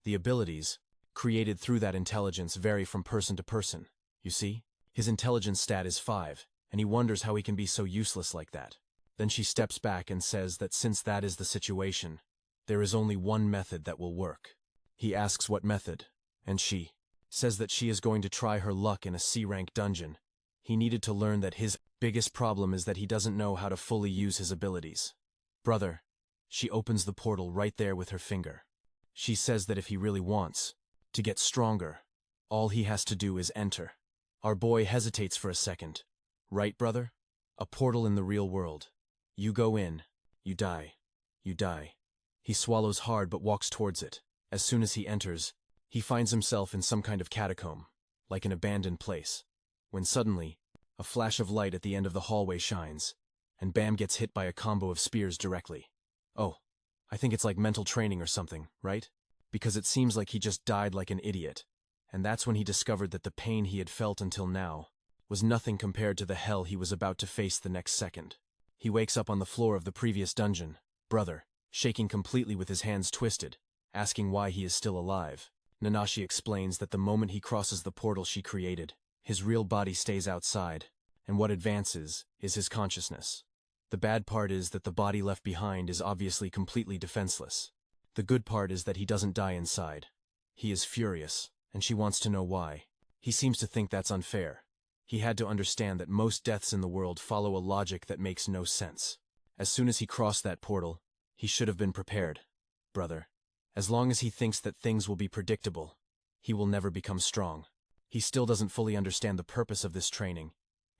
the abilities created through that intelligence vary from person to person, you see? His intelligence stat is 5, and he wonders how he can be so useless like that. Then she steps back and says that since that is the situation, there is only one method that will work. He asks what method, and she says that she is going to try her luck in a C-rank dungeon. He needed to learn that his biggest problem is that he doesn't know how to fully use his abilities. Brother, she opens the portal right there with her finger. She says that if he really wants to get stronger, all he has to do is enter. Our boy hesitates for a second. Right, brother? A portal in the real world. You go in, you die. You die. He swallows hard but walks towards it. As soon as he enters, he finds himself in some kind of catacomb, like an abandoned place. When suddenly, a flash of light at the end of the hallway shines, and Bam gets hit by a combo of spears directly. Oh, I think it's like mental training or something, right? Because it seems like he just died like an idiot. And that's when he discovered that the pain he had felt until now was nothing compared to the hell he was about to face the next second. He wakes up on the floor of the previous dungeon, brother, shaking completely with his hands twisted, asking why he is still alive. Nanashi explains that the moment he crosses the portal she created, his real body stays outside, and what advances is his consciousness. The bad part is that the body left behind is obviously completely defenseless. The good part is that he doesn't die inside. He is furious, and she wants to know why. He seems to think that's unfair. He had to understand that most deaths in the world follow a logic that makes no sense. As soon as he crossed that portal, he should have been prepared. Brother, as long as he thinks that things will be predictable, he will never become strong. He still doesn't fully understand the purpose of this training,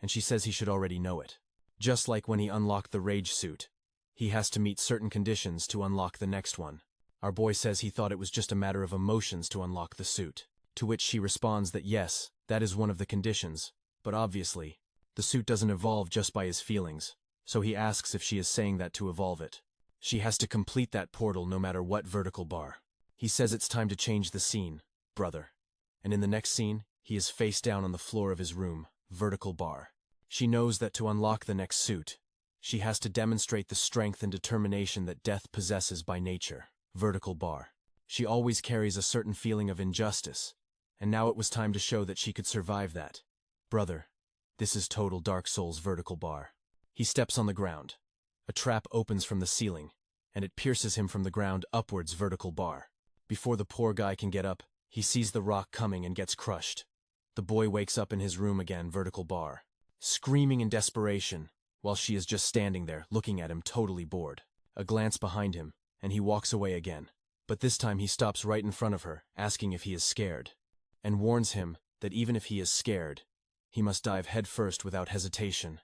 and she says he should already know it. Just like when he unlocked the rage suit, he has to meet certain conditions to unlock the next one. Our boy says he thought it was just a matter of emotions to unlock the suit, to which she responds that yes, that is one of the conditions, but obviously, the suit doesn't evolve just by his feelings, so he asks if she is saying that to evolve it. She has to complete that portal no matter what vertical bar. He says it's time to change the scene, brother. And in the next scene, he is face down on the floor of his room, vertical bar. She knows that to unlock the next suit, she has to demonstrate the strength and determination that death possesses by nature, vertical bar. She always carries a certain feeling of injustice, and now it was time to show that she could survive that. Brother, This is total Dark Souls vertical bar. He steps on the ground. A trap opens from the ceiling, and it pierces him from the ground upwards vertical bar. Before the poor guy can get up, he sees the rock coming and gets crushed. The boy wakes up in his room again vertical bar, screaming in desperation, while she is just standing there, looking at him totally bored. A glance behind him, and he walks away again. But this time he stops right in front of her, asking if he is scared, and warns him that even if he is scared, he must dive headfirst without hesitation.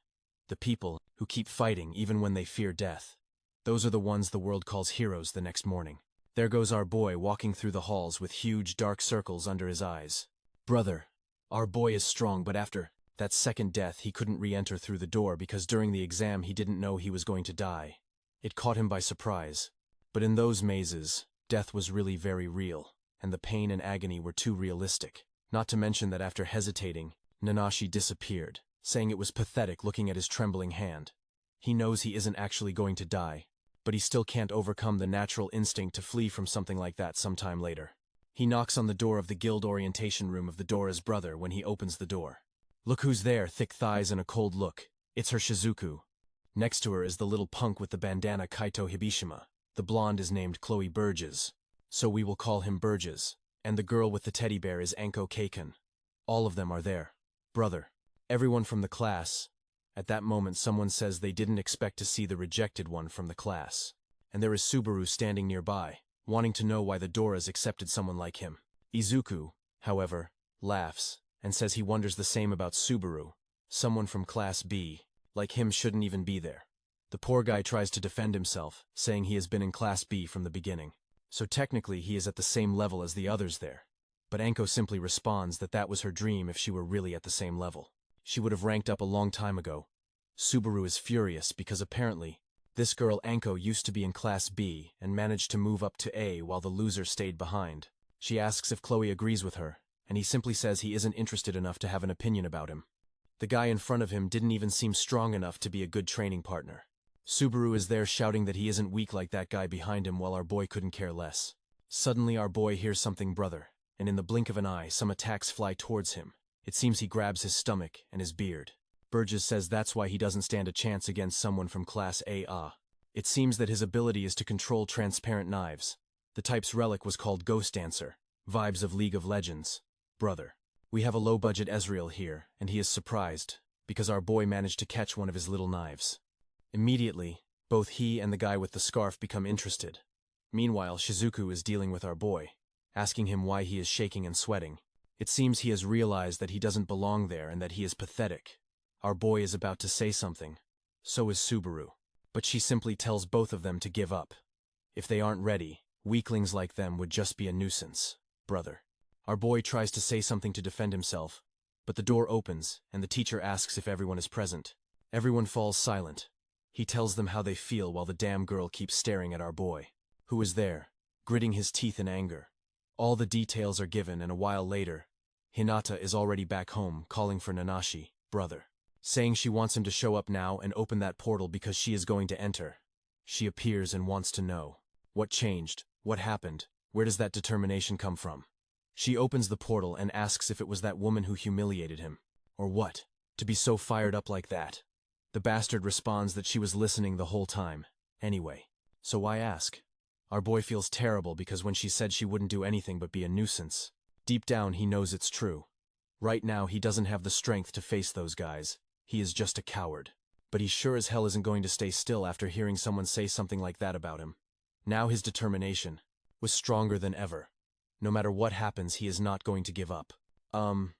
The people who keep fighting even when they fear death, those are the ones the world calls heroes the next morning. There goes our boy walking through the halls with huge dark circles under his eyes. Brother, our boy is strong, but after that second death he couldn't re-enter through the door because during the exam he didn't know he was going to die. It caught him by surprise. But in those mazes, death was really very real, and the pain and agony were too realistic. Not to mention that after hesitating, Nanashi disappeared, saying it was pathetic looking at his trembling hand. He knows he isn't actually going to die, but he still can't overcome the natural instinct to flee from something like that sometime later. He knocks on the door of the guild orientation room of the Dora's brother when he opens the door. Look who's there, thick thighs and a cold look. It's her Shizuku. Next to her is the little punk with the bandana Kaito Hibishima. The blonde is named Chloe Burgess, so we will call him Burgess, and the girl with the teddy bear is Anko Kaiken. All of them are there. Brother. Everyone from the class. At that moment someone says they didn't expect to see the rejected one from the class. And there is Subaru standing nearby, wanting to know why the Doras accepted someone like him. Izuku, however, laughs, and says he wonders the same about Subaru. Someone from Class B, like him, shouldn't even be there. The poor guy tries to defend himself, saying he has been in Class B from the beginning. So technically he is at the same level as the others there. But Anko simply responds that that was her dream if she were really at the same level. She would have ranked up a long time ago. Subaru is furious because apparently, this girl Anko used to be in Class B and managed to move up to A while the loser stayed behind. She asks if Chloe agrees with her, and he simply says he isn't interested enough to have an opinion about him. The guy in front of him didn't even seem strong enough to be a good training partner. Subaru is there shouting that he isn't weak like that guy behind him while our boy couldn't care less. Suddenly our boy hears something, brother, and in the blink of an eye some attacks fly towards him. It seems he grabs his stomach and his beard. Burgess says that's why he doesn't stand a chance against someone from Class A. It seems that his ability is to control transparent knives. The type's relic was called Ghost Dancer, vibes of League of Legends. Brother. We have a low-budget Ezreal here, and he is surprised, because our boy managed to catch one of his little knives. Immediately, both he and the guy with the scarf become interested. Meanwhile, Shizuku is dealing with our boy, asking him why he is shaking and sweating. It seems he has realized that he doesn't belong there and that he is pathetic. Our boy is about to say something. So is Subaru. But she simply tells both of them to give up. If they aren't ready, weaklings like them would just be a nuisance. Brother. Our boy tries to say something to defend himself, but the door opens and the teacher asks if everyone is present. Everyone falls silent. He tells them how they feel while the damn girl keeps staring at our boy, who is there, gritting his teeth in anger. All the details are given, and a while later, Hinata is already back home calling for Nanashi, brother, saying she wants him to show up now and open that portal because she is going to enter. She appears and wants to know. What changed? What happened? Where does that determination come from? She opens the portal and asks if it was that woman who humiliated him. Or what? To be so fired up like that. The bastard responds that she was listening the whole time. Anyway, so why ask? Our boy feels terrible because when she said she wouldn't do anything but be a nuisance, deep down he knows it's true. Right now he doesn't have the strength to face those guys. He is just a coward. But he sure as hell isn't going to stay still after hearing someone say something like that about him. Now his determination was stronger than ever. No matter what happens, he is not going to give up. And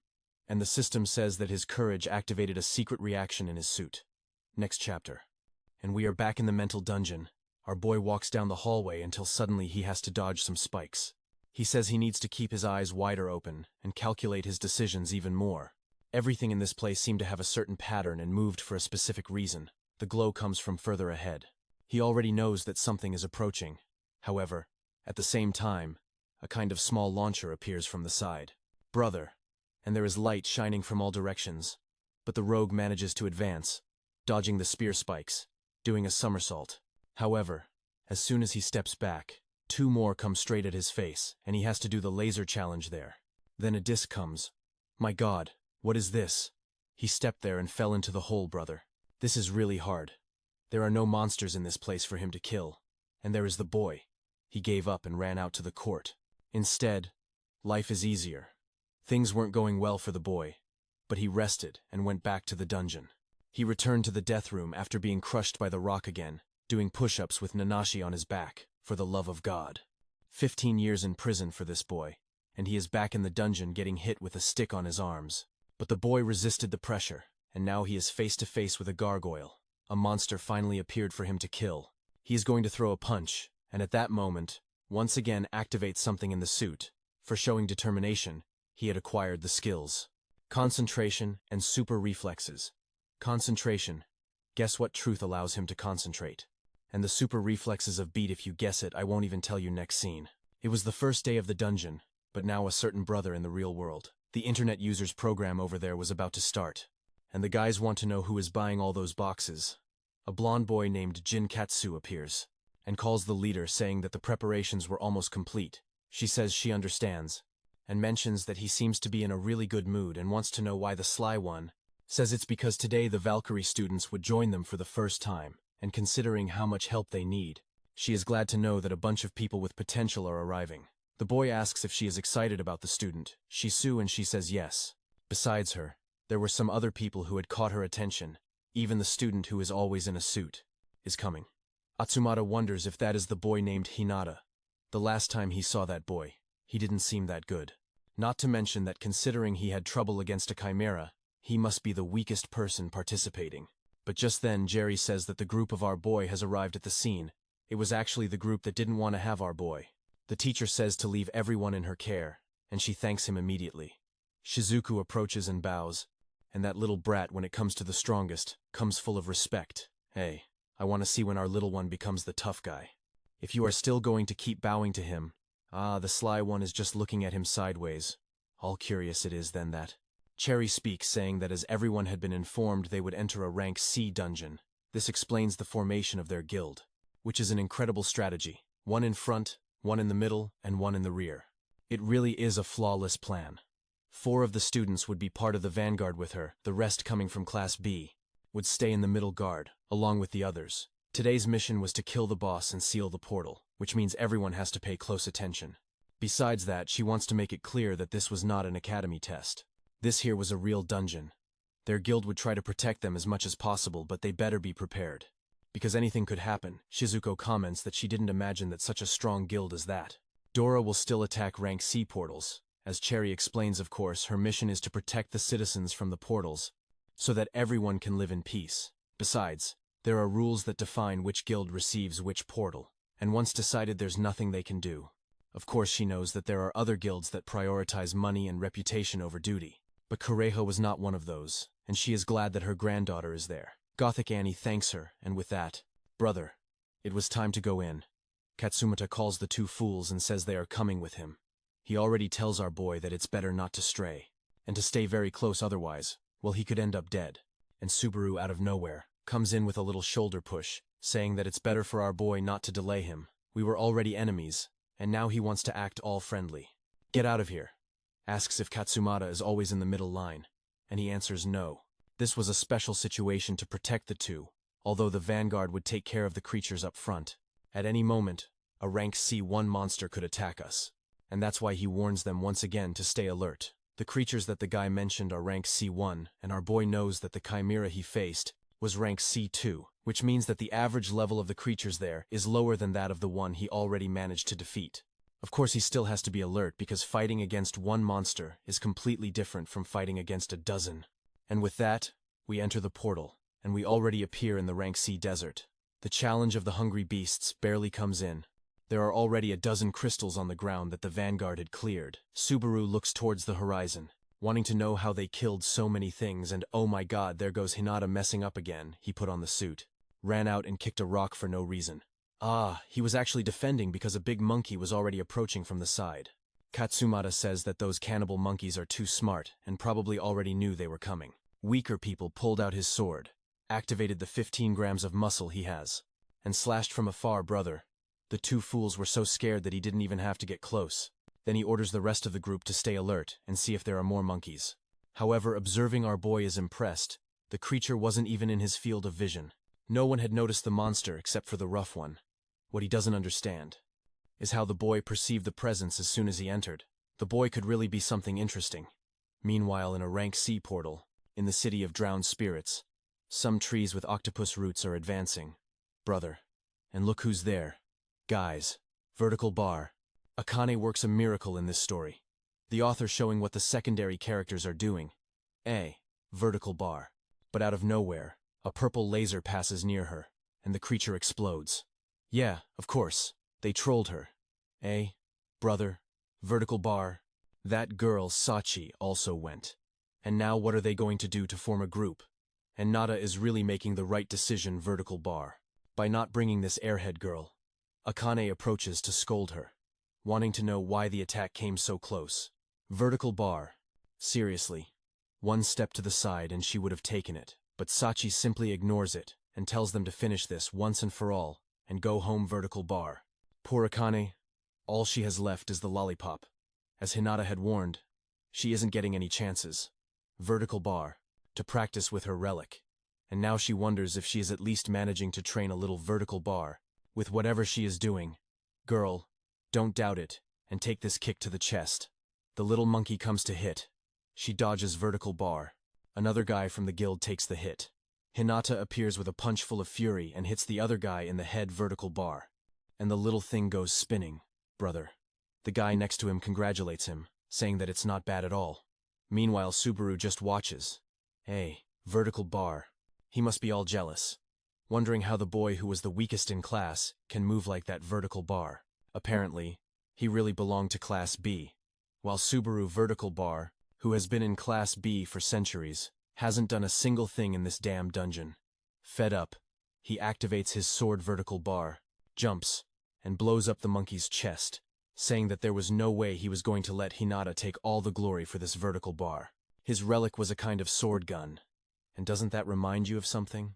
the system says that his courage activated a secret reaction in his suit. Next chapter. And we are back in the mental dungeon. Our boy walks down the hallway until suddenly he has to dodge some spikes. He says he needs to keep his eyes wider open and calculate his decisions even more. Everything in this place seemed to have a certain pattern and moved for a specific reason. The glow comes from further ahead. He already knows that something is approaching. However, at the same time, a kind of small launcher appears from the side. Brother. And there is light shining from all directions. But the rogue manages to advance, dodging the spear spikes, doing a somersault. However, as soon as he steps back, two more come straight at his face, and he has to do the laser challenge there. Then a disc comes. My God, what is this? He stepped there and fell into the hole, brother. This is really hard. There are no monsters in this place for him to kill. And there is the boy. He gave up and ran out to the court. Instead, life is easier. Things weren't going well for the boy, but he rested and went back to the dungeon. He returned to the death room after being crushed by the rock again, doing push-ups with Nanashi on his back, for the love of God. 15 years in prison for this boy, and he is back in the dungeon getting hit with a stick on his arms. But the boy resisted the pressure, and now he is face to face with a gargoyle. A monster finally appeared for him to kill. He is going to throw a punch, and at that moment, once again activate something in the suit. For showing determination, he had acquired the skills. Concentration and super reflexes. Concentration. Guess what truth allows him to concentrate? And the super reflexes of beat if you guess it, I won't even tell you next scene. It was the first day of the dungeon, but now a certain brother in the real world. The internet users program over there was about to start. And the guys want to know who is buying all those boxes. A blonde boy named Jin Katsu appears, and calls the leader saying that the preparations were almost complete. She says she understands, and mentions that he seems to be in a really good mood and wants to know why the sly one says it's because today the Valkyrie students would join them for the first time, and considering how much help they need, she is glad to know that a bunch of people with potential are arriving. The boy asks if she is excited about the student, Shisu, and she says yes. Besides her, there were some other people who had caught her attention. Even the student who is always in a suit is coming. Atsumata wonders if that is the boy named Hinata. The last time he saw that boy, he didn't seem that good. Not to mention that considering he had trouble against a chimera, he must be the weakest person participating. But just then Jerry says that the group of our boy has arrived at the scene. It was actually the group that didn't want to have our boy. The teacher says to leave everyone in her care, and she thanks him immediately. Shizuku approaches and bows, and that little brat, when it comes to the strongest, comes full of respect. Hey, I want to see when our little one becomes the tough guy. If you are still going to keep bowing to him, the sly one is just looking at him sideways. All curious it is then that. Cherry speaks, saying that as everyone had been informed they would enter a rank C dungeon. This explains the formation of their guild, which is an incredible strategy. One in front, one in the middle, and one in the rear. It really is a flawless plan. 4 of the students would be part of the vanguard with her, the rest coming from Class B, would stay in the middle guard, along with the others. Today's mission was to kill the boss and seal the portal, which means everyone has to pay close attention. Besides that, she wants to make it clear that this was not an academy test. This here was a real dungeon. Their guild would try to protect them as much as possible, but they better be prepared. Because anything could happen. Shizuko comments that she didn't imagine that such a strong guild as that. Dora will still attack rank C portals. As Cherry explains, of course, her mission is to protect the citizens from the portals, so that everyone can live in peace. Besides, there are rules that define which guild receives which portal, and once decided there's nothing they can do. Of course she knows that there are other guilds that prioritize money and reputation over duty. But Kureha was not one of those, and she is glad that her granddaughter is there. Gothic Annie thanks her, and with that, brother, it was time to go in. Katsumata calls the 2 fools and says they are coming with him. He already tells our boy that it's better not to stray, and to stay very close otherwise, well, he could end up dead. And Subaru, out of nowhere, comes in with a little shoulder push, saying that it's better for our boy not to delay him. We were already enemies, and now he wants to act all friendly. Get out of here. Asks if Katsumata is always in the middle line, and he answers no. This was a special situation to protect the 2, although the vanguard would take care of the creatures up front. At any moment, a rank C1 monster could attack us, and that's why he warns them once again to stay alert. The creatures that the guy mentioned are rank C1, and our boy knows that the chimera he faced was rank C2, which means that the average level of the creatures there is lower than that of the one he already managed to defeat. Of course, he still has to be alert because fighting against one monster is completely different from fighting against a dozen. And with that, we enter the portal, and we already appear in the rank C desert. The challenge of the hungry beasts barely comes in. There are already a dozen crystals on the ground that the vanguard had cleared. Subaru looks towards the horizon, wanting to know how they killed so many things, and oh my god, there goes Hinata messing up again. He put on the suit, ran out and kicked a rock for no reason. He was actually defending because a big monkey was already approaching from the side. Katsumata says that those cannibal monkeys are too smart and probably already knew they were coming. Weaker people pulled out his sword, activated the 15 grams of muscle he has, and slashed from afar brother. The 2 fools were so scared that he didn't even have to get close. Then he orders the rest of the group to stay alert and see if there are more monkeys. However, observing our boy is impressed. The creature wasn't even in his field of vision. No one had noticed the monster except for the rough one. What he doesn't understand is how the boy perceived the presence as soon as he entered. The boy could really be something interesting. Meanwhile, in a rank C portal, in the city of drowned spirits, some trees with octopus roots are advancing. Brother. And look who's there. Guys. Vertical bar. Akane works a miracle in this story. The author showing what the secondary characters are doing. Vertical bar. But out of nowhere, a purple laser passes near her, and the creature explodes. Yeah, of course. They trolled her. Brother. Vertical bar. That girl, Sachi, also went. And now what are they going to do to form a group? And Nada is really making the right decision, vertical bar. By not bringing this airhead girl. Akane approaches to scold her, wanting to know why the attack came so close. Vertical bar. Seriously. One step to the side and she would have taken it, but Sachi simply ignores it and tells them to finish this once and for all and go home, vertical bar. Poor Akane. All she has left is the lollipop. As Hinata had warned, she isn't getting any chances. Vertical bar. To practice with her relic. And now she wonders if she is at least managing to train a little vertical bar. With whatever she is doing. Girl, don't doubt it, and take this kick to the chest. The little monkey comes to hit. She dodges vertical bar. Another guy from the guild takes the hit. Hinata appears with a punch full of fury and hits the other guy in the head, vertical bar. And the little thing goes spinning. Brother. The guy next to him congratulates him, saying that it's not bad at all. Meanwhile, Subaru just watches. Vertical bar. He must be all jealous. Wondering how the boy who was the weakest in class can move like that, vertical bar. Apparently, he really belonged to Class B. While Subaru, vertical bar, who has been in Class B for centuries, hasn't done a single thing in this damn dungeon. Fed up, he activates his sword, vertical bar, jumps, and blows up the monkey's chest, saying that there was no way he was going to let Hinata take all the glory for this vertical bar. His relic was a kind of sword gun. And doesn't that remind you of something?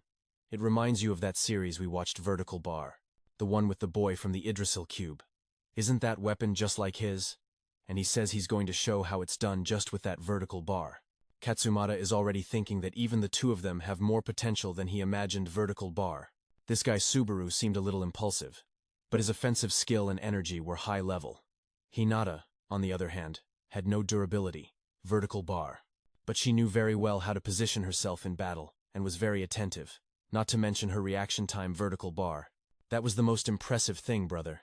It reminds you of that series we watched, vertical bar. The one with the boy from the Yggdrasil cube. Isn't that weapon just like his? And he says he's going to show how it's done just with that vertical bar. Katsumata is already thinking that even the two of them have more potential than he imagined, vertical bar. This guy Subaru seemed a little impulsive, but his offensive skill and energy were high level. Hinata, on the other hand, had no durability, vertical bar. But she knew very well how to position herself in battle, and was very attentive, not to mention her reaction time, vertical bar. That was the most impressive thing, brother.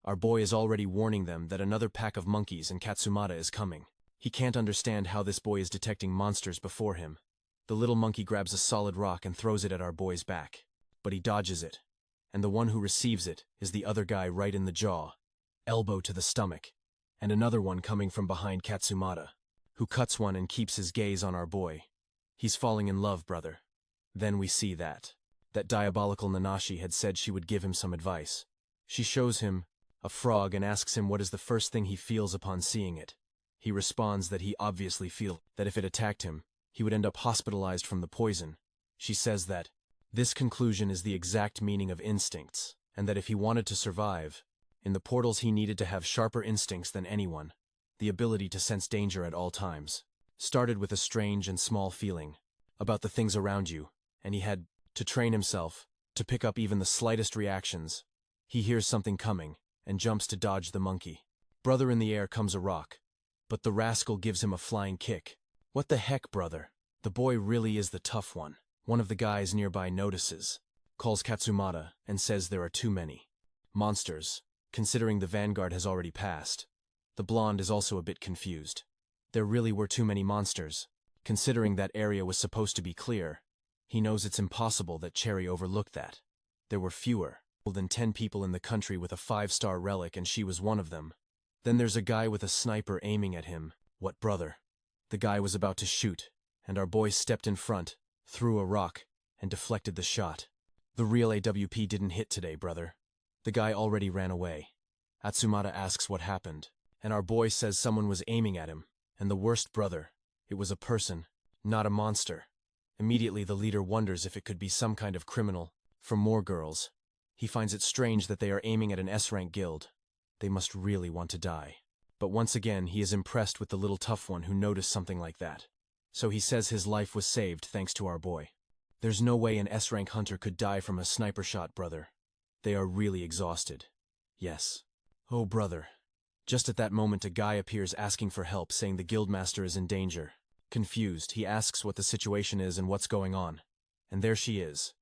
Our boy is already warning them that another pack of monkeys and Katsumata is coming. He can't understand how this boy is detecting monsters before him. The little monkey grabs a solid rock and throws it at our boy's back. But he dodges it. And the one who receives it is the other guy right in the jaw. Elbow to the stomach. And another one coming from behind Katsumata, who cuts one and keeps his gaze on our boy. He's falling in love, brother. Then we see that diabolical Nanashi had said she would give him some advice. She shows him a frog and asks him what is the first thing he feels upon seeing it. He responds that he obviously feels that if it attacked him, he would end up hospitalized from the poison. She says that this conclusion is the exact meaning of instincts, and that if he wanted to survive, in the portals he needed to have sharper instincts than anyone, the ability to sense danger at all times. Started with a strange and small feeling about the things around you, and he had to train himself to pick up even the slightest reactions. He hears something coming and jumps to dodge the monkey. Brother, in the air comes a rock, but the rascal gives him a flying kick. What the heck, brother? The boy really is the tough one. One of the guys nearby notices, calls Katsumata, and says there are too many monsters, considering the vanguard has already passed. The blonde is also a bit confused. There really were too many monsters, considering that area was supposed to be clear. He knows it's impossible that Cherry overlooked that. There were fewer than 10 people in the country with a 5-star relic, and she was one of them. Then there's a guy with a sniper aiming at him. What, brother? The guy was about to shoot, and our boy stepped in front, threw a rock, and deflected the shot. The real AWP didn't hit today, brother. The guy already ran away. Atsumata asks what happened, and our boy says someone was aiming at him. And the worst, brother, it was a person, not a monster. Immediately the leader wonders if it could be some kind of criminal. For more girls. He finds it strange that they are aiming at an S-rank guild. They must really want to die. But once again he is impressed with the little tough one who noticed something like that. So he says his life was saved thanks to our boy. There's no way an S-rank hunter could die from a sniper shot, brother. They are really exhausted. Yes. Oh, brother. Just at that moment a guy appears asking for help, saying the guildmaster is in danger. Confused, he asks what the situation is and what's going on. And there she is.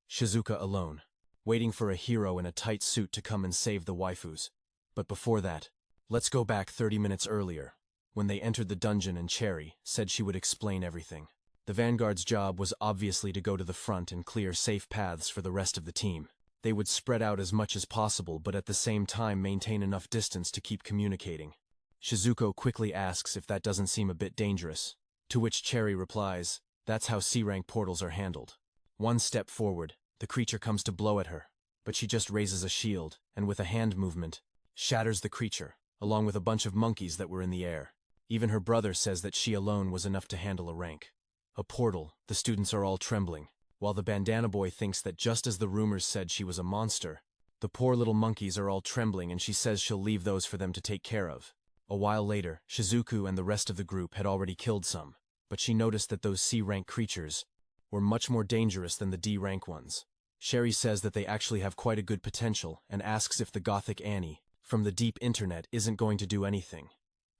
Shizuka alone, waiting for a hero in a tight suit to come and save the waifus. But before that, let's go back 30 minutes earlier, when they entered the dungeon and Cherry said she would explain everything. The Vanguard's job was obviously to go to the front and clear safe paths for the rest of the team. They would spread out as much as possible, but at the same time maintain enough distance to keep communicating. Shizuko quickly asks if that doesn't seem a bit dangerous, to which Cherry replies, that's how C-rank portals are handled. One step forward, the creature comes to blow at her, but she just raises a shield, and with a hand movement, shatters the creature, along with a bunch of monkeys that were in the air. Even her brother says that she alone was enough to handle a rank. A portal, the students are all trembling, while the bandana boy thinks that just as the rumors said she was a monster, the poor little monkeys are all trembling and she says she'll leave those for them to take care of. A while later, Shizuku and the rest of the group had already killed some, but she noticed that those C-rank creatures were much more dangerous than the D-rank ones. Sherry says that they actually have quite a good potential and asks if the Gothic Annie from the deep internet isn't going to do anything.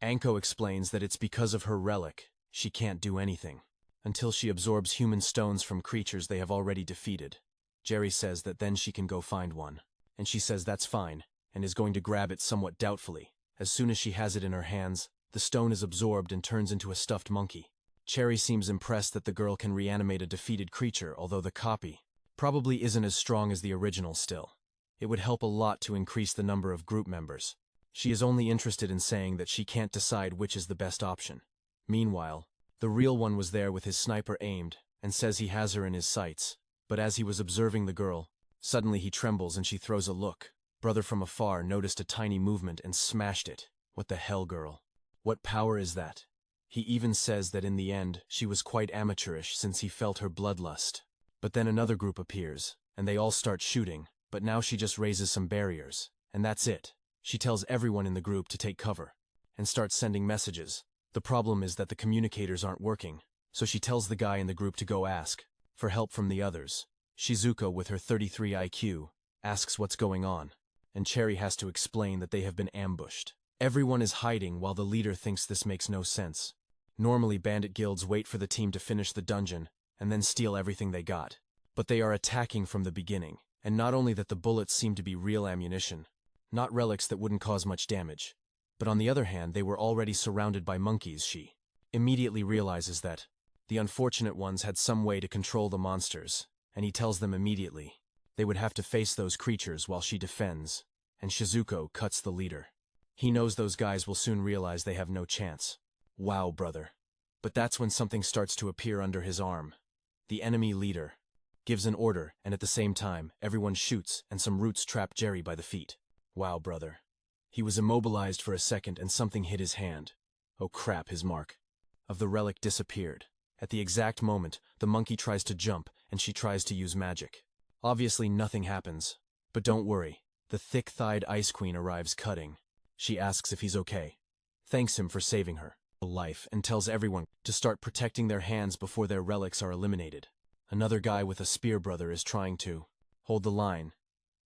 Anko explains that it's because of her relic, she can't do anything until she absorbs human stones from creatures they have already defeated. Jerry says that then she can go find one, and she says that's fine, and is going to grab it somewhat doubtfully. As soon as she has it in her hands, the stone is absorbed and turns into a stuffed monkey. Cherry seems impressed that the girl can reanimate a defeated creature, although the copy probably isn't as strong as the original still. It would help a lot to increase the number of group members. She is only interested in saying that she can't decide which is the best option. Meanwhile, the real one was there with his sniper aimed, and says he has her in his sights. But as he was observing the girl, suddenly he trembles and she throws a look. Brother from afar noticed a tiny movement and smashed it. What the hell, girl? What power is that? He even says that in the end, she was quite amateurish since he felt her bloodlust. But then another group appears, and they all start shooting, but now she just raises some barriers, and that's it. She tells everyone in the group to take cover, and starts sending messages. The problem is that the communicators aren't working, so she tells the guy in the group to go ask for help from the others. Shizuko, with her 33 IQ, asks what's going on, and Cherry has to explain that they have been ambushed. Everyone is hiding while the leader thinks this makes no sense. Normally bandit guilds wait for the team to finish the dungeon and then steal everything they got. But they are attacking from the beginning, and not only that the bullets seem to be real ammunition, not relics that wouldn't cause much damage, but on the other hand they were already surrounded by monkeys. She immediately realizes that the unfortunate ones had some way to control the monsters, and he tells them immediately they would have to face those creatures while she defends, and Shizuko cuts the leader. He knows those guys will soon realize they have no chance. Wow, brother. But that's when something starts to appear under his arm. The enemy leader gives an order, and at the same time, everyone shoots and some roots trap Jerry by the feet. Wow, brother. He was immobilized for a second and something hit his hand. Oh crap, his mark of the relic disappeared. At the exact moment, the monkey tries to jump and she tries to use magic. Obviously nothing happens. But don't worry, the thick-thighed Ice Queen arrives cutting. She asks if he's okay, thanks him for saving her life, and tells everyone to start protecting their hands before their relics are eliminated. Another guy with a spear brother is trying to hold the line,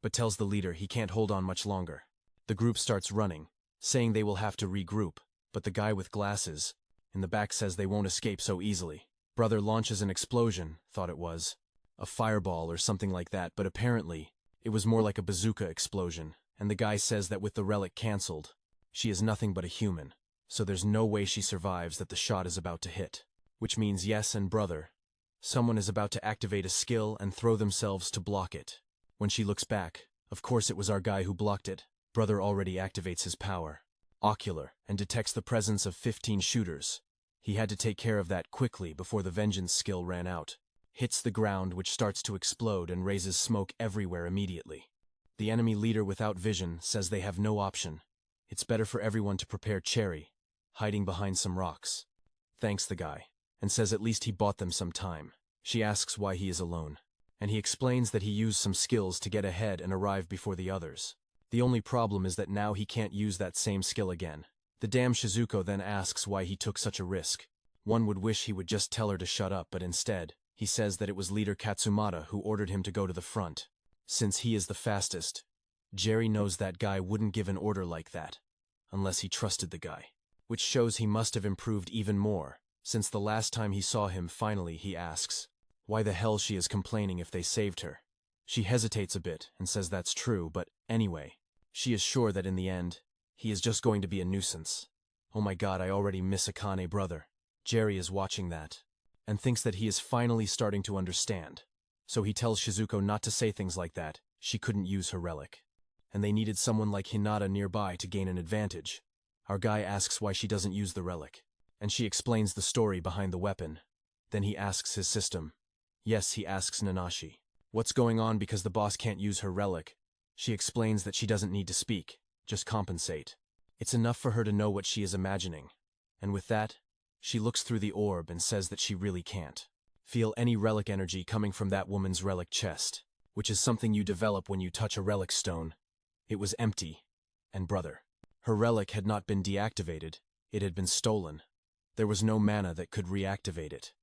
but tells the leader he can't hold on much longer. The group starts running, saying they will have to regroup, but the guy with glasses in the back says they won't escape so easily. Brother launches an explosion, thought it was a fireball or something like that, but apparently it was more like a bazooka explosion, and the guy says that with the relic cancelled, she is nothing but a human, so there's no way she survives that the shot is about to hit. Which means yes, and brother, someone is about to activate a skill and throw themselves to block it. When she looks back, of course it was our guy who blocked it. Brother already activates his power, Ocular, and detects the presence of 15 shooters. He had to take care of that quickly before the vengeance skill ran out. Hits the ground, which starts to explode and raises smoke everywhere immediately. The enemy leader without vision says they have no option. It's better for everyone to prepare Cherry, hiding behind some rocks. Thanks the guy, and says at least he bought them some time. She asks why he is alone, and he explains that he used some skills to get ahead and arrive before the others. The only problem is that now he can't use that same skill again. The damn Shizuko then asks why he took such a risk. One would wish he would just tell her to shut up, but instead, he says that it was leader Katsumata who ordered him to go to the front. Since he is the fastest, Jerry knows that guy wouldn't give an order like that, unless he trusted the guy. Which shows he must have improved even more, since the last time he saw him finally he asks why the hell she is complaining if they saved her. She hesitates a bit and says that's true, but anyway, she is sure that in the end, he is just going to be a nuisance. Oh my god, I already miss Akane, brother. Jerry is watching that, and thinks that he is finally starting to understand. So he tells Shizuko not to say things like that, she couldn't use her relic. And they needed someone like Hinata nearby to gain an advantage. Our guy asks why she doesn't use the relic, and she explains the story behind the weapon. Then he asks his system. Yes, he asks Nanashi. What's going on because the boss can't use her relic? She explains that she doesn't need to speak, just compensate. It's enough for her to know what she is imagining. And with that, she looks through the orb and says that she really can't feel any relic energy coming from that woman's relic chest, which is something you develop when you touch a relic stone. It was empty. And brother, her relic had not been deactivated, it had been stolen. There was no mana that could reactivate it,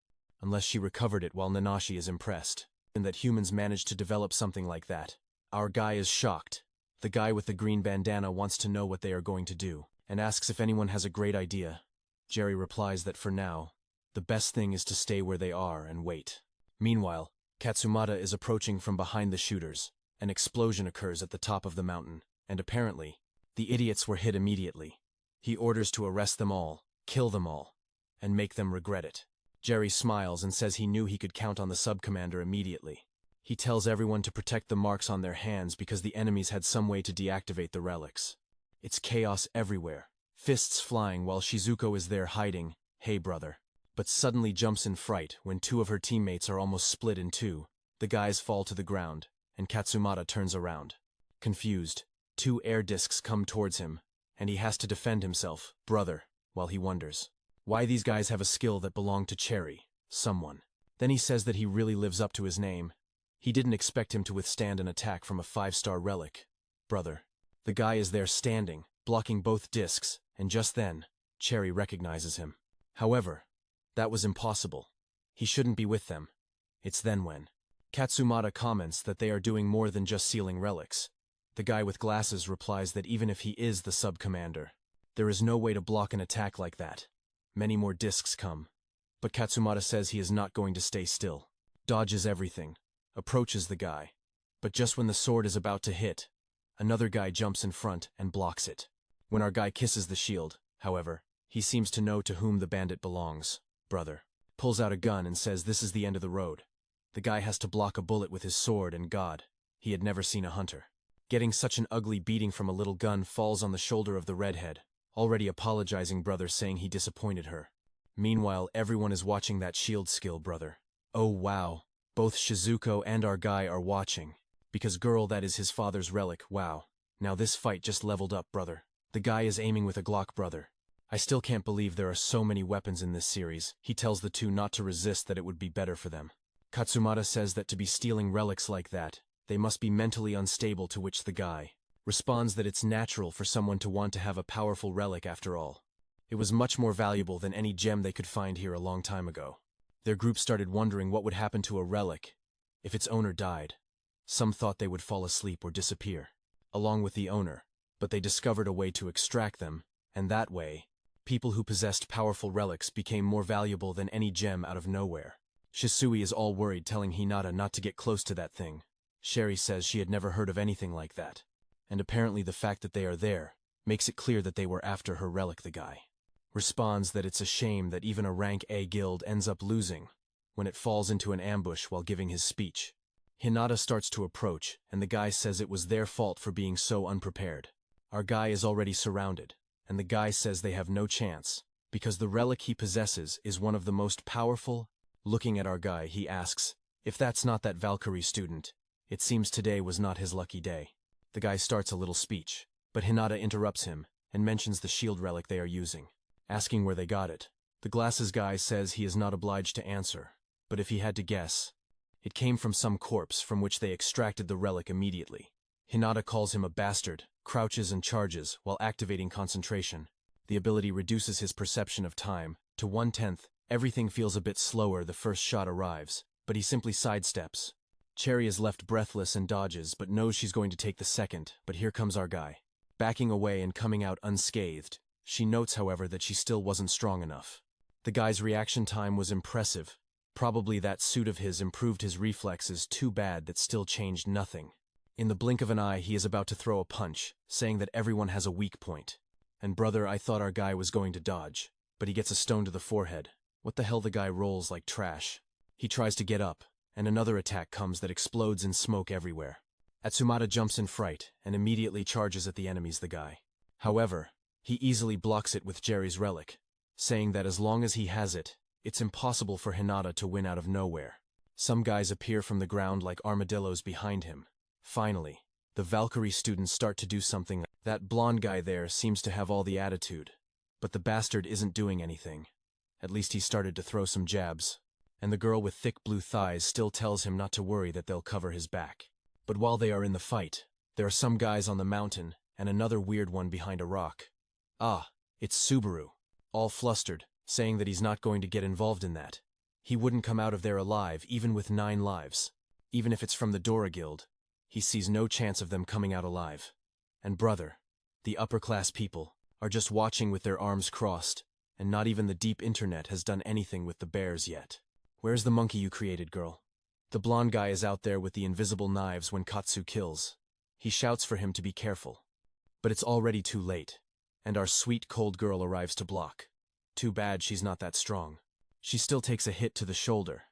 unless she recovered it while Nanashi is impressed, and that humans managed to develop something like that. Our guy is shocked. The guy with the green bandana wants to know what they are going to do, and asks if anyone has a great idea. Jerry replies that for now, the best thing is to stay where they are and wait. Meanwhile, Katsumata is approaching from behind the shooters. An explosion occurs at the top of the mountain, and apparently, the idiots were hit immediately. He orders to arrest them all, kill them all, and make them regret it. Jerry smiles and says he knew he could count on the sub-commander immediately. He tells everyone to protect the marks on their hands because the enemies had some way to deactivate the relics. It's chaos everywhere, fists flying while Shizuko is there hiding, hey brother, but suddenly jumps in fright when two of her teammates are almost split in two. The guys fall to the ground, and Katsumata turns around. Confused, two air discs come towards him, and he has to defend himself, brother, while he wonders why these guys have a skill that belonged to Cherry, someone. Then he says that he really lives up to his name. He didn't expect him to withstand an attack from a 5-star relic. Brother. The guy is there standing, blocking both discs, and just then, Cherry recognizes him. However, that was impossible. He shouldn't be with them. It's then when Katsumata comments that they are doing more than just sealing relics. The guy with glasses replies that even if he is the sub-commander, there is no way to block an attack like that. Many more discs come. But Katsumata says he is not going to stay still. Dodges everything. Approaches the guy. But just when the sword is about to hit, another guy jumps in front and blocks it. When our guy kisses the shield, however, he seems to know to whom the bandit belongs. Brother. Pulls out a gun and says this is the end of the road. The guy has to block a bullet with his sword and God, he had never seen a hunter. Getting such an ugly beating from a little gun falls on the shoulder of the redhead, already apologizing brother saying he disappointed her. Meanwhile, everyone is watching that shield skill, brother. Oh wow, both Shizuko and our guy are watching. Because girl, that is his father's relic, wow. Now this fight just leveled up, brother. The guy is aiming with a Glock, brother. I still can't believe there are so many weapons in this series. He tells the two not to resist, that it would be better for them. Katsumata says that to be stealing relics like that, they must be mentally unstable, to which the guy responds that it's natural for someone to want to have a powerful relic after all. It was much more valuable than any gem they could find here a long time ago. Their group started wondering what would happen to a relic if its owner died. Some thought they would fall asleep or disappear, along with the owner, but they discovered a way to extract them, and that way, people who possessed powerful relics became more valuable than any gem out of nowhere. Shisui is all worried, telling Hinata not to get close to that thing. Sherry says she had never heard of anything like that, and apparently the fact that they are there makes it clear that they were after her relic. The guy responds that it's a shame that even a rank A guild ends up losing when it falls into an ambush while giving his speech. Hinata starts to approach, and the guy says it was their fault for being so unprepared. Our guy is already surrounded, and the guy says they have no chance, because the relic he possesses is one of the most powerful. Looking at our guy, he asks if that's not that Valkyrie student. It seems today was not his lucky day. The guy starts a little speech, but Hinata interrupts him and mentions the shield relic they are using, asking where they got it. The glasses guy says he is not obliged to answer, but if he had to guess, it came from some corpse from which they extracted the relic immediately. Hinata calls him a bastard, crouches and charges while activating concentration. The ability reduces his perception of time to 1/10 Everything feels a bit slower the first shot arrives, but he simply sidesteps. Cherry is left breathless and dodges, but knows she's going to take the second, but here comes our guy. Backing away and coming out unscathed, she notes, however, that she still wasn't strong enough. The guy's reaction time was impressive. Probably that suit of his improved his reflexes too bad that still changed nothing. In the blink of an eye, he is about to throw a punch, saying that everyone has a weak point. And brother, I thought our guy was going to dodge, but he gets a stone to the forehead. What the hell, the guy rolls like trash. He tries to get up, and another attack comes that explodes in smoke everywhere. Atsumata jumps in fright and immediately charges at the enemies, the guy. However, he easily blocks it with Jerry's relic, saying that as long as he has it, it's impossible for Hinata to win out of nowhere. Some guys appear from the ground like armadillos behind him. Finally, the Valkyrie students start to do something. That blonde guy there seems to have all the attitude, but the bastard isn't doing anything. At least he started to throw some jabs, and the girl with thick blue thighs still tells him not to worry, that they'll cover his back. But while they are in the fight, there are some guys on the mountain and another weird one behind a rock. Ah, it's Subaru, all flustered, saying that he's not going to get involved in that. He wouldn't come out of there alive even with 9 lives. Even if it's from the Dora Guild, he sees no chance of them coming out alive. And brother, the upper-class people are just watching with their arms crossed, and not even the deep internet has done anything with the bears yet. Where's the monkey you created, girl? The blonde guy is out there with the invisible knives when Katsu kills. He shouts for him to be careful. But it's already too late, and our sweet cold girl arrives to block. Too bad she's not that strong. She still takes a hit to the shoulder.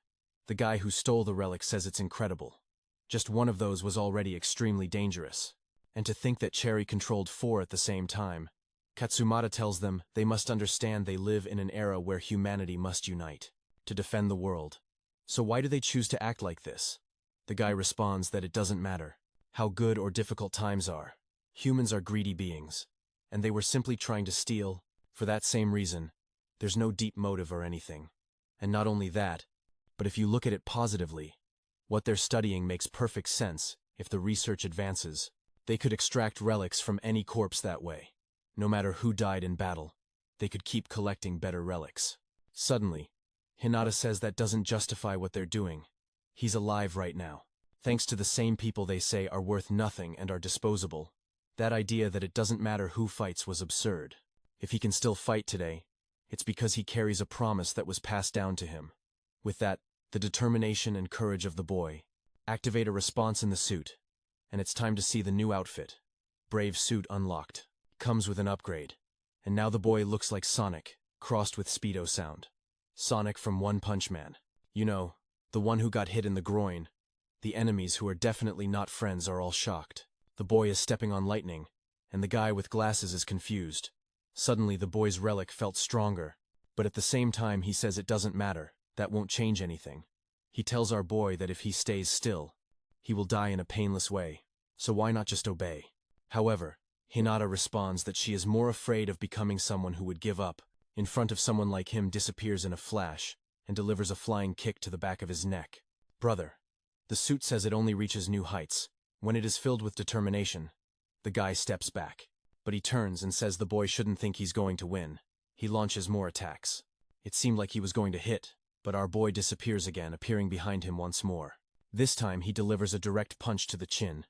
The guy who stole the relic says it's incredible. Just one of those was already extremely dangerous. And to think that Cherry controlled 4 at the same time. Katsumata tells them they must understand they live in an era where humanity must unite to defend the world. So why do they choose to act like this? The guy responds that it doesn't matter how good or difficult times are. Humans are greedy beings, and they were simply trying to steal. For that same reason, there's no deep motive or anything. And not only that, but if you look at it positively, what they're studying makes perfect sense. If the research advances, they could extract relics from any corpse that way. No matter who died in battle, they could keep collecting better relics. Suddenly, Hinata says that doesn't justify what they're doing. He's alive right now, thanks to the same people they say are worth nothing and are disposable. That idea that it doesn't matter who fights was absurd. If he can still fight today, it's because he carries a promise that was passed down to him. With that, the determination and courage of the boy activate a response in the suit, and it's time to see the new outfit. Brave suit unlocked. Comes with an upgrade. And now the boy looks like Sonic, crossed with Speedo sound. Sonic from One Punch Man. You know, the one who got hit in the groin. The enemies, who are definitely not friends, are all shocked. The boy is stepping on lightning, and the guy with glasses is confused. Suddenly the boy's relic felt stronger, but at the same time he says it doesn't matter, that won't change anything. He tells our boy that if he stays still, he will die in a painless way, so why not just obey? However, Hinata responds that she is more afraid of becoming someone who would give up in front of someone like him, disappears in a flash, and delivers a flying kick to the back of his neck. Brother. The suit says it only reaches new heights when it is filled with determination. The guy steps back, but he turns and says the boy shouldn't think he's going to win. He launches more attacks. It seemed like he was going to hit, but our boy disappears again, appearing behind him once more. This time he delivers a direct punch to the chin.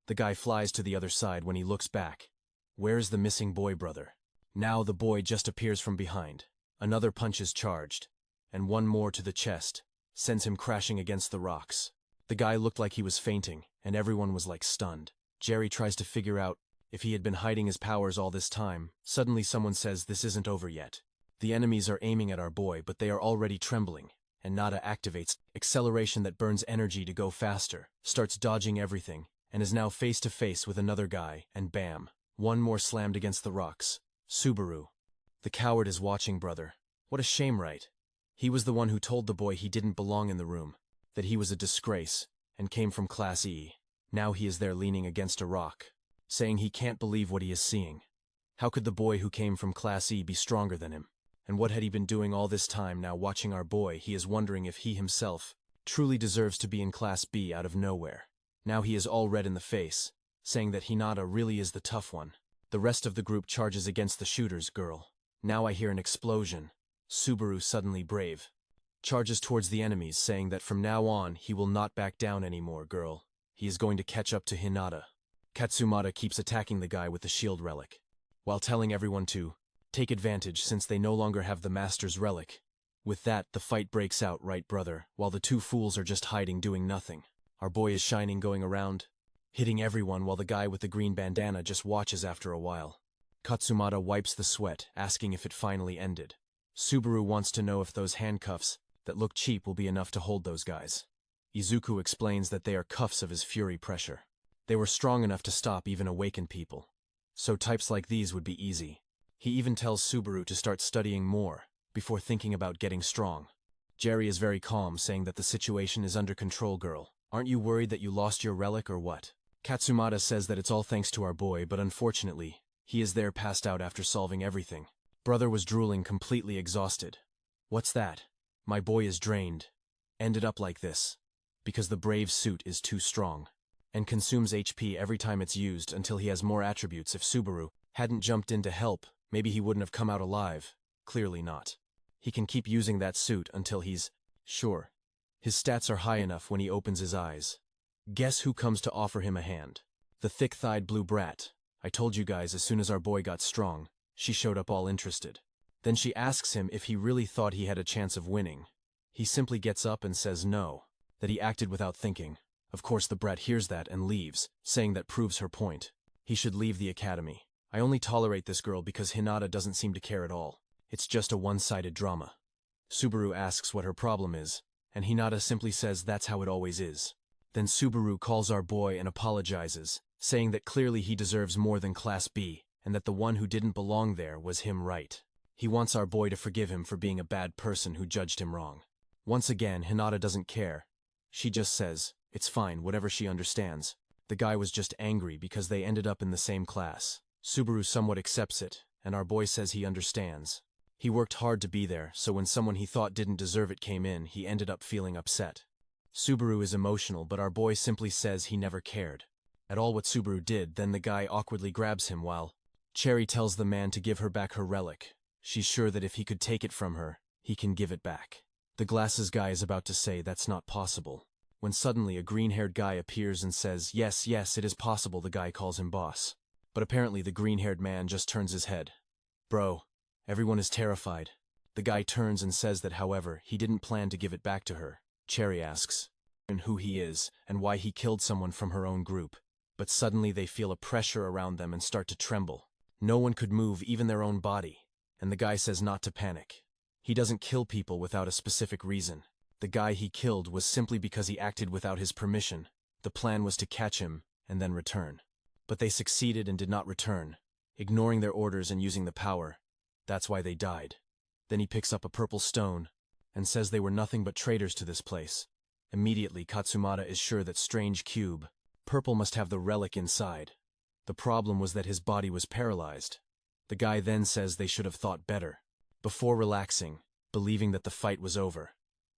The guy flies to the other side when he looks back. Where's the missing boy, brother? Now the boy just appears from behind. Another punch is charged, and one more to the chest sends him crashing against the rocks. The guy looked like he was fainting, and everyone was like stunned. Jerry tries to figure out if he had been hiding his powers all this time. Suddenly someone says this isn't over yet. The enemies are aiming at our boy, but they are already trembling, and Nada activates acceleration that burns energy to go faster, starts dodging everything, and is now face to face with another guy, and bam, one more slammed against the rocks. Subaru. The coward is watching, brother. What a shame, right? He was the one who told the boy he didn't belong in the room, that he was a disgrace, and came from Class E. Now he is there leaning against a rock, saying he can't believe what he is seeing. How could the boy who came from Class E be stronger than him? And what had he been doing all this time? Now watching our boy, he is wondering if he himself truly deserves to be in Class B out of nowhere. Now he is all red in the face, saying that Hinata really is the tough one. The rest of the group charges against the shooter's girl. Now I hear an explosion, Subaru, suddenly brave, charges towards the enemies, saying that from now on he will not back down anymore, girl. He is going to catch up to Hinata. Katsumata keeps attacking the guy with the shield relic, while telling everyone to take advantage since they no longer have the master's relic. With that, the fight breaks out, right brother, while the two fools are just hiding doing nothing. Our boy is shining, going around, hitting everyone while the guy with the green bandana just watches after a while. Katsumata wipes the sweat, asking if it finally ended. Subaru wants to know if those handcuffs that look cheap will be enough to hold those guys. Izuku explains that they are cuffs of his fury pressure. They were strong enough to stop even awakened people. So types like these would be easy. He even tells Subaru to start studying more before thinking about getting strong. Jerry is very calm, saying that the situation is under control, girl. Aren't you worried that you lost your relic or what? Katsumata says that it's all thanks to our boy, but unfortunately, he is there passed out after solving everything. Brother was drooling, completely exhausted. What's that? My boy is drained. Ended up like this. Because the brave suit is too strong and consumes HP every time it's used until he has more attributes. If Subaru hadn't jumped in to help, maybe he wouldn't have come out alive. Clearly not. He can keep using that suit until he's sure his stats are high enough when he opens his eyes. Guess who comes to offer him a hand? The thick-thighed blue brat. I told you guys, as soon as our boy got strong, she showed up all interested. Then she asks him if he really thought he had a chance of winning. He simply gets up and says no, that he acted without thinking. Of course the brat hears that and leaves, saying that proves her point. He should leave the academy. I only tolerate this girl because Hinata doesn't seem to care at all. It's just a one-sided drama. Subaru asks what her problem is, and Hinata simply says that's how it always is. Then Subaru calls our boy and apologizes, saying that clearly he deserves more than Class B, and that the one who didn't belong there was him, right? He wants our boy to forgive him for being a bad person who judged him wrong. Once again, Hinata doesn't care. She just says, it's fine, whatever she understands. The guy was just angry because they ended up in the same class. Subaru somewhat accepts it, and our boy says he understands. He worked hard to be there, so when someone he thought didn't deserve it came in, he ended up feeling upset. Subaru is emotional, but our boy simply says he never cared at all what Subaru did. Then the guy awkwardly grabs him while Cherry tells the man to give her back her relic. She's sure that if he could take it from her, he can give it back. The glasses guy is about to say that's not possible, when suddenly a green-haired guy appears and says, yes, it is possible. The guy calls him boss. But apparently the green-haired man just turns his head. Bro, everyone is terrified. The guy turns and says that, however, he didn't plan to give it back to her. Cherry asks who he is and why he killed someone from her own group. But suddenly they feel a pressure around them and start to tremble. No one could move, even their own body. And the guy says not to panic. He doesn't kill people without a specific reason. The guy he killed was simply because he acted without his permission. The plan was to catch him and then return. But they succeeded and did not return, ignoring their orders and using the power. That's why they died. Then he picks up a purple stone and says they were nothing but traitors to this place. Immediately, Katsumata is sure that strange cube, purple, must have the relic inside. The problem was that his body was paralyzed. The guy then says they should have thought better before relaxing, believing that the fight was over.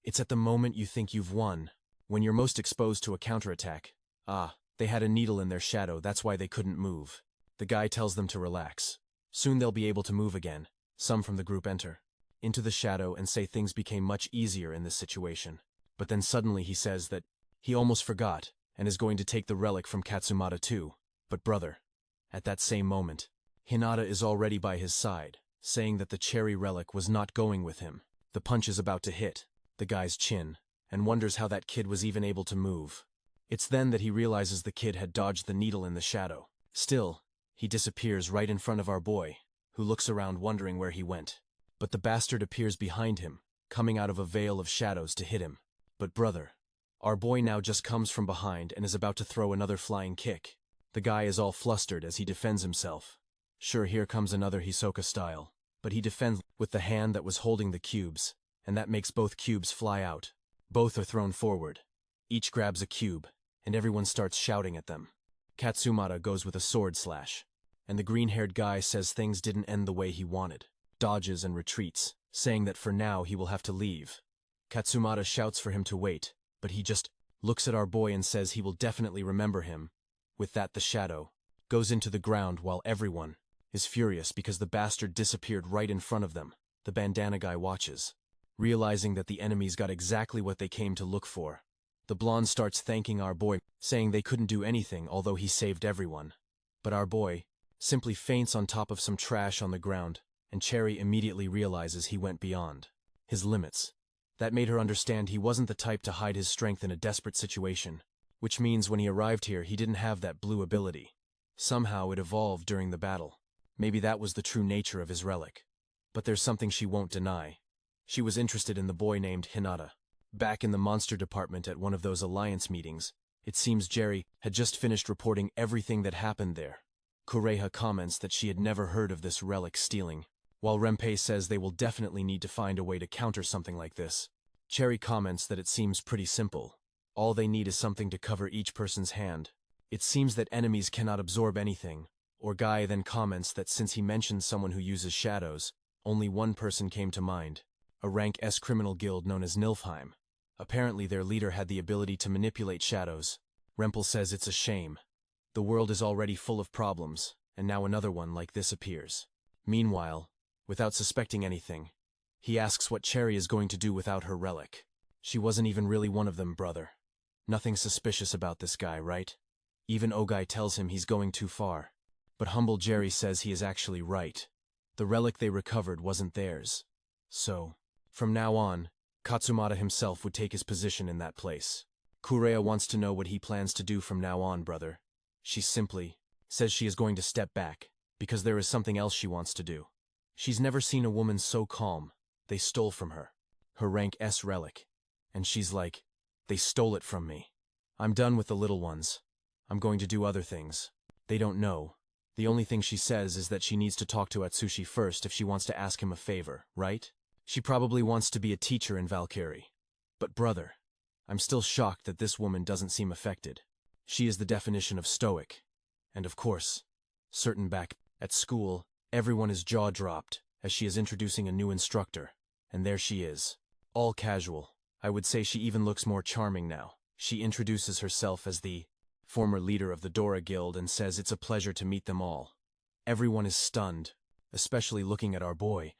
It's at the moment you think you've won, when you're most exposed to a counterattack. They had a needle in their shadow, that's why they couldn't move. The guy tells them to relax. Soon they'll be able to move again. Some from the group enter into the shadow and say things became much easier in this situation. But then suddenly he says that he almost forgot and is going to take the relic from Katsumata too. But brother, at that same moment, Hinata is already by his side, saying that the cherry relic was not going with him. The punch is about to hit the guy's chin, and wonders how that kid was even able to move. It's then that he realizes the kid had dodged the needle in the shadow. Still, he disappears right in front of our boy, who looks around wondering where he went. But the bastard appears behind him, coming out of a veil of shadows to hit him. But brother, our boy now just comes from behind and is about to throw another flying kick. The guy is all flustered as he defends himself. Sure, here comes another Hisoka style, but he defends with the hand that was holding the cubes, and that makes both cubes fly out. Both are thrown forward. Each grabs a cube, and everyone starts shouting at them. Katsumata goes with a sword slash, and the green-haired guy says things didn't end the way he wanted. Dodges and retreats, saying that for now he will have to leave. Katsumata shouts for him to wait, but he just looks at our boy and says he will definitely remember him. With that, the shadow goes into the ground while everyone is furious because the bastard disappeared right in front of them. The bandana guy watches, realizing that the enemies got exactly what they came to look for. The blonde starts thanking our boy, saying they couldn't do anything although he saved everyone. But our boy simply faints on top of some trash on the ground, and Cherry immediately realizes he went beyond his limits. That made her understand he wasn't the type to hide his strength in a desperate situation, which means when he arrived here he didn't have that blue ability. Somehow it evolved during the battle. Maybe that was the true nature of his relic. But there's something she won't deny. She was interested in the boy named Hinata. Back in the monster department at one of those alliance meetings, it seems Jerry had just finished reporting everything that happened there. Kureha comments that she had never heard of this relic stealing, while Renpei says they will definitely need to find a way to counter something like this. Cherry comments that it seems pretty simple. All they need is something to cover each person's hand. It seems that enemies cannot absorb anything, or Guy then comments that since he mentioned someone who uses shadows, only one person came to mind, a rank S criminal guild known as Nilfheim. Apparently their leader had the ability to manipulate shadows. Rempel says it's a shame. The world is already full of problems, and now another one like this appears. Meanwhile, without suspecting anything, he asks what Cherry is going to do without her relic. She wasn't even really one of them, brother. Nothing suspicious about this guy, right? Even Ogai tells him he's going too far. But humble Jerry says he is actually right. The relic they recovered wasn't theirs. So, from now on, Katsumata himself would take his position in that place. Kureha wants to know what he plans to do from now on, brother. She simply says she is going to step back, because there is something else she wants to do. She's never seen a woman so calm. They stole from her her rank S relic. And she's like, they stole it from me. I'm done with the little ones. I'm going to do other things. They don't know. The only thing she says is that she needs to talk to Atsushi first if she wants to ask him a favor, right? She probably wants to be a teacher in Valkyrie. But brother, I'm still shocked that this woman doesn't seem affected. She is the definition of stoic. And of course, certain back at school, everyone is jaw-dropped as she is introducing a new instructor. And there she is. All casual. I would say she even looks more charming now. She introduces herself as the former leader of the Dora Guild and says it's a pleasure to meet them all. Everyone is stunned, especially looking at our boy,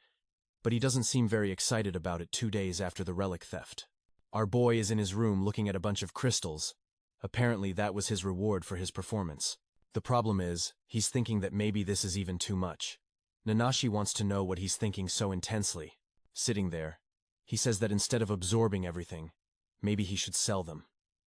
but he doesn't seem very excited about it 2 days after the relic theft. Our boy is in his room looking at a bunch of crystals. Apparently that was his reward for his performance. The problem is, he's thinking that maybe this is even too much. Nanashi wants to know what he's thinking so intensely. Sitting there, he says that instead of absorbing everything, maybe he should sell them,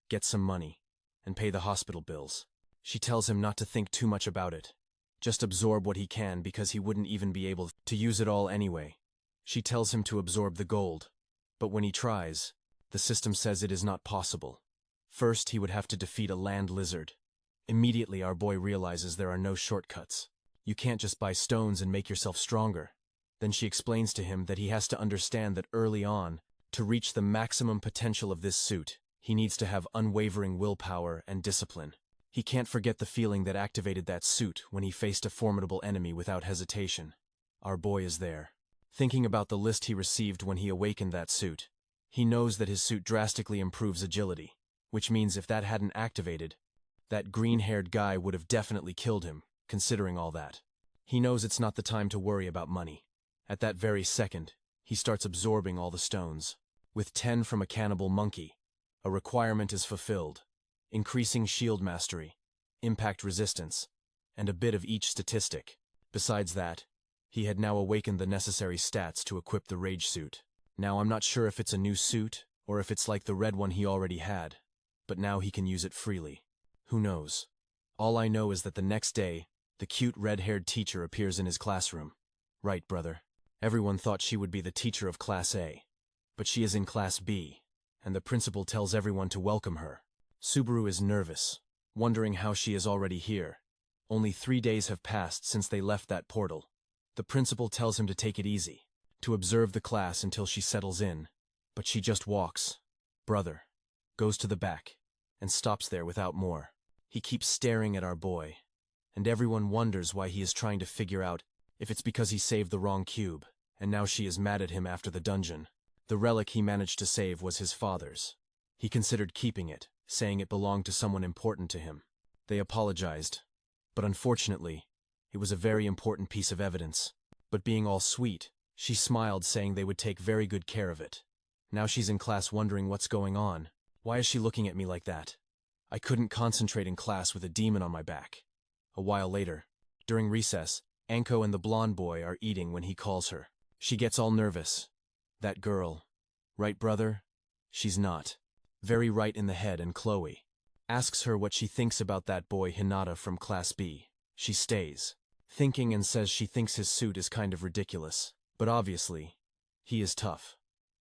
get some money, and pay the hospital bills. She tells him not to think too much about it. Just absorb what he can because he wouldn't even be able to use it all anyway. She tells him to absorb the gold, but when he tries, the system says it is not possible. First, he would have to defeat a land lizard. Immediately, our boy realizes there are no shortcuts. You can't just buy stones and make yourself stronger. Then she explains to him that he has to understand that early on, to reach the maximum potential of this suit, he needs to have unwavering willpower and discipline. He can't forget the feeling that activated that suit when he faced a formidable enemy without hesitation. Our boy is there, thinking about the list he received when he awakened that suit. He knows that his suit drastically improves agility, which means if that hadn't activated, that green-haired guy would have definitely killed him, considering all that. He knows it's not the time to worry about money. At that very second, he starts absorbing all the stones. With 10 from a cannibal monkey, a requirement is fulfilled. Increasing shield mastery, impact resistance, and a bit of each statistic. Besides that, he had now awakened the necessary stats to equip the rage suit. Now I'm not sure if it's a new suit, or if it's like the red one he already had, but now he can use it freely. Who knows? All I know is that the next day, the cute red-haired teacher appears in his classroom. Right, brother. Everyone thought she would be the teacher of Class A, but she is in Class B, and the principal tells everyone to welcome her. Subaru is nervous, wondering how she is already here. Only 3 days have passed since they left that portal. The principal tells him to take it easy, to observe the class until she settles in, but she just walks. Brother goes to the back and stops there without more. He keeps staring at our boy, and everyone wonders why he is trying to figure out if it's because he saved the wrong cube, and now she is mad at him after the dungeon. The relic he managed to save was his father's. He considered keeping it, saying it belonged to someone important to him. They apologized, but unfortunately, it was a very important piece of evidence. But being all sweet, She smiled, saying they would take very good care of it. Now she's in class wondering what's going on. Why is she looking at me like that? I couldn't concentrate in class with a demon on my back. A while later, during recess, Anko and the blonde boy are eating when he calls her. She gets all nervous. That girl. Right, brother? She's not. Very right in the head, and Chloe asks her what she thinks about that boy Hinata from Class B. She stays, thinking, and says she thinks his suit is kind of ridiculous. But obviously, he is tough.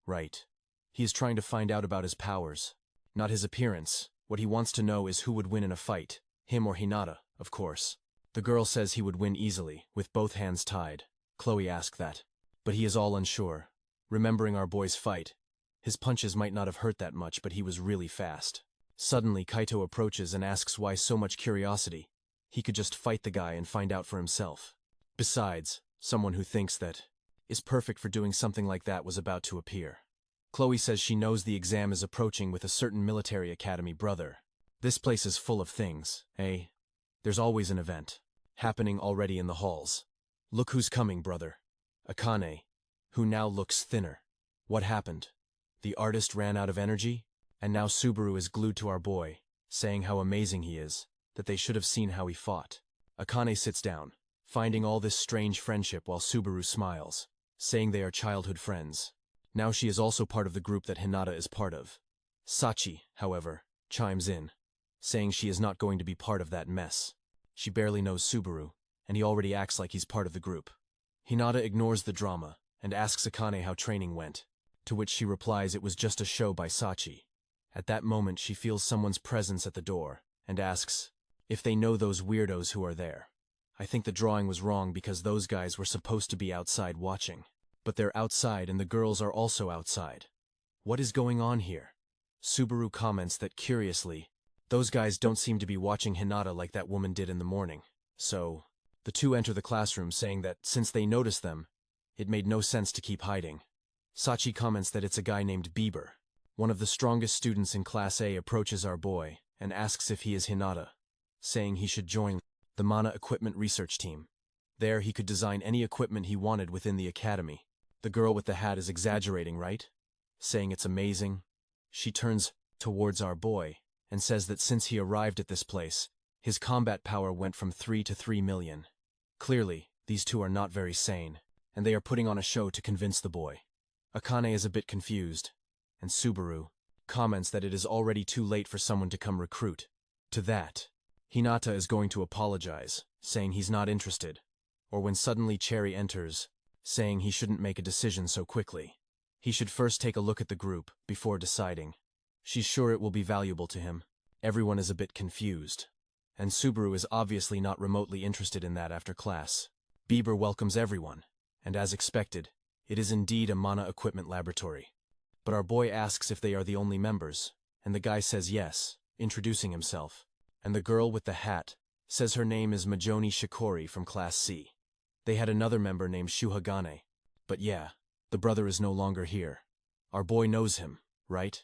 Right. He is trying to find out about his powers, not his appearance. What he wants to know is who would win in a fight, him or Hinata, of course. The girl says he would win easily, with both hands tied. Chloe asked that. But he is all unsure. Remembering our boy's fight, his punches might not have hurt that much, but he was really fast. Suddenly, Kaito approaches and asks why so much curiosity. He could just fight the guy and find out for himself. Besides, someone who thinks that is perfect for doing something like that was about to appear. Chloe says she knows the exam is approaching with a certain military academy brother. This place is full of things, eh? There's always an event happening already in the halls. Look who's coming, brother. Akane, who now looks thinner. What happened? The artist ran out of energy? And now Subaru is glued to our boy, saying how amazing he is, that they should have seen how he fought. Akane sits down, finding all this strange friendship while Subaru smiles, saying they are childhood friends. Now she is also part of the group that Hinata is part of. Sachi, however, chimes in, saying she is not going to be part of that mess. She barely knows Subaru, and he already acts like he's part of the group. Hinata ignores the drama and asks Akane how training went, to which she replies it was just a show by Sachi. At that moment she feels someone's presence at the door and asks if they know those weirdos who are there. I think the drawing was wrong because those guys were supposed to be outside watching. But they're outside and the girls are also outside. What is going on here? Subaru comments that curiously, those guys don't seem to be watching Hinata like that woman did in the morning. So, the two enter the classroom saying that since they noticed them, it made no sense to keep hiding. Sachi comments that it's a guy named Bieber. One of the strongest students in Class A approaches our boy and asks if he is Hinata, saying he should join the Mana Equipment Research Team. There he could design any equipment he wanted within the academy. The girl with the hat is exaggerating, right? Saying it's amazing. She turns towards our boy and says that since he arrived at this place, his combat power went from 3 to 3 million. Clearly, these two are not very sane, and they are putting on a show to convince the boy. Akane is a bit confused, and Subaru comments that it is already too late for someone to come recruit. To that, Hinata is going to apologize, saying he's not interested, or when suddenly Cherry enters, saying he shouldn't make a decision so quickly. He should first take a look at the group before deciding. She's sure it will be valuable to him. Everyone is a bit confused, and Subaru is obviously not remotely interested in that after class. Bieber welcomes everyone, and as expected, it is indeed a Mana Equipment Laboratory. But our boy asks if they are the only members, and the guy says yes, introducing himself. And the girl with the hat says her name is Majoni Shikori from Class C. They had another member named Shuhagane. But yeah, the brother is no longer here. Our boy knows him, right?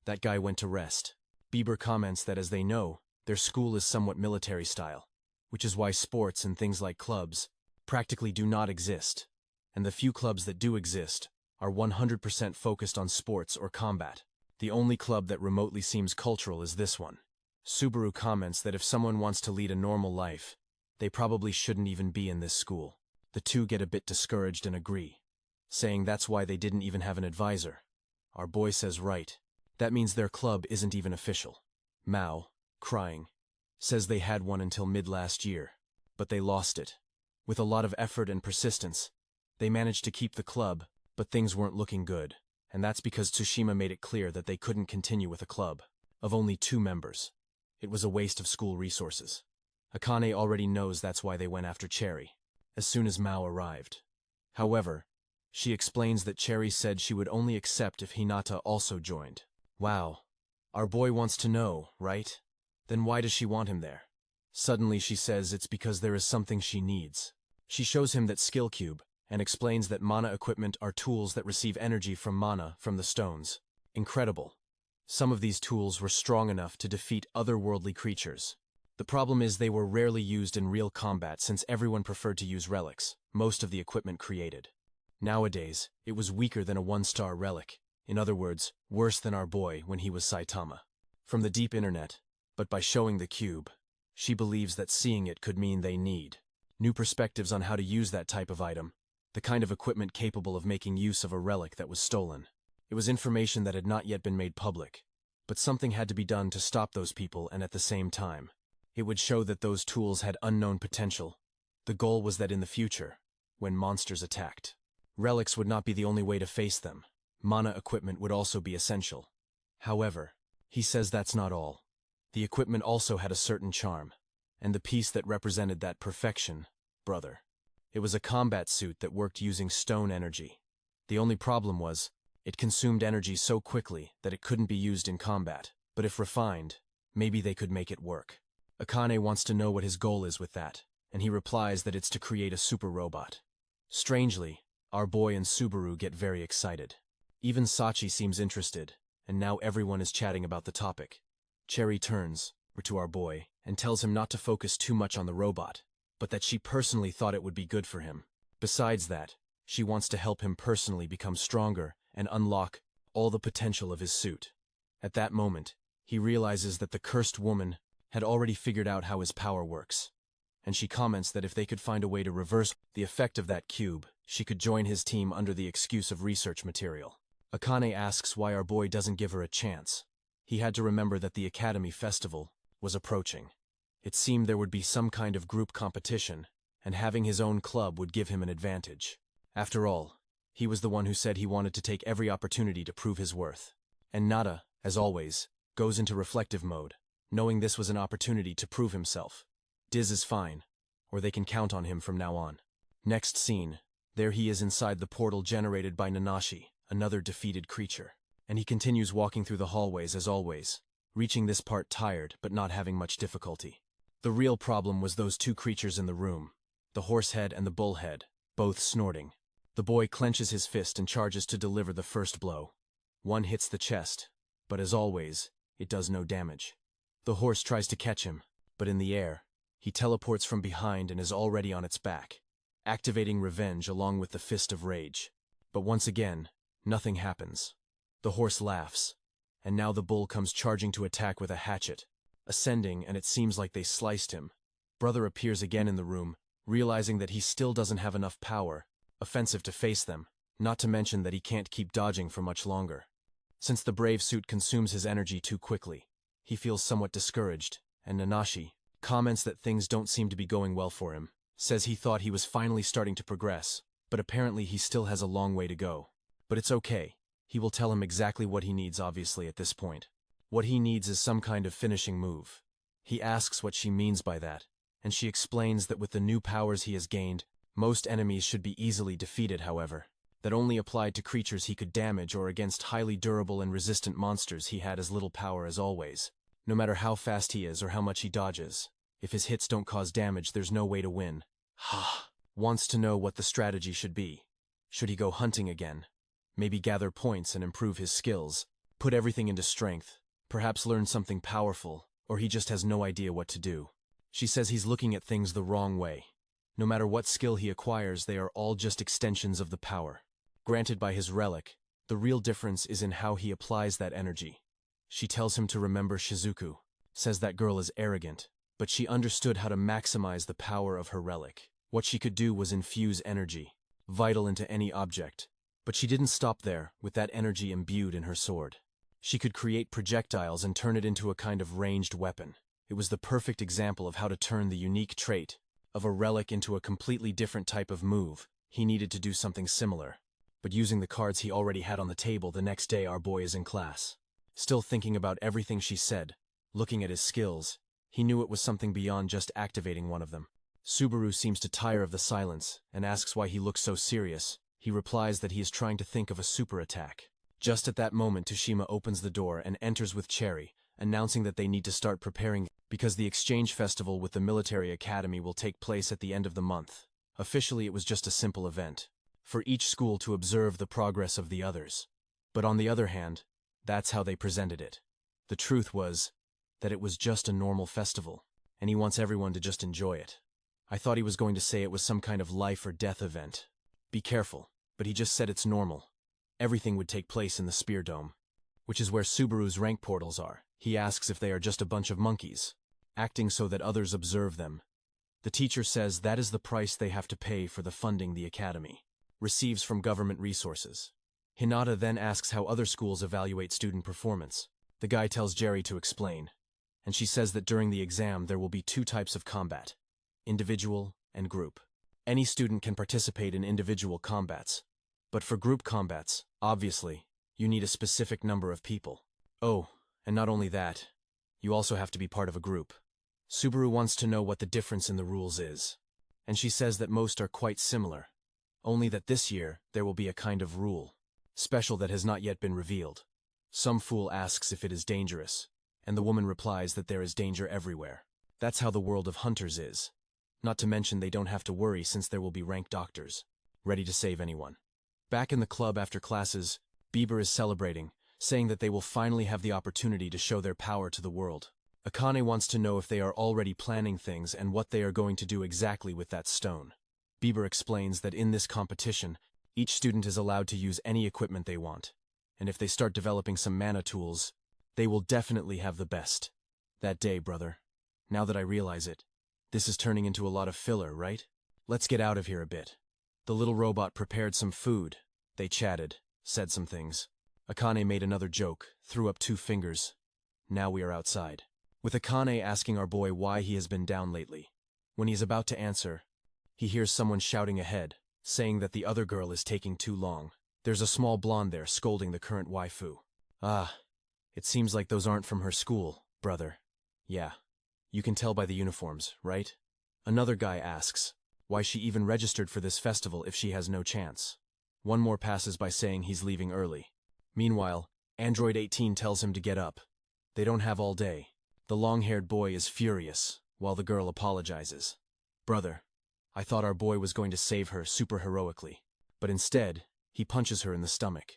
That guy went to rest. Bieber comments that as they know, their school is somewhat military style, which is why sports and things like clubs practically do not exist. And the few clubs that do exist are 100% focused on sports or combat. The only club that remotely seems cultural is this one. Subaru comments that if someone wants to lead a normal life, they probably shouldn't even be in this school. The two get a bit discouraged and agree, saying that's why they didn't even have an advisor. Our boy says right. That means their club isn't even official. Mao, crying, says they had one until mid-last year, but they lost it. With a lot of effort and persistence, they managed to keep the club, but things weren't looking good, and that's because Tsushima made it clear that they couldn't continue with a club of only 2 members. It was a waste of school resources. Akane already knows that's why they went after Cherry as soon as Mao arrived. However, she explains that Cherry said she would only accept if Hinata also joined. Wow. Our boy wants to know, right? Then why does she want him there? Suddenly she says it's because there is something she needs. She shows him that skill cube and explains that mana equipment are tools that receive energy from mana from the stones. Incredible. Some of these tools were strong enough to defeat otherworldly creatures. The problem is they were rarely used in real combat since everyone preferred to use relics, most of the equipment created. Nowadays, it was weaker than a one-star relic. In other words, worse than our boy when he was Saitama. From the deep internet, but by showing the cube, she believes that seeing it could mean they need new perspectives on how to use that type of item, the kind of equipment capable of making use of a relic that was stolen. It was information that had not yet been made public, but something had to be done to stop those people, and at the same time, it would show that those tools had unknown potential. The goal was that in the future, when monsters attacked, relics would not be the only way to face them. Mana equipment would also be essential. However, he says that's not all. The equipment also had a certain charm, and the piece that represented that perfection, brother. It was a combat suit that worked using stone energy. The only problem was, it consumed energy so quickly that it couldn't be used in combat, but if refined, maybe they could make it work. Akane wants to know what his goal is with that, and he replies that it's to create a super robot. Strangely, our boy and Subaru get very excited. Even Sachi seems interested, and now everyone is chatting about the topic. Cherry turns to our boy and tells him not to focus too much on the robot, but that she personally thought it would be good for him. Besides that, she wants to help him personally become stronger and unlock all the potential of his suit. At that moment, he realizes that the cursed woman had already figured out how his power works, and she comments that if they could find a way to reverse the effect of that cube, she could join his team under the excuse of research material. Akane asks why our boy doesn't give her a chance. He had to remember that the Academy Festival was approaching. It seemed there would be some kind of group competition, and having his own club would give him an advantage. After all, he was the one who said he wanted to take every opportunity to prove his worth. And Nada, as always, goes into reflective mode, knowing this was an opportunity to prove himself. Diz is fine, or they can count on him from now on. Next scene, there he is inside the portal generated by Nanashi, another defeated creature. And he continues walking through the hallways as always, reaching this part tired but not having much difficulty. The real problem was those two creatures in the room, the horsehead and the bullhead, both snorting. The boy clenches his fist and charges to deliver the first blow. One hits the chest, but as always, it does no damage. The horse tries to catch him, but in the air, he teleports from behind and is already on its back, activating revenge along with the Fist of Rage. But once again, nothing happens. The horse laughs, and now the bull comes charging to attack with a hatchet, ascending, and it seems like they sliced him. Brother appears again in the room, realizing that he still doesn't have enough power, offensive to face them, not to mention that he can't keep dodging for much longer. Since the brave suit consumes his energy too quickly, he feels somewhat discouraged, and Nanashi comments that things don't seem to be going well for him, says he thought he was finally starting to progress, but apparently he still has a long way to go. But it's okay. He will tell him exactly what he needs obviously at this point. What he needs is some kind of finishing move. He asks what she means by that, and she explains that with the new powers he has gained, most enemies should be easily defeated however. That only applied to creatures he could damage or against highly durable and resistant monsters he had as little power as always. No matter how fast he is or how much he dodges, if his hits don't cause damage there's no way to win. Wants to know what the strategy should be. Should he go hunting again? Maybe gather points and improve his skills, put everything into strength, perhaps learn something powerful, or he just has no idea what to do. She says he's looking at things the wrong way. No matter what skill he acquires, they are all just extensions of the power granted by his relic. The real difference is in how he applies that energy. She tells him to remember Shizuku, says that girl is arrogant, but she understood how to maximize the power of her relic. What she could do was infuse energy, vital into any object. But she didn't stop there, with that energy imbued in her sword. She could create projectiles and turn it into a kind of ranged weapon. It was the perfect example of how to turn the unique trait of a relic into a completely different type of move. He needed to do something similar. But using the cards he already had on the table, the next day our boy is in class. Still thinking about everything she said, looking at his skills, he knew it was something beyond just activating one of them. Subaru seems to tire of the silence and asks why he looks so serious. He replies that he is trying to think of a super attack. Just at that moment Toshima opens the door and enters with Cherry, announcing that they need to start preparing because the exchange festival with the military academy will take place at the end of the month. Officially it was just a simple event, for each school to observe the progress of the others. But on the other hand, that's how they presented it. The truth was that it was just a normal festival, and he wants everyone to just enjoy it. I thought he was going to say it was some kind of life or death event. Be careful. but he just said it's normal. Everything would take place in the Spear Dome, which is where Subaru's rank portals are. He asks if they are just a bunch of monkeys, acting so that others observe them. The teacher says that is the price they have to pay for the funding the academy receives from government resources. Hinata then asks how other schools evaluate student performance. The guy tells Jerry to explain, and she says that during the exam there will be two types of combat, individual and group. Any student can participate in individual combats, but for group combats, obviously, you need a specific number of people. Oh, and not only that, you also have to be part of a group. Subaru wants to know what the difference in the rules is, and she says that most are quite similar, only that this year there will be a kind of rule, special that has not yet been revealed. Some fool asks if it is dangerous, and the woman replies that there is danger everywhere. That's how the world of hunters is. Not to mention they don't have to worry since there will be rank doctors, ready to save anyone. Back in the club after classes, Bieber is celebrating, saying that they will finally have the opportunity to show their power to the world. Akane wants to know if they are already planning things and what they are going to do exactly with that stone. Bieber explains that in this competition, each student is allowed to use any equipment they want, and if they start developing some mana tools, they will definitely have the best. That day, brother. Now that I realize it, this is turning into a lot of filler, right? Let's get out of here a bit. The little robot prepared some food. They chatted, said some things. Akane made another joke, threw up 2 fingers. Now we are outside. With Akane asking our boy why he has been down lately. When he is about to answer, he hears someone shouting ahead, saying that the other girl is taking too long. There's a small blonde there scolding the current waifu. Ah, it seems like those aren't from her school, brother. Yeah, you can tell by the uniforms, right? Another guy asks why she even registered for this festival if she has no chance. One more passes by saying he's leaving early. Meanwhile, Android 18 tells him to get up. They don't have all day. The long-haired boy is furious, while the girl apologizes. Brother, I thought our boy was going to save her super heroically, but instead, he punches her in the stomach.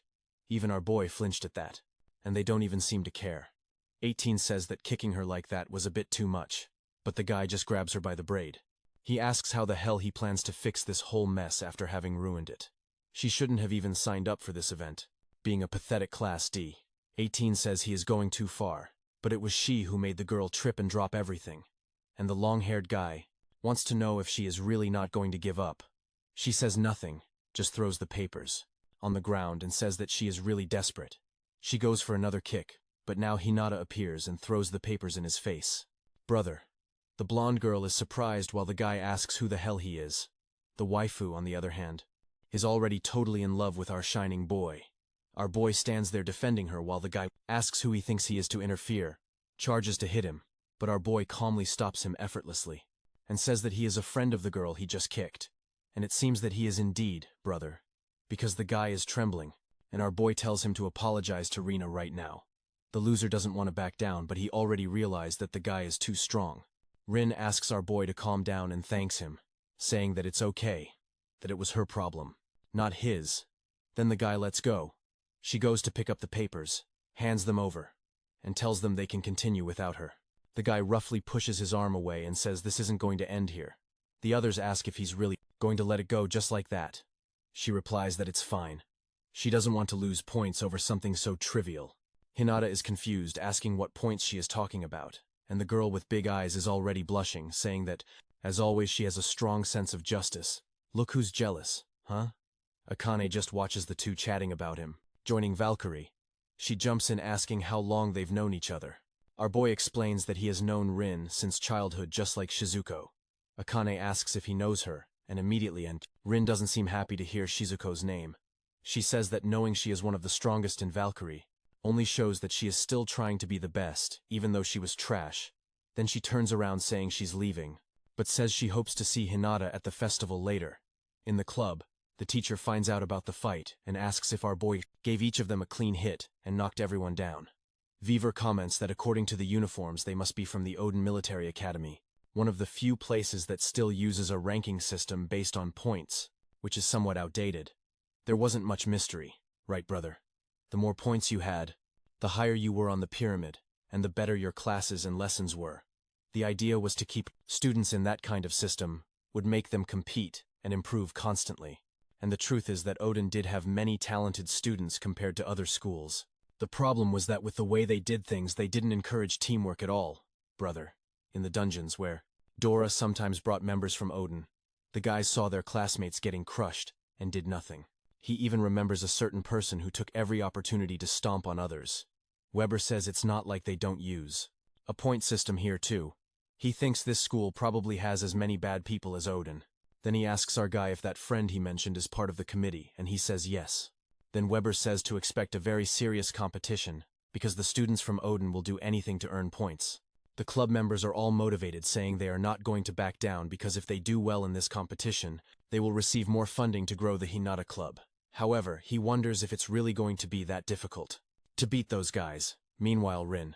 Even our boy flinched at that, and they don't even seem to care. 18 says that kicking her like that was a bit too much, but the guy just grabs her by the braid. He asks how the hell he plans to fix this whole mess after having ruined it. She shouldn't have even signed up for this event, being a pathetic Class D. 18 says he is going too far, but it was she who made the girl trip and drop everything. And the long-haired guy wants to know if she is really not going to give up. She says nothing, just throws the papers on the ground and says that she is really desperate. She goes for another kick, but now Hinata appears and throws the papers in his face. Brother. The blonde girl is surprised while the guy asks who the hell he is. The waifu, on the other hand, is already totally in love with our shining boy. Our boy stands there defending her while the guy asks who he thinks he is to interfere, charges to hit him, but our boy calmly stops him effortlessly, and says that he is a friend of the girl he just kicked. And it seems that he is indeed, brother, because the guy is trembling, and our boy tells him to apologize to Rina right now. The loser doesn't want to back down, but he already realized that the guy is too strong. Rin asks our boy to calm down and thanks him, saying that it's okay, that it was her problem, not his. Then the guy lets go. She goes to pick up the papers, hands them over, and tells them they can continue without her. The guy roughly pushes his arm away and says this isn't going to end here. The others ask if he's really going to let it go just like that. She replies that it's fine. She doesn't want to lose points over something so trivial. Hinata is confused, asking what points she is talking about, and the girl with big eyes is already blushing, saying that, as always, she has a strong sense of justice. Look who's jealous, huh? Akane just watches the two chatting about him, joining Valkyrie. She jumps in asking how long they've known each other. Our boy explains that he has known Rin since childhood just like Shizuko. Akane asks if he knows her, and immediately Rin doesn't seem happy to hear Shizuko's name. She says that knowing she is one of the strongest in Valkyrie only shows that she is still trying to be the best, even though she was trash. Then she turns around saying she's leaving, but says she hopes to see Hinata at the festival later. In the club, the teacher finds out about the fight and asks if our boy gave each of them a clean hit and knocked everyone down. Weaver comments that according to the uniforms they must be from the Odin Military Academy, one of the few places that still uses a ranking system based on points, which is somewhat outdated. There wasn't much mystery, right, brother? The more points you had, the higher you were on the pyramid, and the better your classes and lessons were. The idea was to keep students in that kind of system, would make them compete and improve constantly. And the truth is that Odin did have many talented students compared to other schools. The problem was that with the way they did things, they didn't encourage teamwork at all, brother. In the dungeons where Dora sometimes brought members from Odin, the guys saw their classmates getting crushed and did nothing. He even remembers a certain person who took every opportunity to stomp on others. Weber says it's not like they don't use a point system here too. He thinks this school probably has as many bad people as Odin. Then he asks our guy if that friend he mentioned is part of the committee, and he says yes. Then Weber says to expect a very serious competition, because the students from Odin will do anything to earn points. The club members are all motivated, saying they are not going to back down because if they do well in this competition, they will receive more funding to grow the Hinata Club. However, he wonders if it's really going to be that difficult to beat those guys. Meanwhile, Rin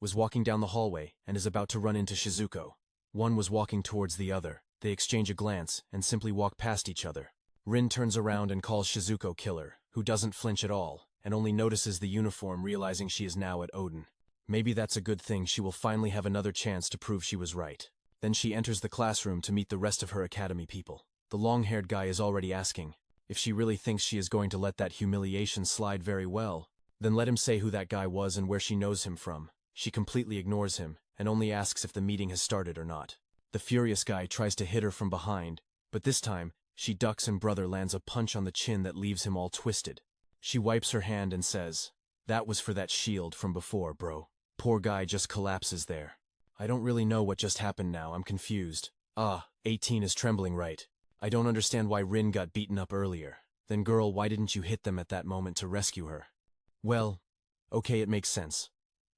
was walking down the hallway and is about to run into Shizuko. One was walking towards the other. They exchange a glance and simply walk past each other. Rin turns around and calls Shizuko killer, who doesn't flinch at all, and only notices the uniform, realizing she is now at Odin. Maybe that's a good thing, she will finally have another chance to prove she was right. Then she enters the classroom to meet the rest of her academy people. The long-haired guy is already asking if she really thinks she is going to let that humiliation slide. Very well. Then let him say who that guy was and where she knows him from. She completely ignores him and only asks if the meeting has started or not. The furious guy tries to hit her from behind, but this time, she ducks and brother lands a punch on the chin that leaves him all twisted. She wipes her hand and says, "That was for that shield from before, bro." Poor guy just collapses there. I don't really know what just happened now, I'm confused. 18 is trembling, right? I don't understand why Rin got beaten up earlier. Then girl, why didn't you hit them at that moment to rescue her? Well, okay, it makes sense.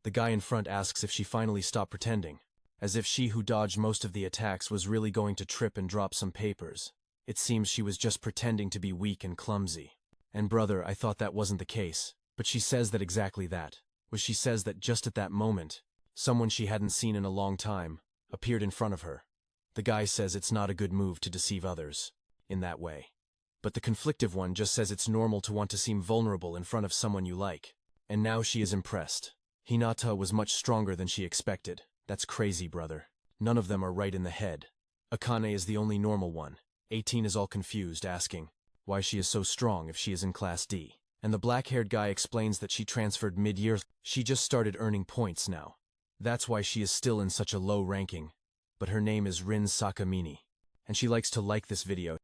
The guy in front asks if she finally stopped pretending, as if she who dodged most of the attacks was really going to trip and drop some papers. It seems she was just pretending to be weak and clumsy. And brother, I thought that wasn't the case. But she says that exactly that. She says that just at that moment, someone she hadn't seen in a long time appeared in front of her. The guy says it's not a good move to deceive others in that way. But the conflictive one just says it's normal to want to seem vulnerable in front of someone you like. And now she is impressed. Hinata was much stronger than she expected. That's crazy, brother. None of them are right in the head. Akane is the only normal one. 18 is all confused, asking why she is so strong if she is in Class D. And the black-haired guy explains that she transferred mid-year. She just started earning points now. That's why she is still in such a low ranking. But her name is Rin Sakamini. And she likes to like this video.